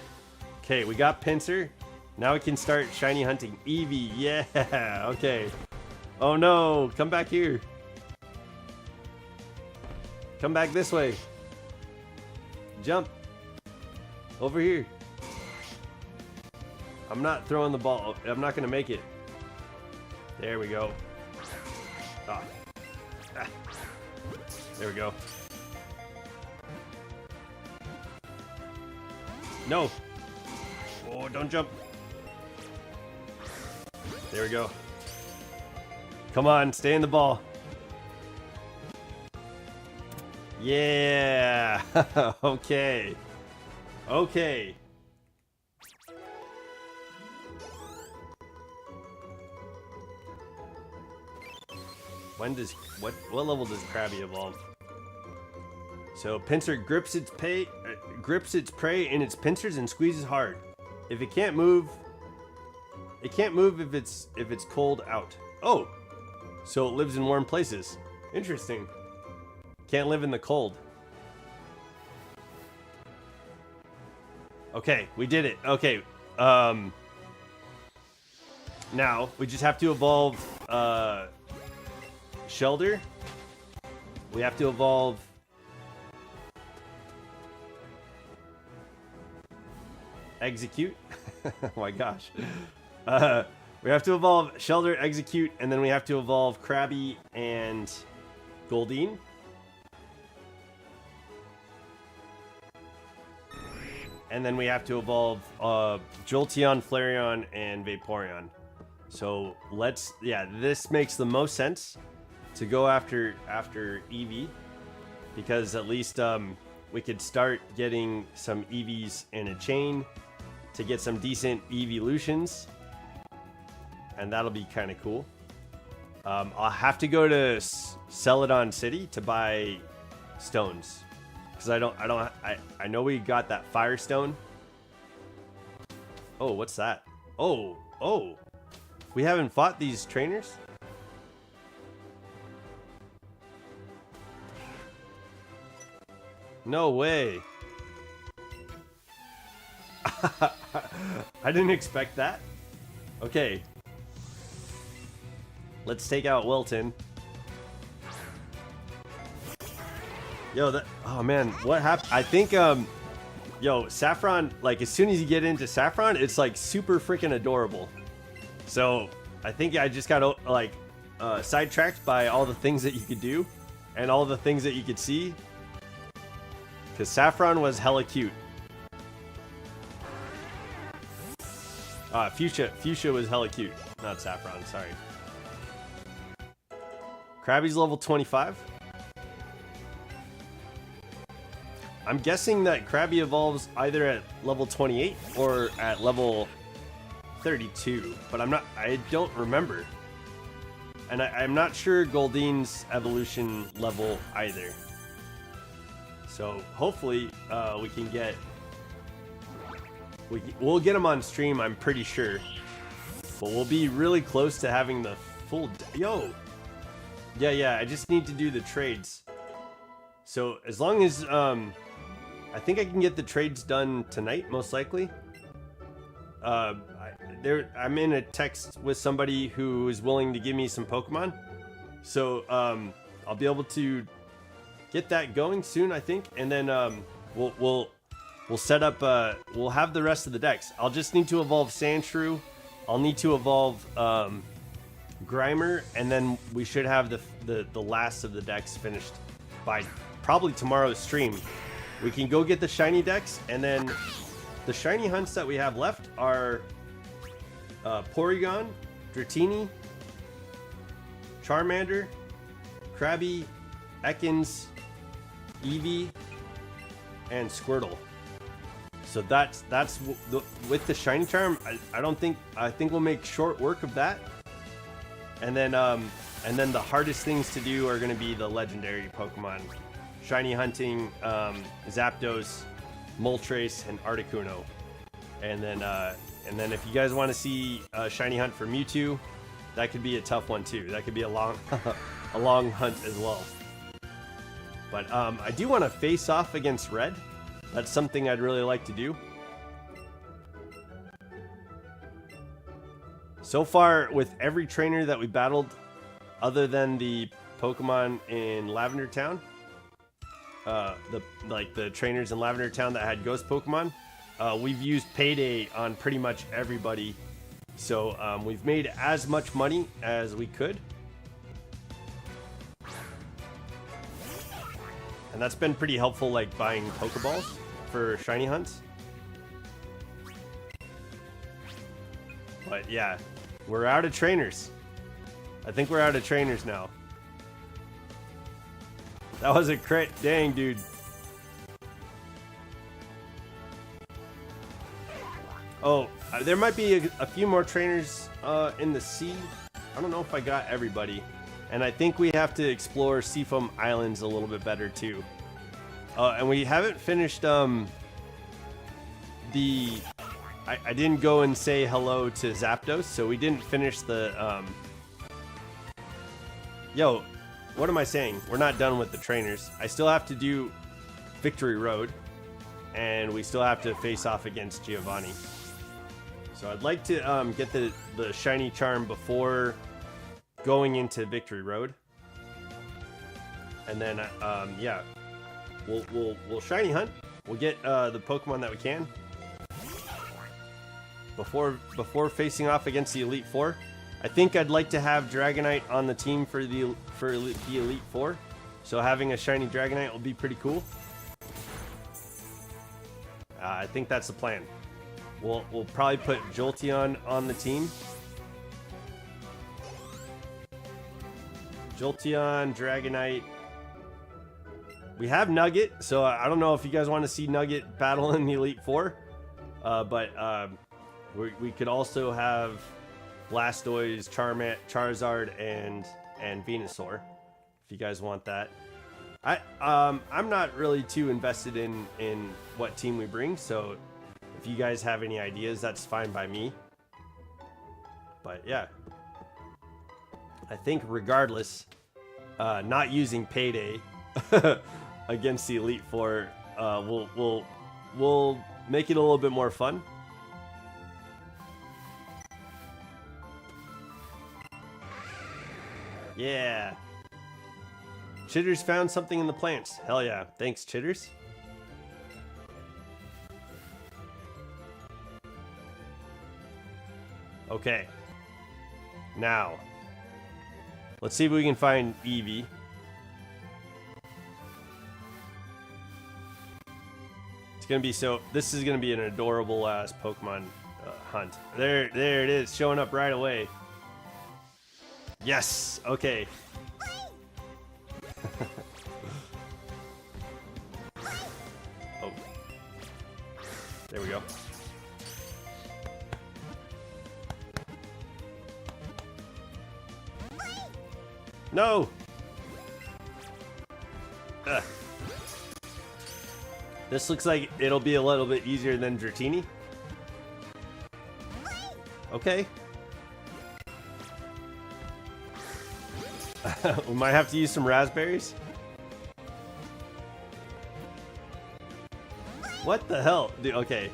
Okay, we got Pinsir. Now we can start shiny hunting Eevee. Yeah, okay. Oh no, come back here. Come back this way. Jump. Over here. I'm not throwing the ball. I'm not going to make it. There we go. Ah. Ah. There we go. No. Oh, don't jump. There we go. Come on, stay in the ball. Yeah. Okay. Okay. When does what level does Krabby evolve? So Pinsir grips its prey in its pincers and squeezes hard. If it can't move, if it's cold out. Oh, so it lives in warm places. Interesting. Can't live in the cold. Okay, we did it. Okay. Now we just have to evolve Shelter. We have to evolve Execute. Oh my gosh. We have to evolve Shelter, Execute, and then we have to evolve Krabby and Goldeen. And then we have to evolve Jolteon, Flareon, and Vaporeon. So this makes the most sense. to go after Eevee, because at least we could start getting some Eevees in a chain to get some decent evolutions, and that'll be kind of cool. I'll have to go to Celadon City to buy stones, because I know we got that Firestone. Oh, what's that? Oh, we haven't fought these trainers. No way. I didn't expect that. Okay. Let's take out Wilton. Yo, oh man, what happened? I think, yo, Saffron, like, as soon as you get into Saffron, it's, like, super freaking adorable. So, I think I just got, like, sidetracked by all the things that you could do and all the things that you could see. Because Saffron was hella cute. Fuchsia was hella cute. Not Saffron, sorry. Krabby's level 25. I'm guessing that Krabby evolves either at level 28 or at level 32, but I don't remember. And I'm not sure Goldine's evolution level either. So hopefully we can get... We'll get him on stream, I'm pretty sure. But we'll be really close to having the full... Yo! Yeah, I just need to do the trades. So as long as... I think I can get the trades done tonight, most likely. I'm in a text with somebody who is willing to give me some Pokemon. So I'll be able to get that going soon, I think. And then we'll set up, we'll have the rest of the decks. I'll just need to evolve Sandshrew. I'll need to evolve Grimer, and then we should have the last of the decks finished by probably tomorrow's stream. We can go get the shiny decks, and then the shiny hunts that we have left are Porygon, Dratini, Charmander, Krabby, Ekans, Eevee, and Squirtle. So that's with the shiny charm. I think we'll make short work of that. And then the hardest things to do are going to be the legendary Pokemon, shiny hunting, Zapdos, Moltres, and Articuno. And then if you guys want to see a shiny hunt for Mewtwo, that could be a tough one too. That could be a long a long hunt as well. But I do want to face off against Red. That's something I'd really like to do. So far, with every trainer that we battled, other than the Pokemon in Lavender Town, the trainers in Lavender Town that had ghost Pokemon, we've used Payday on pretty much everybody. So we've made as much money as we could. And that's been pretty helpful, like buying Pokeballs for shiny hunts. But yeah, we're out of trainers. I think we're out of trainers now. That was a crit. Dang, dude. Oh, there might be a few more trainers in the sea. I don't know if I got everybody. And I think we have to explore Seafoam Islands a little bit better too. And we haven't finished I didn't go and say hello to Zapdos, so we didn't finish the Yo, what am I saying? We're not done with the trainers. I still have to do Victory Road, and we still have to face off against Giovanni. So I'd like to get the shiny charm before going into Victory Road, and then yeah, we'll shiny hunt. We'll get the Pokemon that we can before facing off against the Elite Four. I think I'd like to have Dragonite on the team for the Elite Four, so having a shiny Dragonite will be pretty cool. I think that's the plan. We'll probably put Jolteon on the team. Jolteon, Dragonite. We have Nugget, so I don't know if you guys want to see Nugget battle in the Elite Four. But we could also have Blastoise, Charizard, and Venusaur, if you guys want that. I'm not really too invested in what team we bring, so if you guys have any ideas, that's fine by me. But yeah, I think regardless, not using Payday against the Elite Four, we'll make it a little bit more fun. Yeah. Chitters found something in the plants. Hell yeah. Thanks, Chitters. Okay. Now, let's see if we can find Eevee. It's gonna be this is gonna be an adorable ass Pokemon hunt. There it is, showing up right away. Yes. Okay. Oh. There we go. No. Ugh. This looks like it'll be a little bit easier than Dratini. Okay. We might have to use some raspberries. What the hell? Dude, okay.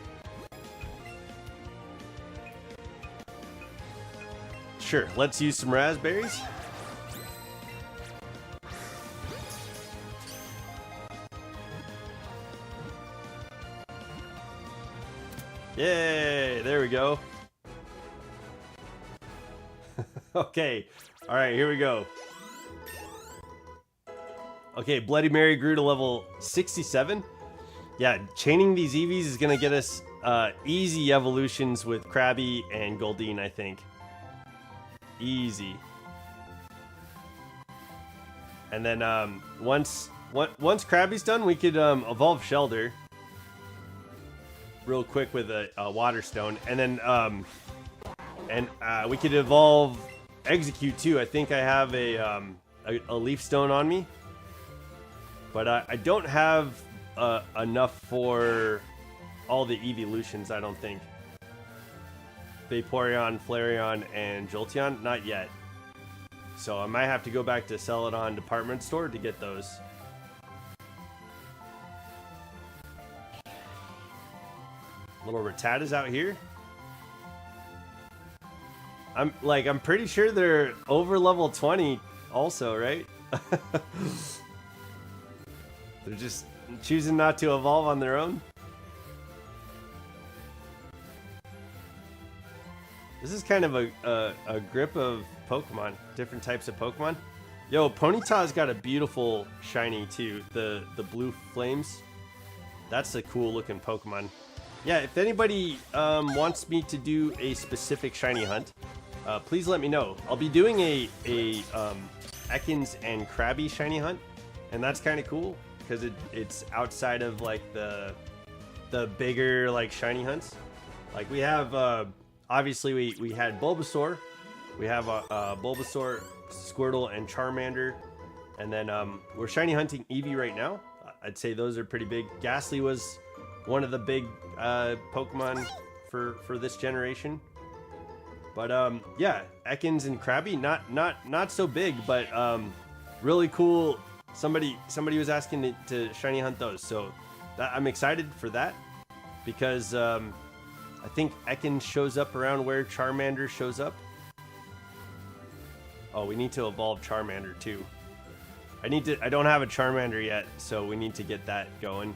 Sure, let's use some raspberries. Yay, there we go. Okay, all right, here we go. Okay, Bloody Mary grew to level 67. Yeah, chaining these Eevees is gonna get us easy evolutions with Krabby and Goldeen, I think. Easy. And then once Krabby's done, we could evolve Shelder real quick with a Water Stone, and then we could evolve Execute too. I think I have a Leaf Stone on me, but I don't have enough for all the evolutions, I don't think. Vaporeon, Flareon, and Jolteon, not yet. So I might have to go back to Celadon Department Store to get those. Little Rattatas out here. I'm pretty sure they're over level 20 also, right? They're just choosing not to evolve on their own. This is kind of a grip of Pokemon, different types of Pokemon. Yo, Ponyta's got a beautiful shiny too, the blue flames. That's a cool looking Pokemon. Yeah, if anybody wants me to do a specific shiny hunt, please let me know. I'll be doing a Ekans and Krabby shiny hunt, and that's kind of cool because it's outside of like the bigger like shiny hunts. Like we have obviously we had Bulbasaur, we have Bulbasaur, Squirtle, and Charmander, and then we're shiny hunting Eevee right now. I'd say those are pretty big. Ghastly was one of the big Pokemon for this generation. But yeah, Ekans and Krabby, not so big, but really cool. Somebody was asking to shiny hunt those, so I'm excited for that because I think Ekans shows up around where Charmander shows up. Oh, we need to evolve Charmander too. I don't have a Charmander yet, so we need to get that going.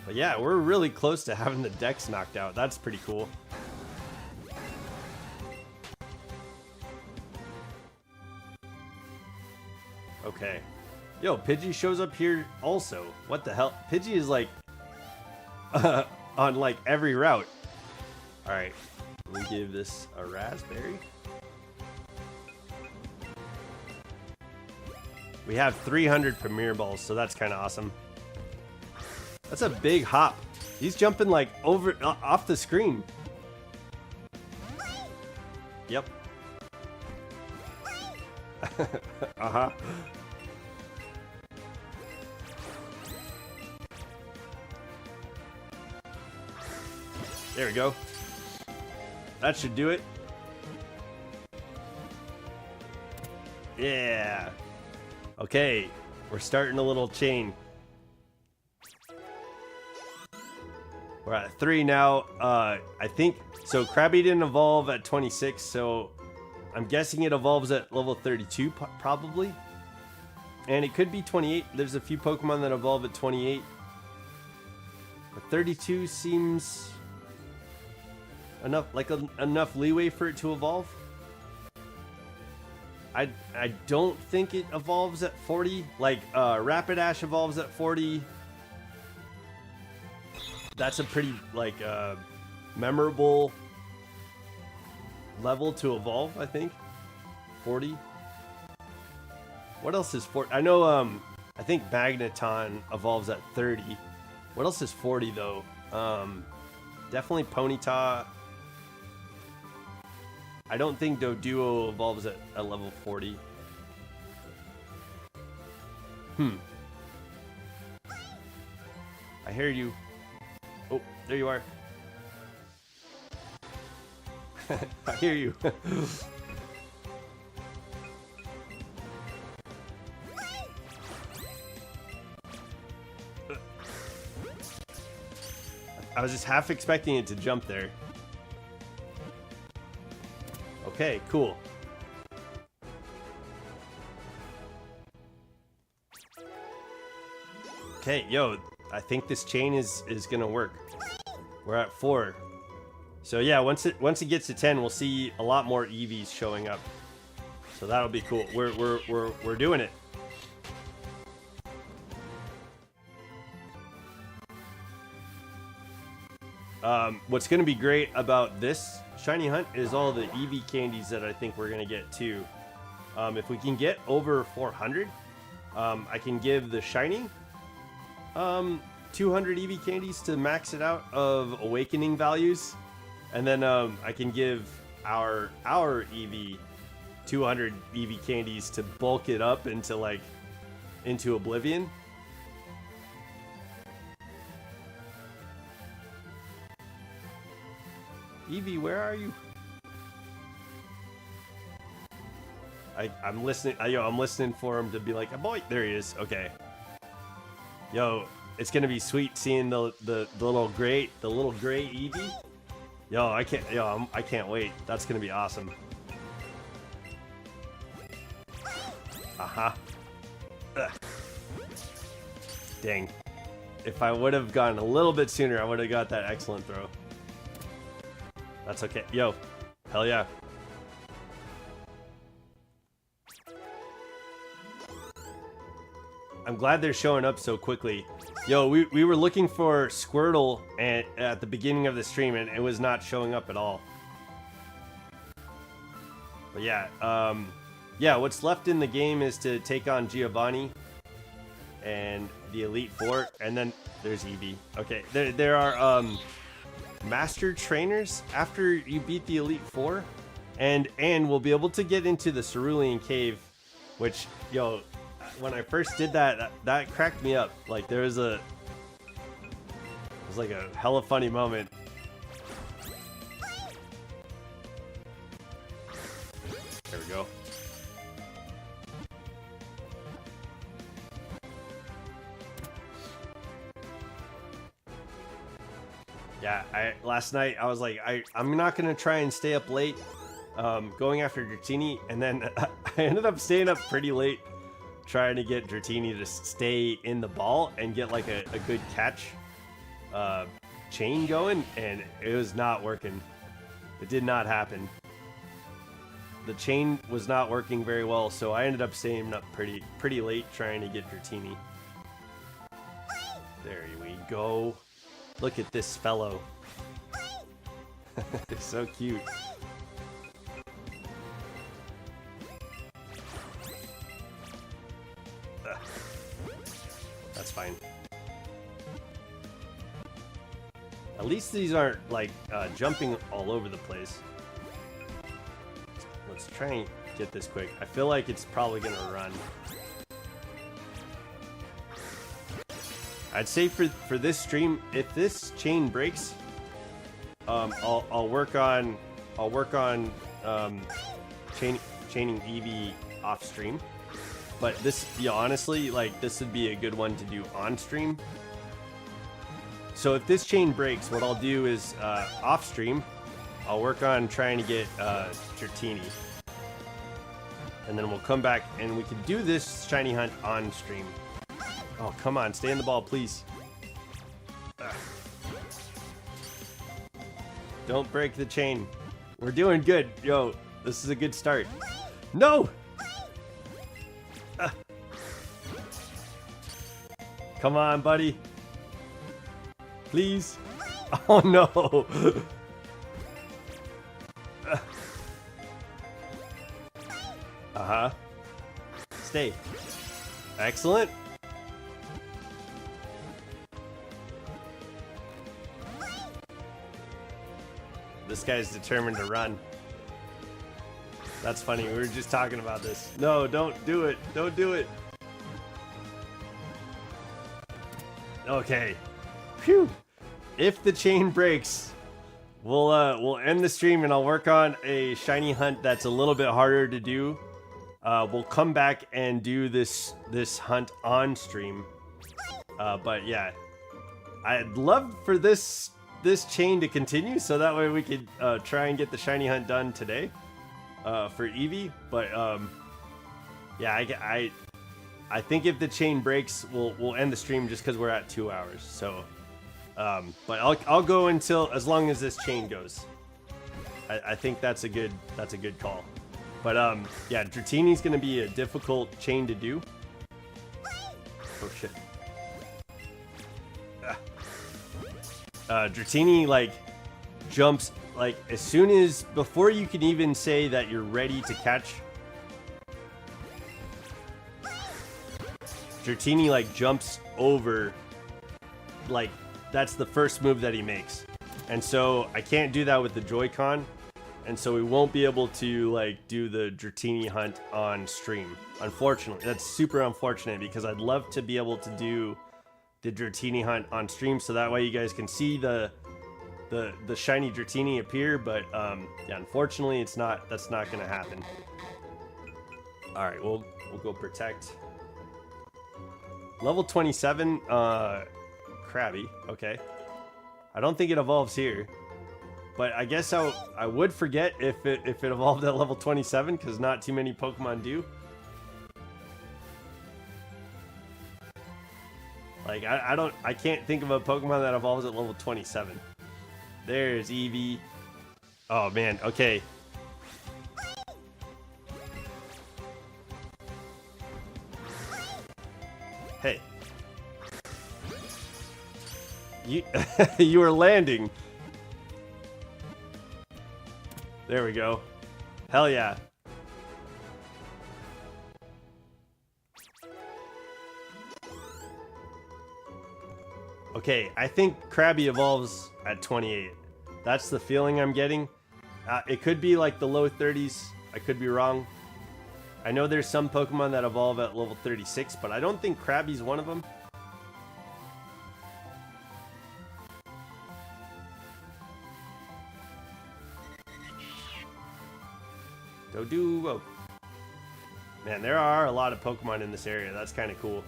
But yeah, we're really close to having the Dex knocked out. That's pretty cool. Okay. Yo, Pidgey shows up here also. What the hell? Pidgey is like on like every route. All right, let me give this a raspberry. We have 300 Premier Balls, so that's kind of awesome. That's a big hop. He's jumping like over off the screen. Yep. Uh-huh. There we go. That should do it. Yeah. Okay, we're starting a little chain. We're at 3 now. I think so. Krabby didn't evolve at 26, so I'm guessing it evolves at level 32 probably. And it could be 28. There's a few Pokemon that evolve at 28. But 32 seems enough, like enough leeway for it to evolve. I don't think it evolves at 40. Like Rapidash evolves at 40. That's a pretty like memorable level to evolve, I think. 40. What else is 40? I know I think Magneton evolves at 30. What else is 40 though? Definitely Ponyta. I don't think Doduo evolves at level 40. I hear you. Oh, there you are. I hear you. I was just half expecting it to jump there. Okay, cool. Okay, yo, I think this chain is gonna work. We're at 4. So yeah, once it gets to 10, we'll see a lot more Eevees showing up. So that'll be cool. We're doing it. What's gonna be great about this shiny hunt is all the Eevee candies that I think we're gonna get too. If we can get over 400, I can give the shiny 200 Eevee candies to max it out of awakening values, and then I can give our Eevee 200 Eevee candies to bulk it up into oblivion. Eevee, where are you? I'm listening. I'm listening for him to be like, oh boy, there he is. Okay. Yo, it's gonna be sweet seeing the little gray Eevee. Yo, I can't wait. That's gonna be awesome. Ugh. Dang. If I would have gone a little bit sooner, I would have got that excellent throw. That's okay. Yo, hell yeah. I'm glad they're showing up so quickly. Yo, we were looking for Squirtle at the beginning of the stream, and it was not showing up at all. But yeah, yeah, what's left in the game is to take on Giovanni and the Elite Four, and then there's Eevee. Okay, there are master trainers after you beat the Elite Four, and we'll be able to get into the Cerulean Cave, which, yo, when I first did that cracked me up. Like it was like a hella funny moment. There we go. Yeah, last night I was like, I'm not gonna try and stay up late going after Dratini, and then I ended up staying up pretty late trying to get Dratini to stay in the ball and get like a good catch chain going, and it was not working. It did not happen. The chain was not working very well, so I ended up staying up pretty late trying to get Dratini. There we go. Look at this fellow. They're so cute. That's fine. At least these aren't like jumping all over the place. Let's try and get this quick. I feel like it's probably gonna run. I'd say for this stream, if this chain breaks, I'll work on chaining Eevee off stream. But this, yeah, honestly, like this would be a good one to do on stream. So if this chain breaks, what I'll do is off stream, I'll work on trying to get Dratini, and then we'll come back and we can do this shiny hunt on stream. Oh, come on, stay in the ball, please. Don't break the chain. We're doing good. Yo, this is a good start. No! Come on, buddy. Please. Oh, no. Uh-huh. Stay. Excellent. This guy's determined to run. That's funny. We were just talking about this. No, don't do it. Don't do it. Okay. Phew. If the chain breaks, we'll end the stream and I'll work on a shiny hunt that's a little bit harder to do. We'll come back and do this hunt on stream. But yeah, I'd love for this chain to continue so that way we could try and get the shiny hunt done today for Eevee. But yeah, I think if the chain breaks, we'll end the stream just because we're at 2 hours. So, but I'll go until as long as this chain goes. I think that's a good call. But yeah, Dratini's gonna be a difficult chain to do. Oh shit. Dratini like jumps like as soon as before you can even say that you're ready to catch. Dratini like jumps over, like that's the first move that he makes, and so I can't do that with the Joy-Con, and so we won't be able to like do the Dratini hunt on stream. Unfortunately, that's super unfortunate because I'd love to be able to do the Dratini hunt on stream so that way you guys can see the shiny Dratini appear, but yeah, unfortunately that's not gonna happen. All right, we'll go protect. Level 27, Krabby, okay. I don't think it evolves here, but I guess I would forget if it evolved at level 27 because not too many Pokemon do. Like I can't think of a Pokemon that evolves at level 27. There's Eevee. Oh man, okay. Hey. You were landing. There we go. Hell yeah. Okay, I think Krabby evolves at 28. That's the feeling I'm getting. It could be like the low 30s. I could be wrong. I know there's some Pokemon that evolve at level 36, but I don't think Krabby's one of them. Doduo. Man, there are a lot of Pokemon in this area. That's kind of cool.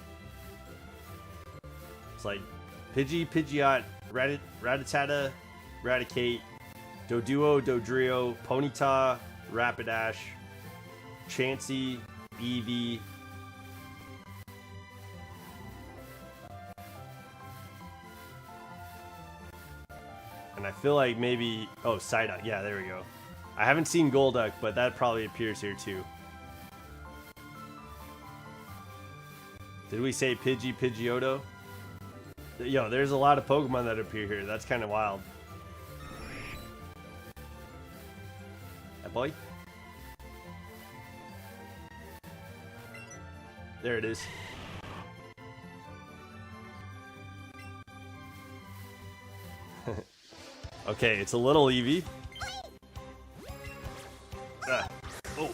It's like Pidgey, Pidgeot, Rattata, Raticate, Doduo, Dodrio, Ponyta, Rapidash, Chansey, Eevee. And I feel like maybe... Oh, Psyduck. Yeah, there we go. I haven't seen Golduck, but that probably appears here too. Did we say Pidgey, Pidgeotto? Yo, there's a lot of Pokemon that appear here. That's kind of wild. boy. There it is. Okay, it's a little Eevee. Oh.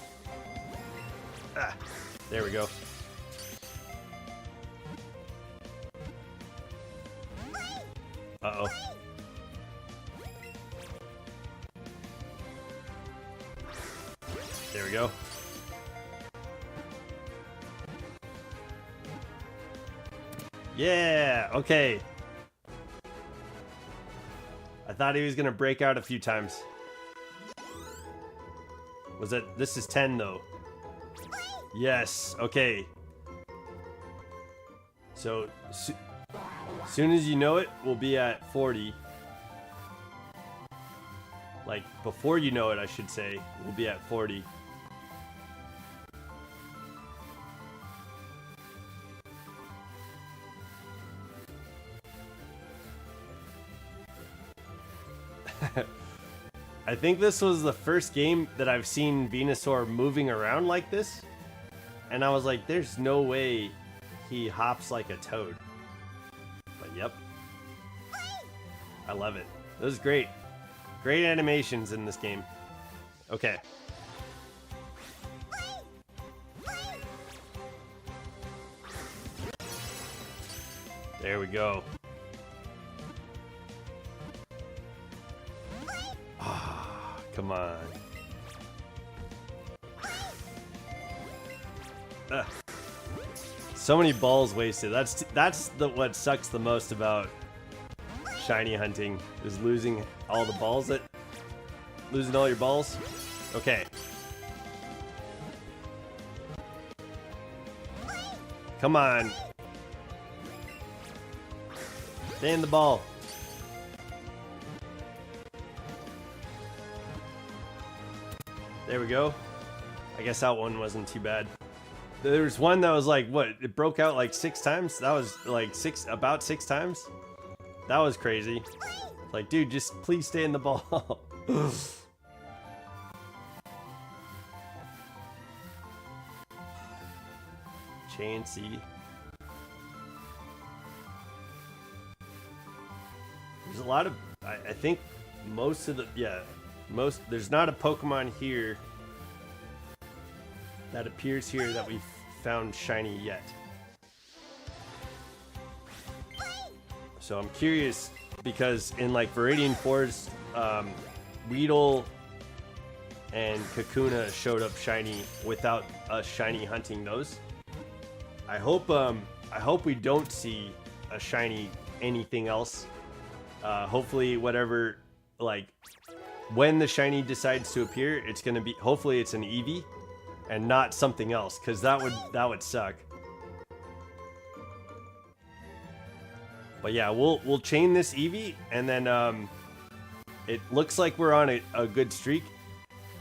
There we go. Uh-oh. There we go. Yeah, okay. I thought he was gonna break out a few times. Was it? This is 10 though. Yes, okay. So, soon as you know it, we'll be at 40. Like, before you know it, I should say, we'll be at 40. I think this was the first game that I've seen Venusaur moving around like this. And I was like, there's no way he hops like a toad. But yep. I love it. This is great. Great animations in this game. Okay. There we go. Ah, come on. Ugh. So many balls wasted. That's what sucks the most about shiny hunting, is losing all the balls losing all your balls. Okay. Come on. Stay in the ball. There we go. I guess that one wasn't too bad. There was one that was like, what? It broke out like 6 times? That was like about 6 times? That was crazy. Like, dude, just please stay in the ball. Chansey. There's a lot of, I think most of the, there's not a Pokemon here that appears here that we've found shiny yet. So I'm curious, because in like Viridian Forest, Riolu and Kakuna showed up shiny without us shiny hunting those. I hope we don't see a shiny anything else. Hopefully whatever, like, when the shiny decides to appear, it's gonna be, hopefully it's an Eevee and not something else, because that would suck. But yeah, we'll chain this Eevee, and then it looks like we're on a good streak.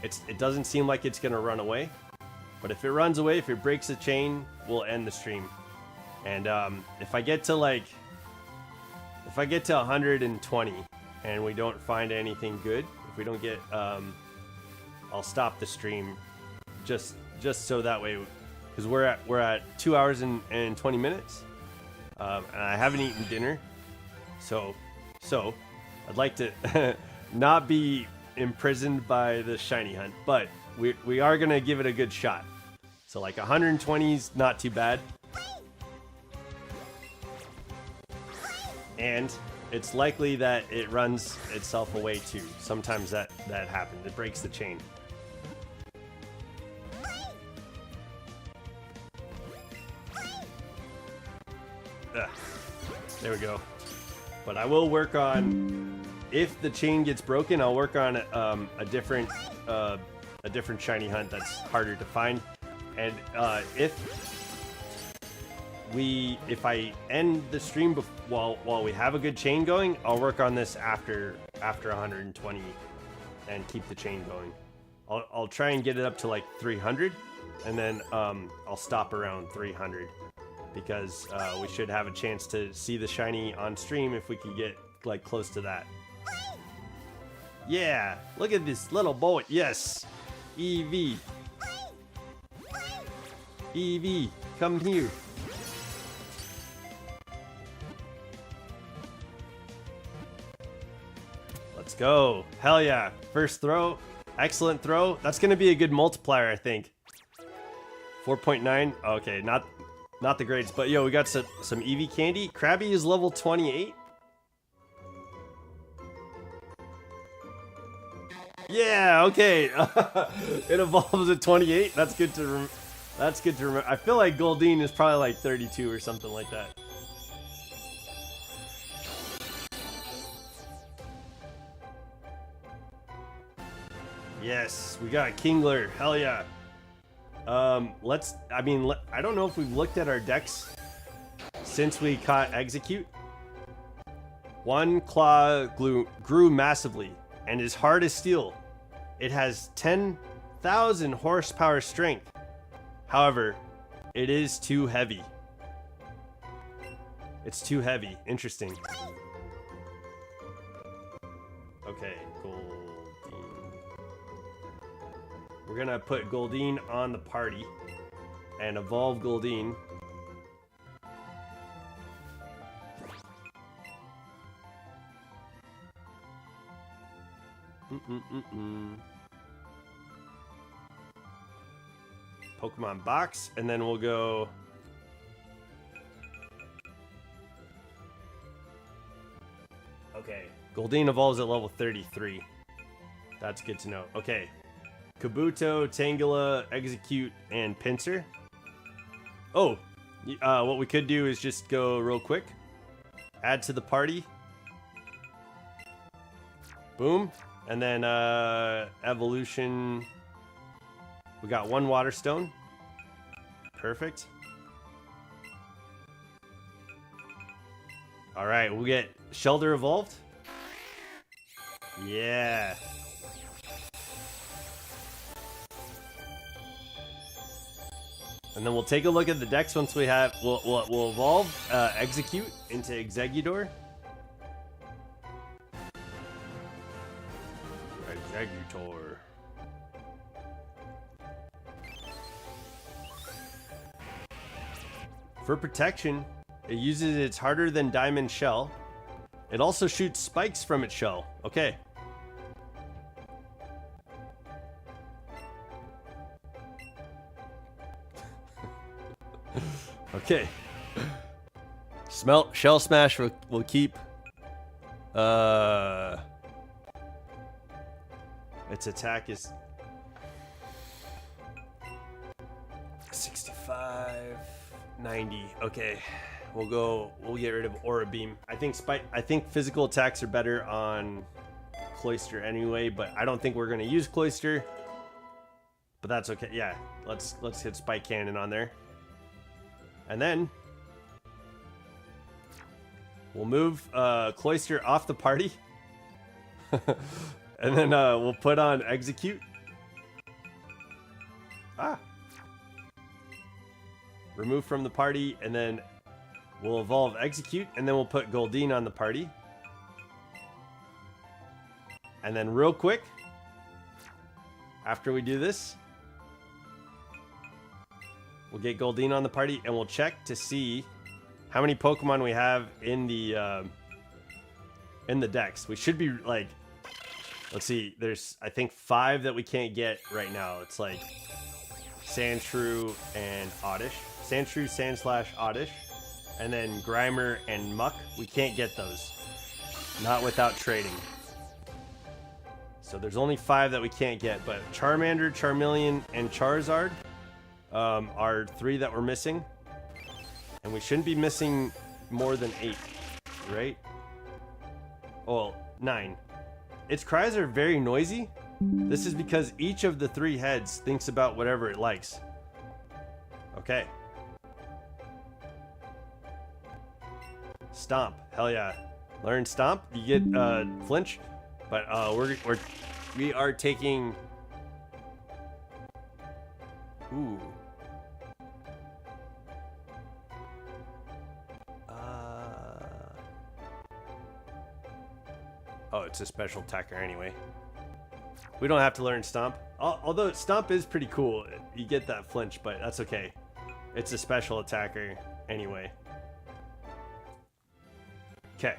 It doesn't seem like it's gonna run away, but if it runs away, if it breaks the chain, we'll end the stream. And if I get to 120 and we don't find anything good, if we don't get, I'll stop the stream just so that way, because we're at 2 hours and 20 minutes. And I haven't eaten dinner, so I'd like to not be imprisoned by the shiny hunt, but we are gonna give it a good shot. So like 120 is not too bad, and it's likely that it runs itself away too. Sometimes that happens. It breaks the chain. There we go. But I will work on, if the chain gets broken, I'll work on a different shiny hunt that's harder to find. And if I end the stream while we have a good chain going, I'll work on this after 120 and keep the chain going. I'll try and get it up to like 300, and then I'll stop around 300. Because we should have a chance to see the shiny on stream if we could get like close to that. Yeah, look at this little boy. Yes, Eevee. Eevee, come here. Let's go. Hell yeah. First throw. Excellent throw. That's going to be a good multiplier, I think. 4.9. Okay, not the greatest, but yo, we got some Eevee candy. Krabby is level 28. Yeah, okay. It evolves at 28. That's good to remember. I feel like Goldeen is probably like 32 or something like that. Yes, we got Kingler. Hell yeah. I don't know if we've looked at our decks since we caught Execute. One claw grew massively and is hard as steel. It has 10,000 horsepower strength. However, it is too heavy. It's too heavy. Interesting. Okay, Goldeen. We're gonna put Goldeen on the party and evolve Goldeen. Pokemon box, and then we'll go. Okay, Goldeen evolves at level 33. That's good to know. Okay, Kabuto, Tangela, Execute, and Pinsir. Oh, what we could do is just go real quick. Add to the party. Boom. And then evolution. We got one water stone. Perfect. All right, we'll get Shelter evolved. Yeah. And then we'll take a look at the decks once we have. We'll evolve Execute into Exeggutor. Exeggutor. For protection, it uses its harder than diamond shell. It also shoots spikes from its shell. Okay. Okay. Shell Smash will keep its attack is 65, 90. Okay. We'll get rid of Aura Beam. I think physical attacks are better on Cloyster anyway, but I don't think we're gonna use Cloyster. But that's okay. Yeah, let's hit Spike Cannon on there. And then we'll move Cloyster off the party. And then we'll put on Execute. Remove from the party, and then we'll evolve Execute, and then we'll put Goldeen on the party. And then real quick, after we do this, we'll get Goldeen on the party, and we'll check to see how many Pokemon we have in the decks. We should be like, let's see, there's I think 5 that we can't get right now. It's like Sandshrew and Oddish. Sandshrew, Sandslash, Oddish. And then Grimer and Muck. We can't get those. Not without trading. So there's only 5 that we can't get. But Charmander, Charmeleon, and Charizard are 3 that we're missing. And we shouldn't be missing more than 8. Right? Oh, 9. Its cries are very noisy. This is because each of the 3 heads thinks about whatever it likes. Okay. Stomp. Hell yeah. Learn Stomp. You get Flinch. But we are taking... Ooh. Oh, it's a special attacker anyway. We don't have to learn Stomp. Although Stomp is pretty cool. You get that flinch, but that's okay. It's a special attacker anyway. Okay.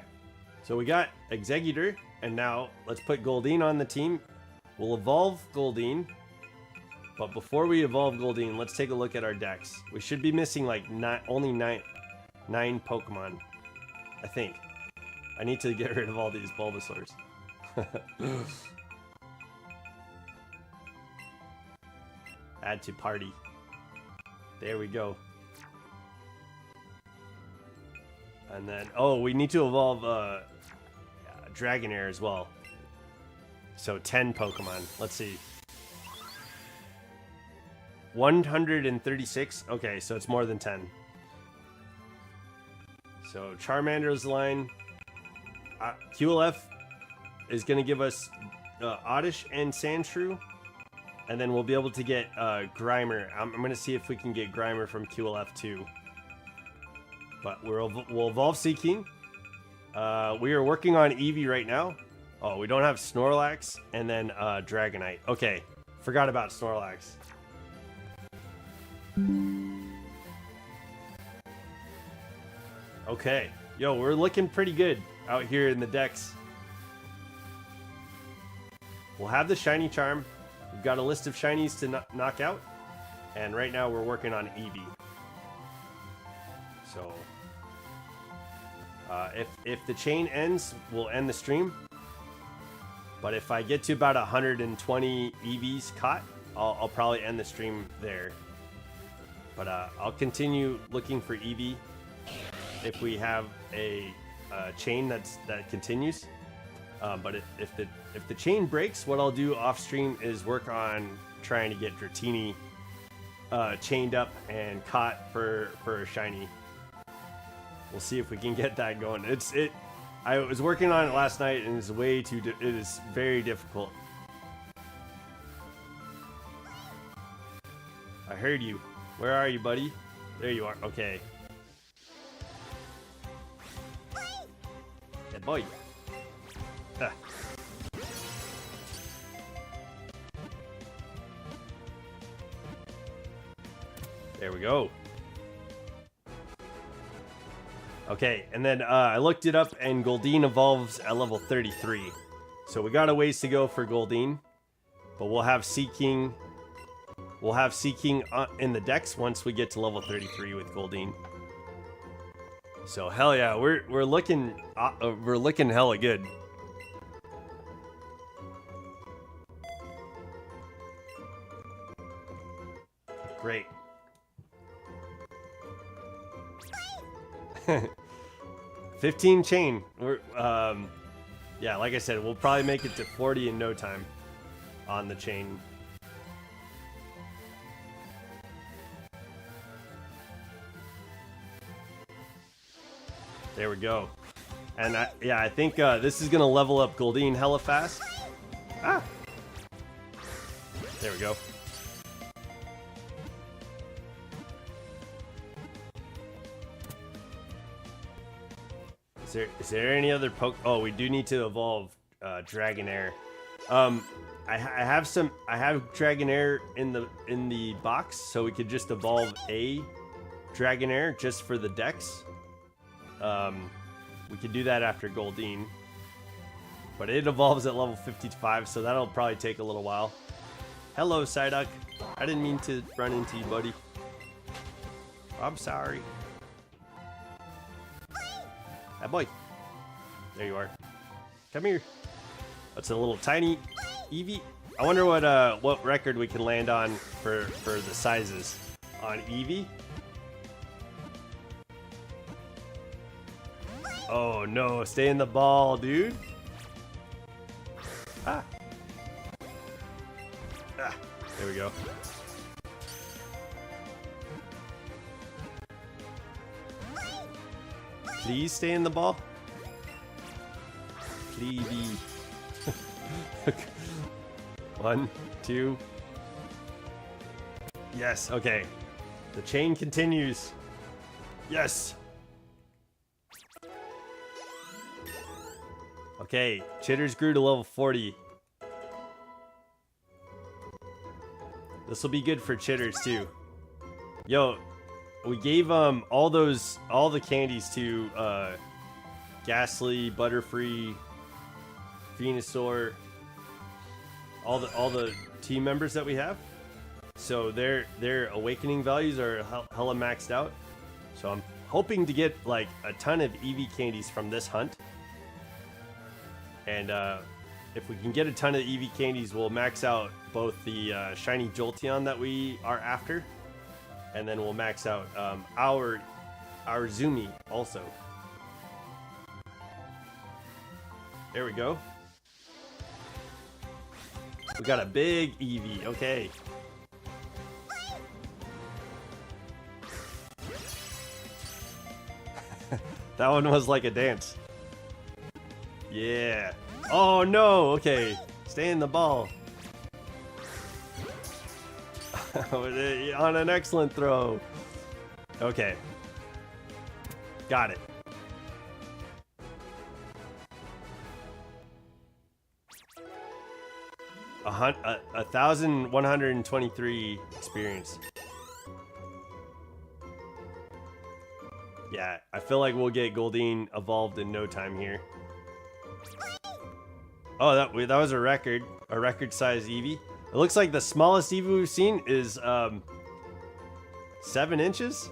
So we got Exeggutor, and now let's put Goldeen on the team. We'll evolve Goldeen. But before we evolve Goldeen, let's take a look at our decks. We should be missing like only nine Pokemon, I think. I need to get rid of all these Bulbasaurs. Add to party. There we go. And then, oh, we need to evolve Dragonair as well. So 10 Pokemon. Let's see. 136. Okay, so it's more than 10. So Charmander's line. QLF is going to give us Oddish and Sandshrew. And then we'll be able to get Grimer. I'm going to see if we can get Grimer from QLF too. But we'll evolve Seaking. We are working on Eevee right now. Oh, we don't have Snorlax and then Dragonite. Okay, forgot about Snorlax. Okay, yo, we're looking pretty good out here in the decks. We'll have the Shiny Charm. We've got a list of Shinies to knock out. And right now we're working on Eevee. So, if the chain ends, we'll end the stream. But if I get to about 120 Eevees caught, I'll probably end the stream there. But I'll continue looking for Eevee if we have a chain that continues. But if the chain breaks, what I'll do off stream is work on trying to get Dratini chained up and caught for a shiny. We'll see if we can get that going. I was working on it last night and it is very difficult. I heard you. Where are you, buddy? There you are. Okay. Good boy. Ah. There we go. Okay, and then I looked it up, and Goldeen evolves at level 33. So we got a ways to go for Goldeen, but we'll have Seaking. We'll have Seaking in the decks once we get to level 33 with Goldeen. So hell yeah, we're looking hella good. Great. 15 chain. Yeah, like I said, we'll probably make it to 40 in no time on the chain. There we go. And I think this is gonna level up Goldeen hella fast. Ah, there we go. Is there any other Oh, we do need to evolve Dragonair. I have Dragonair in the box, so we could just evolve a Dragonair just for the decks. We could do that after Goldeen, but it evolves at level 55, so that'll probably take a little while. Hello, Psyduck. I didn't mean to run into you, buddy. I'm sorry. Hey, boy. There you are. Come here. That's a little tiny Eevee. I wonder what record we can land on for the sizes on Eevee. Oh no, stay in the ball, dude. Ah. Ah, there we go. Please stay in the ball. Please. 1, 2. Yes, okay. The chain continues. Yes. Okay, Chitters grew to level 40. This will be good for chitters too. Yo, we gave all the candies to Ghastly, Butterfree, Venusaur, all the team members that we have. So their awakening values are hella maxed out. So I'm hoping to get like a ton of Eevee candies from this hunt. And if we can get a ton of Eevee candies, we'll max out both the shiny Jolteon that we are after, and then we'll max out our Zumi also. There we go. We got a big Eevee. Okay. That one was like a dance. Yeah. Oh no. Okay. Stay in the ball. On an excellent throw. Okay. Got it. A 1,123 experience. Yeah, I feel like we'll get Goldeen evolved in no time here. Oh, that was a record-sized Eevee. It looks like the smallest Eevee we've seen is 7 inches.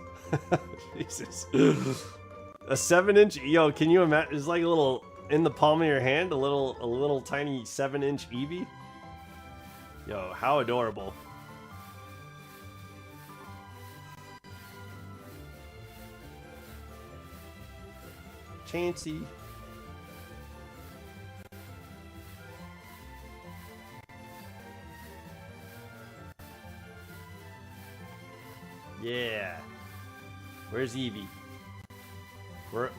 Jesus, a 7-inch. Yo, can you imagine? It's like a little in the palm of your hand, a little tiny 7-inch Eevee. Yo, how adorable. Chansey. Yeah. Where's Eevee? Where?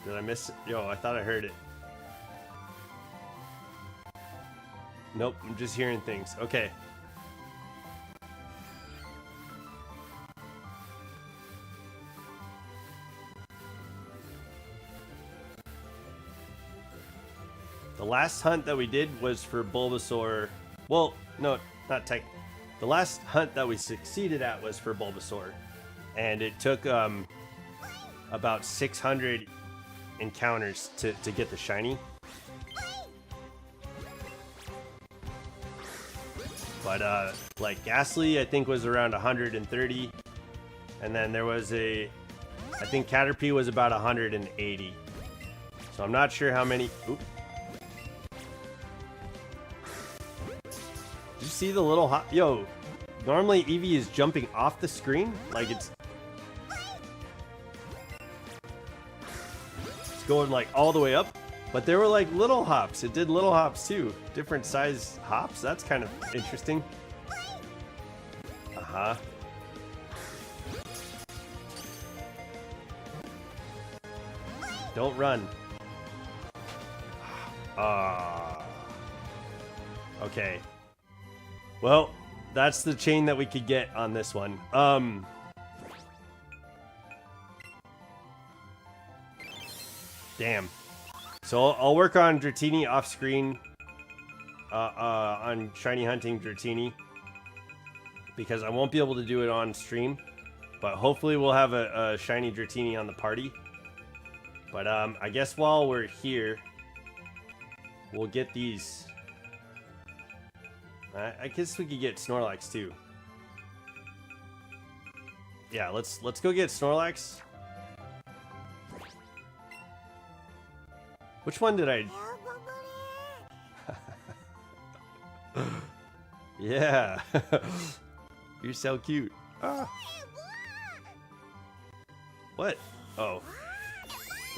Did I miss it? Yo, I thought I heard it. Nope, I'm just hearing things. Okay. The last hunt that we did was for Bulbasaur. Well, no, not tech. The last hunt that we succeeded at was for Bulbasaur. And it took about 600 encounters to get the shiny. But like Ghastly, I think was around 130. And then there was I think Caterpie was about 180. So I'm not sure how many. Oop. Did you see the little hop? Yo, normally Eevee is jumping off the screen. Like it's going like all the way up. But there were like little hops. It did little hops too. Different size hops. That's kind of interesting. Uh-huh. Don't run. Okay. Well, that's the chain that we could get on this one. Damn. So I'll work on Dratini off screen, on shiny hunting Dratini, because I won't be able to do it on stream, but hopefully we'll have a shiny Dratini on the party. But I guess while we're here, we'll get these. I guess we could get Snorlax too. Yeah, let's go get Snorlax. Which one did I? Yeah. You're so cute. Ah. What? Oh.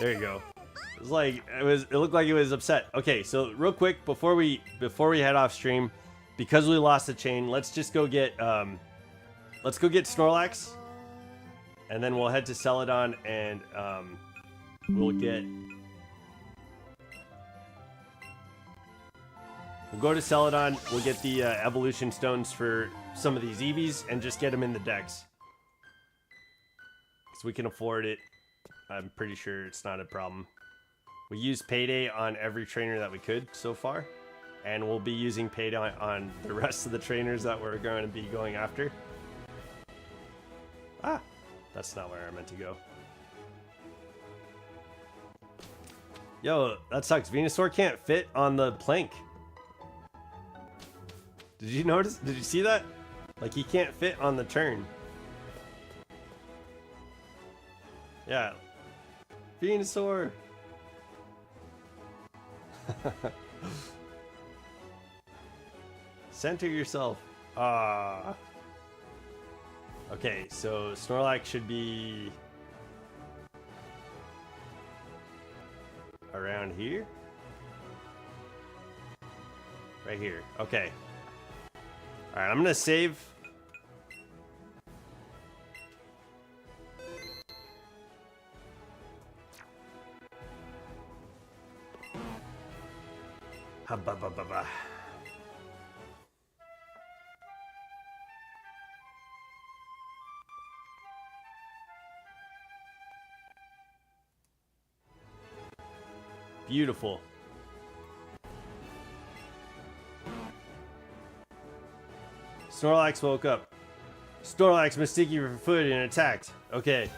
There you go. It was like it looked like it was upset. Okay, so real quick before we head off stream, because we lost the chain, let's just go get Snorlax, and then we'll head to Celadon and we'll go to Celadon, we'll get the evolution stones for some of these Eevees and just get them in the decks. Because we can afford it. I'm pretty sure it's not a problem. We used Payday on every trainer that we could so far. and we'll be using Payday on the rest of the trainers that we're going to be going after. Ah, that's not where I meant to go. Yo, that sucks. Venusaur can't fit on the plank. Did you notice? Did you see that? Like, he can't fit on the turn. Yeah. Venusaur. Center yourself. Ah. Okay, so Snorlax should be around here. Right here. Okay. All right, I'm gonna save. Ha-ba-ba-ba-ba. Beautiful. Snorlax woke up. Snorlax mistook you for food and attacked. Okay.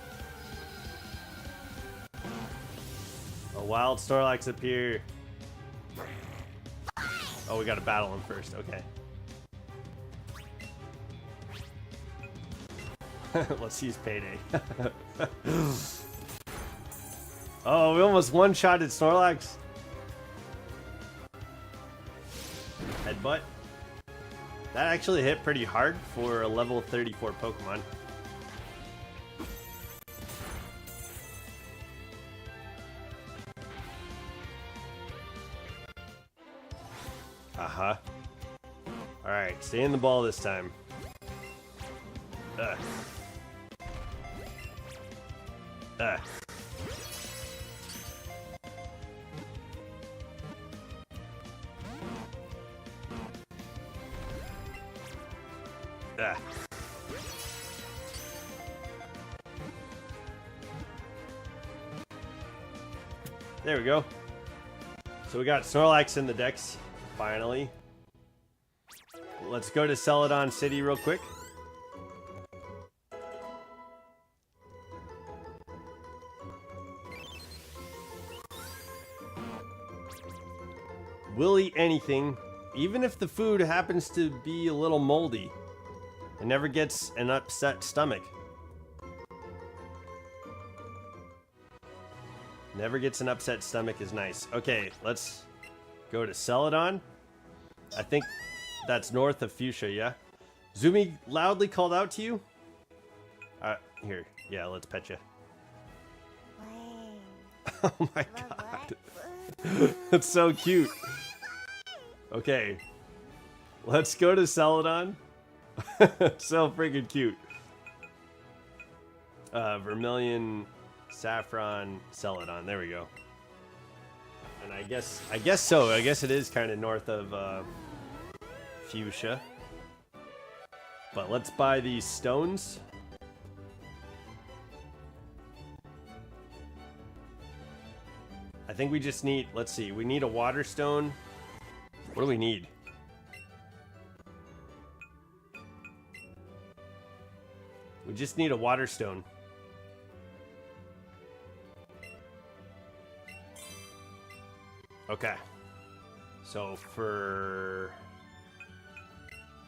A wild Snorlax appear. Oh, we gotta battle him first. Okay. Let's use Payday. Oh, we almost one-shotted Snorlax. Headbutt. That actually hit pretty hard for a level 34 Pokemon. Uh-huh. Alright, stay in the ball this time. Ugh. Ugh. Ugh. There we go. So we got Snorlax in the decks, finally. Let's go to Celadon City real quick. We'll eat anything, even if the food happens to be a little moldy. It never gets an upset stomach. Never gets an upset stomach is nice. Okay, let's go to Celadon. I think that's north of Fuchsia, yeah? Zumi loudly called out to you? Here. Yeah, let's pet you. Oh my god. That's so cute. Okay. Let's go to Celadon. So freaking cute. Vermilion, Saffron, Celadon. There we go. And I guess so. I guess it is kind of north of Fuchsia. But let's buy these stones. I think we just need, let's see, we need a water stone. What do we need? We just need a water stone. Okay. So for...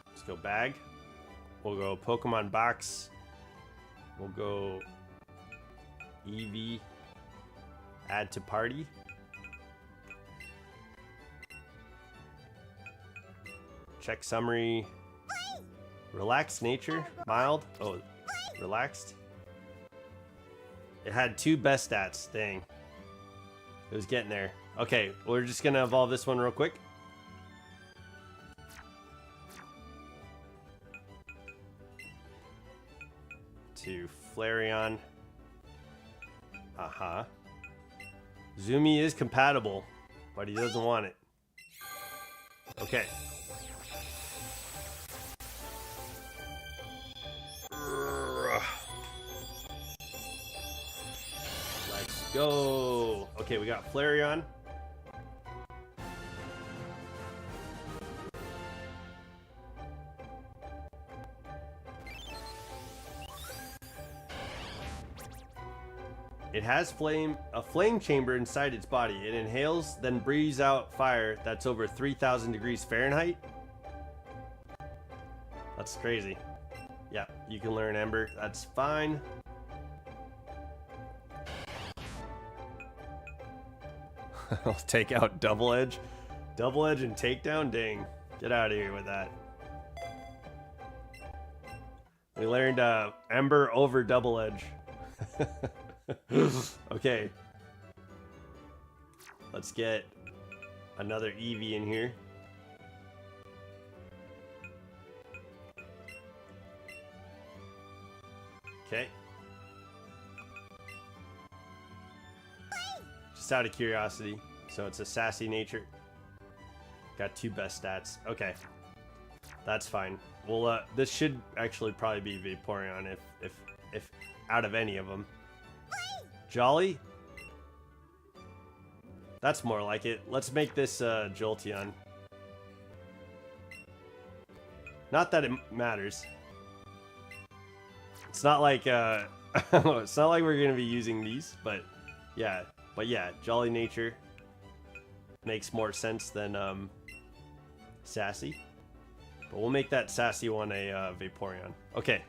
Let's go bag. We'll go Pokemon box. We'll go Eevee. Add to party. Check summary. Relaxed nature. Mild. Oh, relaxed. It had 2 best stats. Dang. It was getting there. Okay, we're just gonna evolve this one real quick. To Flareon. Uh-huh. Zumi is compatible, but he doesn't want it. Okay. Let's go. Okay, we got Flareon. It has a flame chamber inside its body. It inhales, then breathes out fire that's over 3,000 degrees Fahrenheit. That's crazy. Yeah, you can learn Ember. That's fine. I'll take out Double Edge. Double Edge and Takedown? Dang. Get out of here with that. We learned Ember over Double Edge. Okay. Let's get another Eevee in here. Okay. Just out of curiosity. So it's a sassy nature. Got 2 best stats. Okay. That's fine. Well, this should actually probably be Vaporeon if out of any of them. Jolly? That's more like it. Let's make this Jolteon. Not that it matters. It's not like it's not like we're gonna be using these, but yeah, Jolly nature makes more sense than sassy. But we'll make that sassy one a Vaporeon. Okay.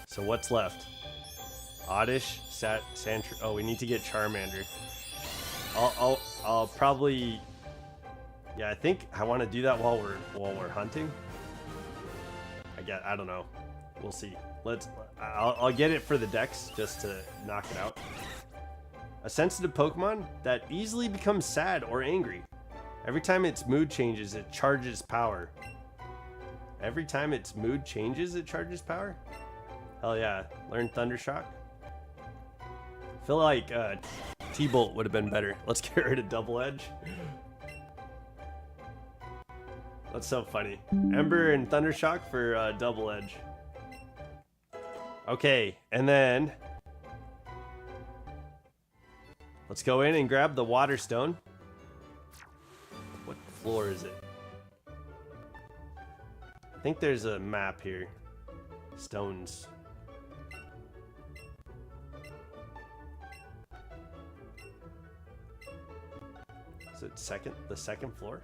So what's left? Oddish, Sandshrew. Oh, we need to get Charmander. I'll probably. Yeah, I think I want to do that while we're hunting. I don't know. We'll see. I'll get it for the dex just to knock it out. A sensitive Pokemon that easily becomes sad or angry. Every time its mood changes, it charges power. Every time its mood changes, it charges power? Hell yeah. Learn Thundershock. I feel like T-Bolt would have been better. Let's get rid of Double Edge. That's so funny. Ember and Thundershock for Double Edge. Okay, and then let's go in and grab the Water Stone. What floor is it? I think there's a map here. Stones. Is it the second floor?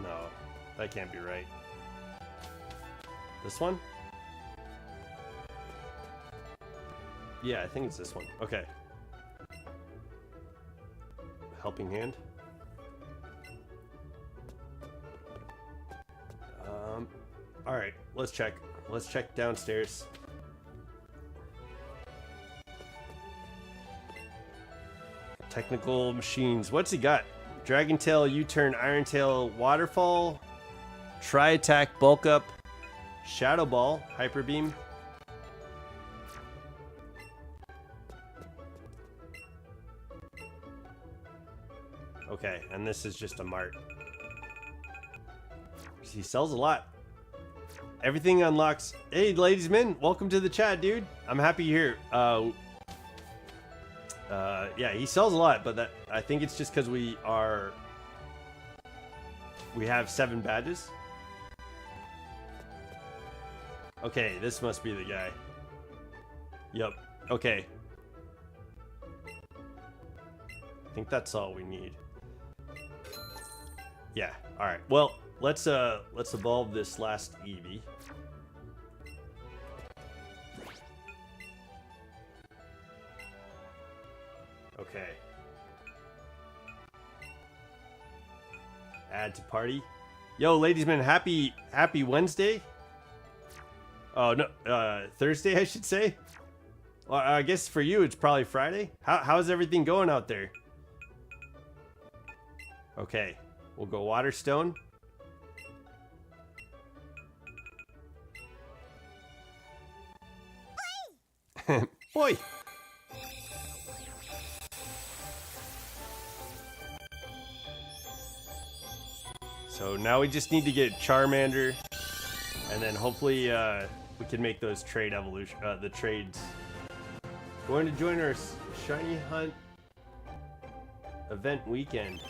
No, that can't be right. This one? Yeah, I think it's this one. Okay. Helping Hand. All right, let's check. Let's check downstairs. Technical machines. What's he got? Dragon Tail, U-turn, Iron Tail, Waterfall, Tri-attack, Bulk Up, Shadow Ball, Hyper Beam. Okay, and this is just a mart. He sells a lot. Everything unlocks. Hey, ladies and men, welcome to the chat, dude. I'm happy you're here. Yeah, he sells a lot, but I think it's just because we have 7 badges. Okay, this must be the guy. Yep. Okay. I think that's all we need. Yeah. All right. Well, let's evolve this last Eevee. Okay. Add to party. Yo, ladies and men, happy Wednesday. Oh no, Thursday I should say. Well, I guess for you it's probably Friday. How's everything going out there? Okay, we'll go Waterstone. Boy. So now we just need to get Charmander, and then hopefully we can make those trade evolution, the trades. Going to join our shiny hunt. event weekend.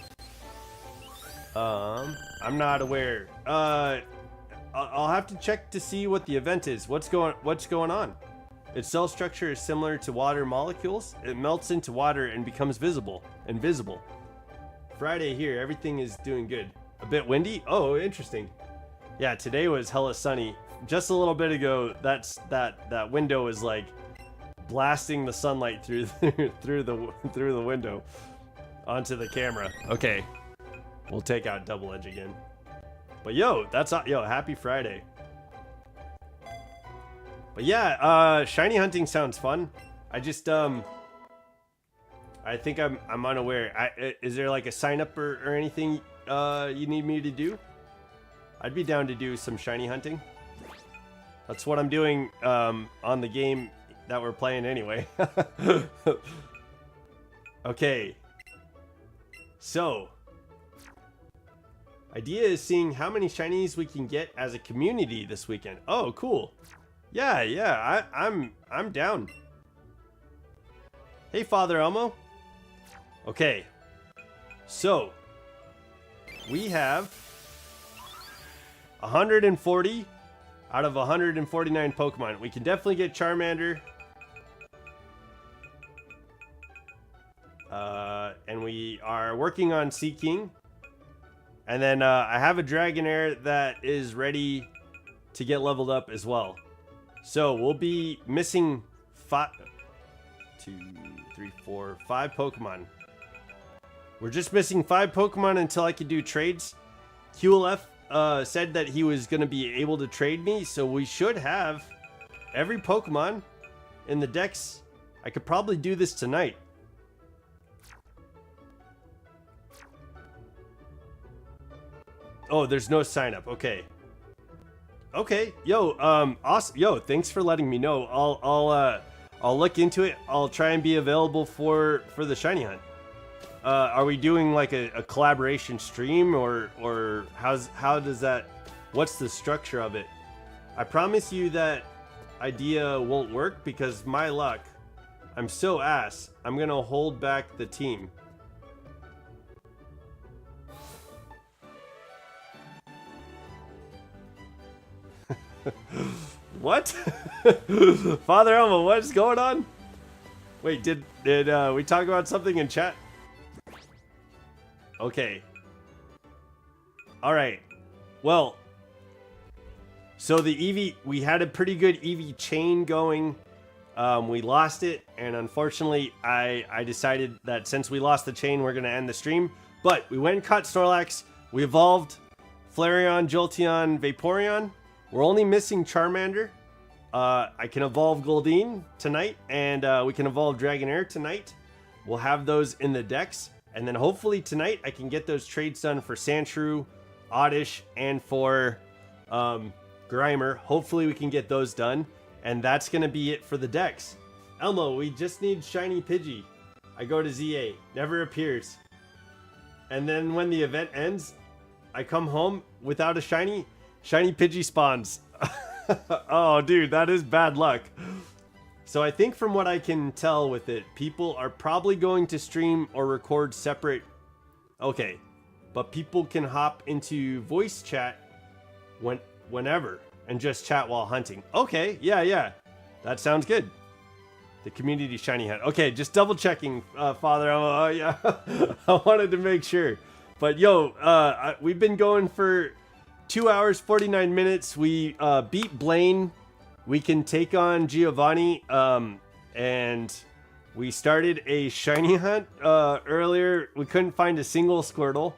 I'm not aware. I'll have to check to see what the event is. What's going on? Its cell structure is similar to water molecules. It melts into water and becomes invisible. Friday here, everything is doing good. A bit windy? Oh, interesting. Yeah, today was hella sunny. Just a little bit ago, that window was like blasting the sunlight through the window onto the camera. Okay, we'll take out Double Edge again. But yo, happy Friday. But yeah, shiny hunting sounds fun. I just I think I'm unaware. Is there like a sign up or anything you need me to do? I'd be down to do some shiny hunting. That's what I'm doing on the game that we're playing anyway. Okay. So, idea is seeing how many shinies we can get as a community this weekend. Oh, cool. Yeah, I'm down. Hey, Father Elmo. Okay. So, we have 140 out of 149 Pokemon. We can definitely get Charmander. And we are working on Seaking. And then I have a Dragonair that is ready to get leveled up as well. So we'll be missing 5 Pokemon. We're just missing 5 Pokemon until I can do trades. QLF said that he was going to be able to trade me, so we should have every Pokemon in the decks. I could probably do this tonight. Oh, there's no sign up. Okay. Okay. Yo, awesome. Yo, thanks for letting me know. I'll look into it. I'll try and be available for the shiny hunt. Are we doing like a collaboration stream or how does that, what's the structure of it? I promise you that idea won't work because my luck, I'm so ass. I'm going to hold back the team. What? Father Elmo, what's going on? Wait, did we talk about something in chat? Okay. All right. Well, so the Eevee, we had a pretty good Eevee chain going. We lost it, and unfortunately, I decided that since we lost the chain, we're gonna end the stream. But we went and caught Snorlax. We evolved Flareon, Jolteon, Vaporeon. We're only missing Charmander. I can evolve Goldeen tonight, and we can evolve Dragonair tonight. We'll have those in the decks. And then hopefully tonight I can get those trades done for Sandshrew, Oddish, and for Grimer. Hopefully we can get those done. And that's going to be it for the decks. Elmo, we just need Shiny Pidgey. I go to ZA. Never appears. And then when the event ends, I come home without a Shiny Pidgey spawns. Oh, dude, that is bad luck. So I think from what I can tell with it, people are probably going to stream or record separate. Okay, but people can hop into voice chat whenever and just chat while hunting. Okay, yeah, that sounds good. The community shiny hunt. Okay, just double checking, Father. Oh yeah, I wanted to make sure. But yo, we've been going for 2 hours 49 minutes. We beat Blaine. We can take on Giovanni, and we started a shiny hunt earlier. We couldn't find a single Squirtle,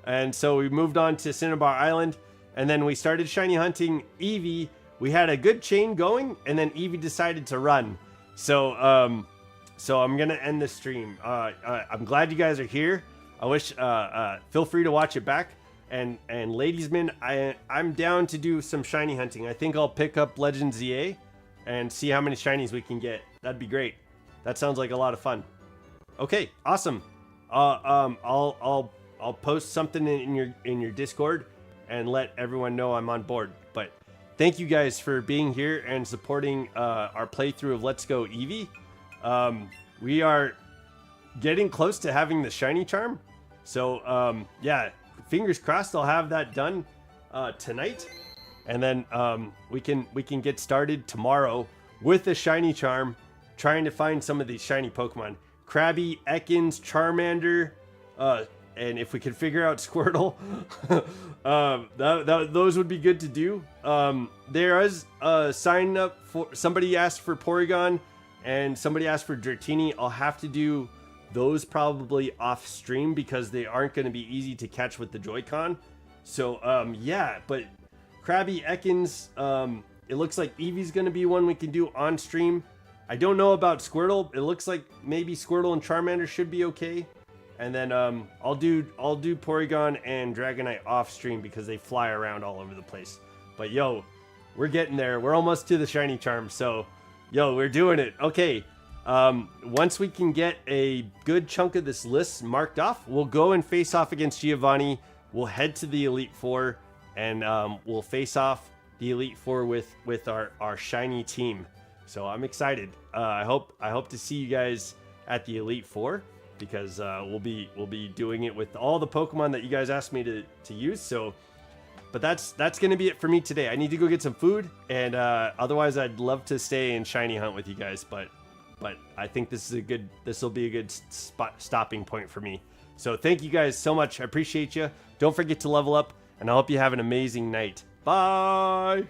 and so we moved on to Cinnabar Island, and then we started shiny hunting Eevee. We had a good chain going, and then Eevee decided to run. So I'm gonna end the stream. I'm glad you guys are here. I wish feel free to watch it back. And ladiesmen, I'm down to do some shiny hunting. I think I'll pick up Legend ZA and see how many shinies we can get. That'd be great. That sounds like a lot of fun. Okay, awesome. I'll post something in your Discord and let everyone know I'm on board. But thank you guys for being here and supporting our playthrough of Let's Go Eevee. We are getting close to having the shiny charm. So yeah, fingers crossed I'll have that done tonight, and then we can get started tomorrow with the shiny charm, trying to find some of these shiny Pokemon. Krabby, Ekans, Charmander, and if we could figure out Squirtle, those would be good to do. There is a sign up for, somebody asked for Porygon and somebody asked for Dratini. I'll have to do those probably off stream because they aren't going to be easy to catch with the Joy-Con. So yeah, but Krabby, Ekans, it looks like Eevee's going to be one we can do on stream. I don't know about Squirtle. It looks like maybe Squirtle and Charmander should be okay. And then I'll do Porygon and Dragonite off stream because they fly around all over the place. But yo, we're getting there. We're almost to the shiny charm. So yo, we're doing it. Okay. Once we can get a good chunk of this list marked off, we'll go and face off against Giovanni. We'll head to the Elite Four, and we'll face off the Elite Four with our shiny team. So I'm excited. I hope to see you guys at the Elite Four, because we'll be doing it with all the Pokemon that you guys asked me to use. So, but that's gonna be it for me today. I need to go get some food, and otherwise I'd love to stay and shiny hunt with you guys, but I think this will be a good stopping point for me. So thank you guys so much. I appreciate you. Don't forget to level up, and I hope you have an amazing night. Bye.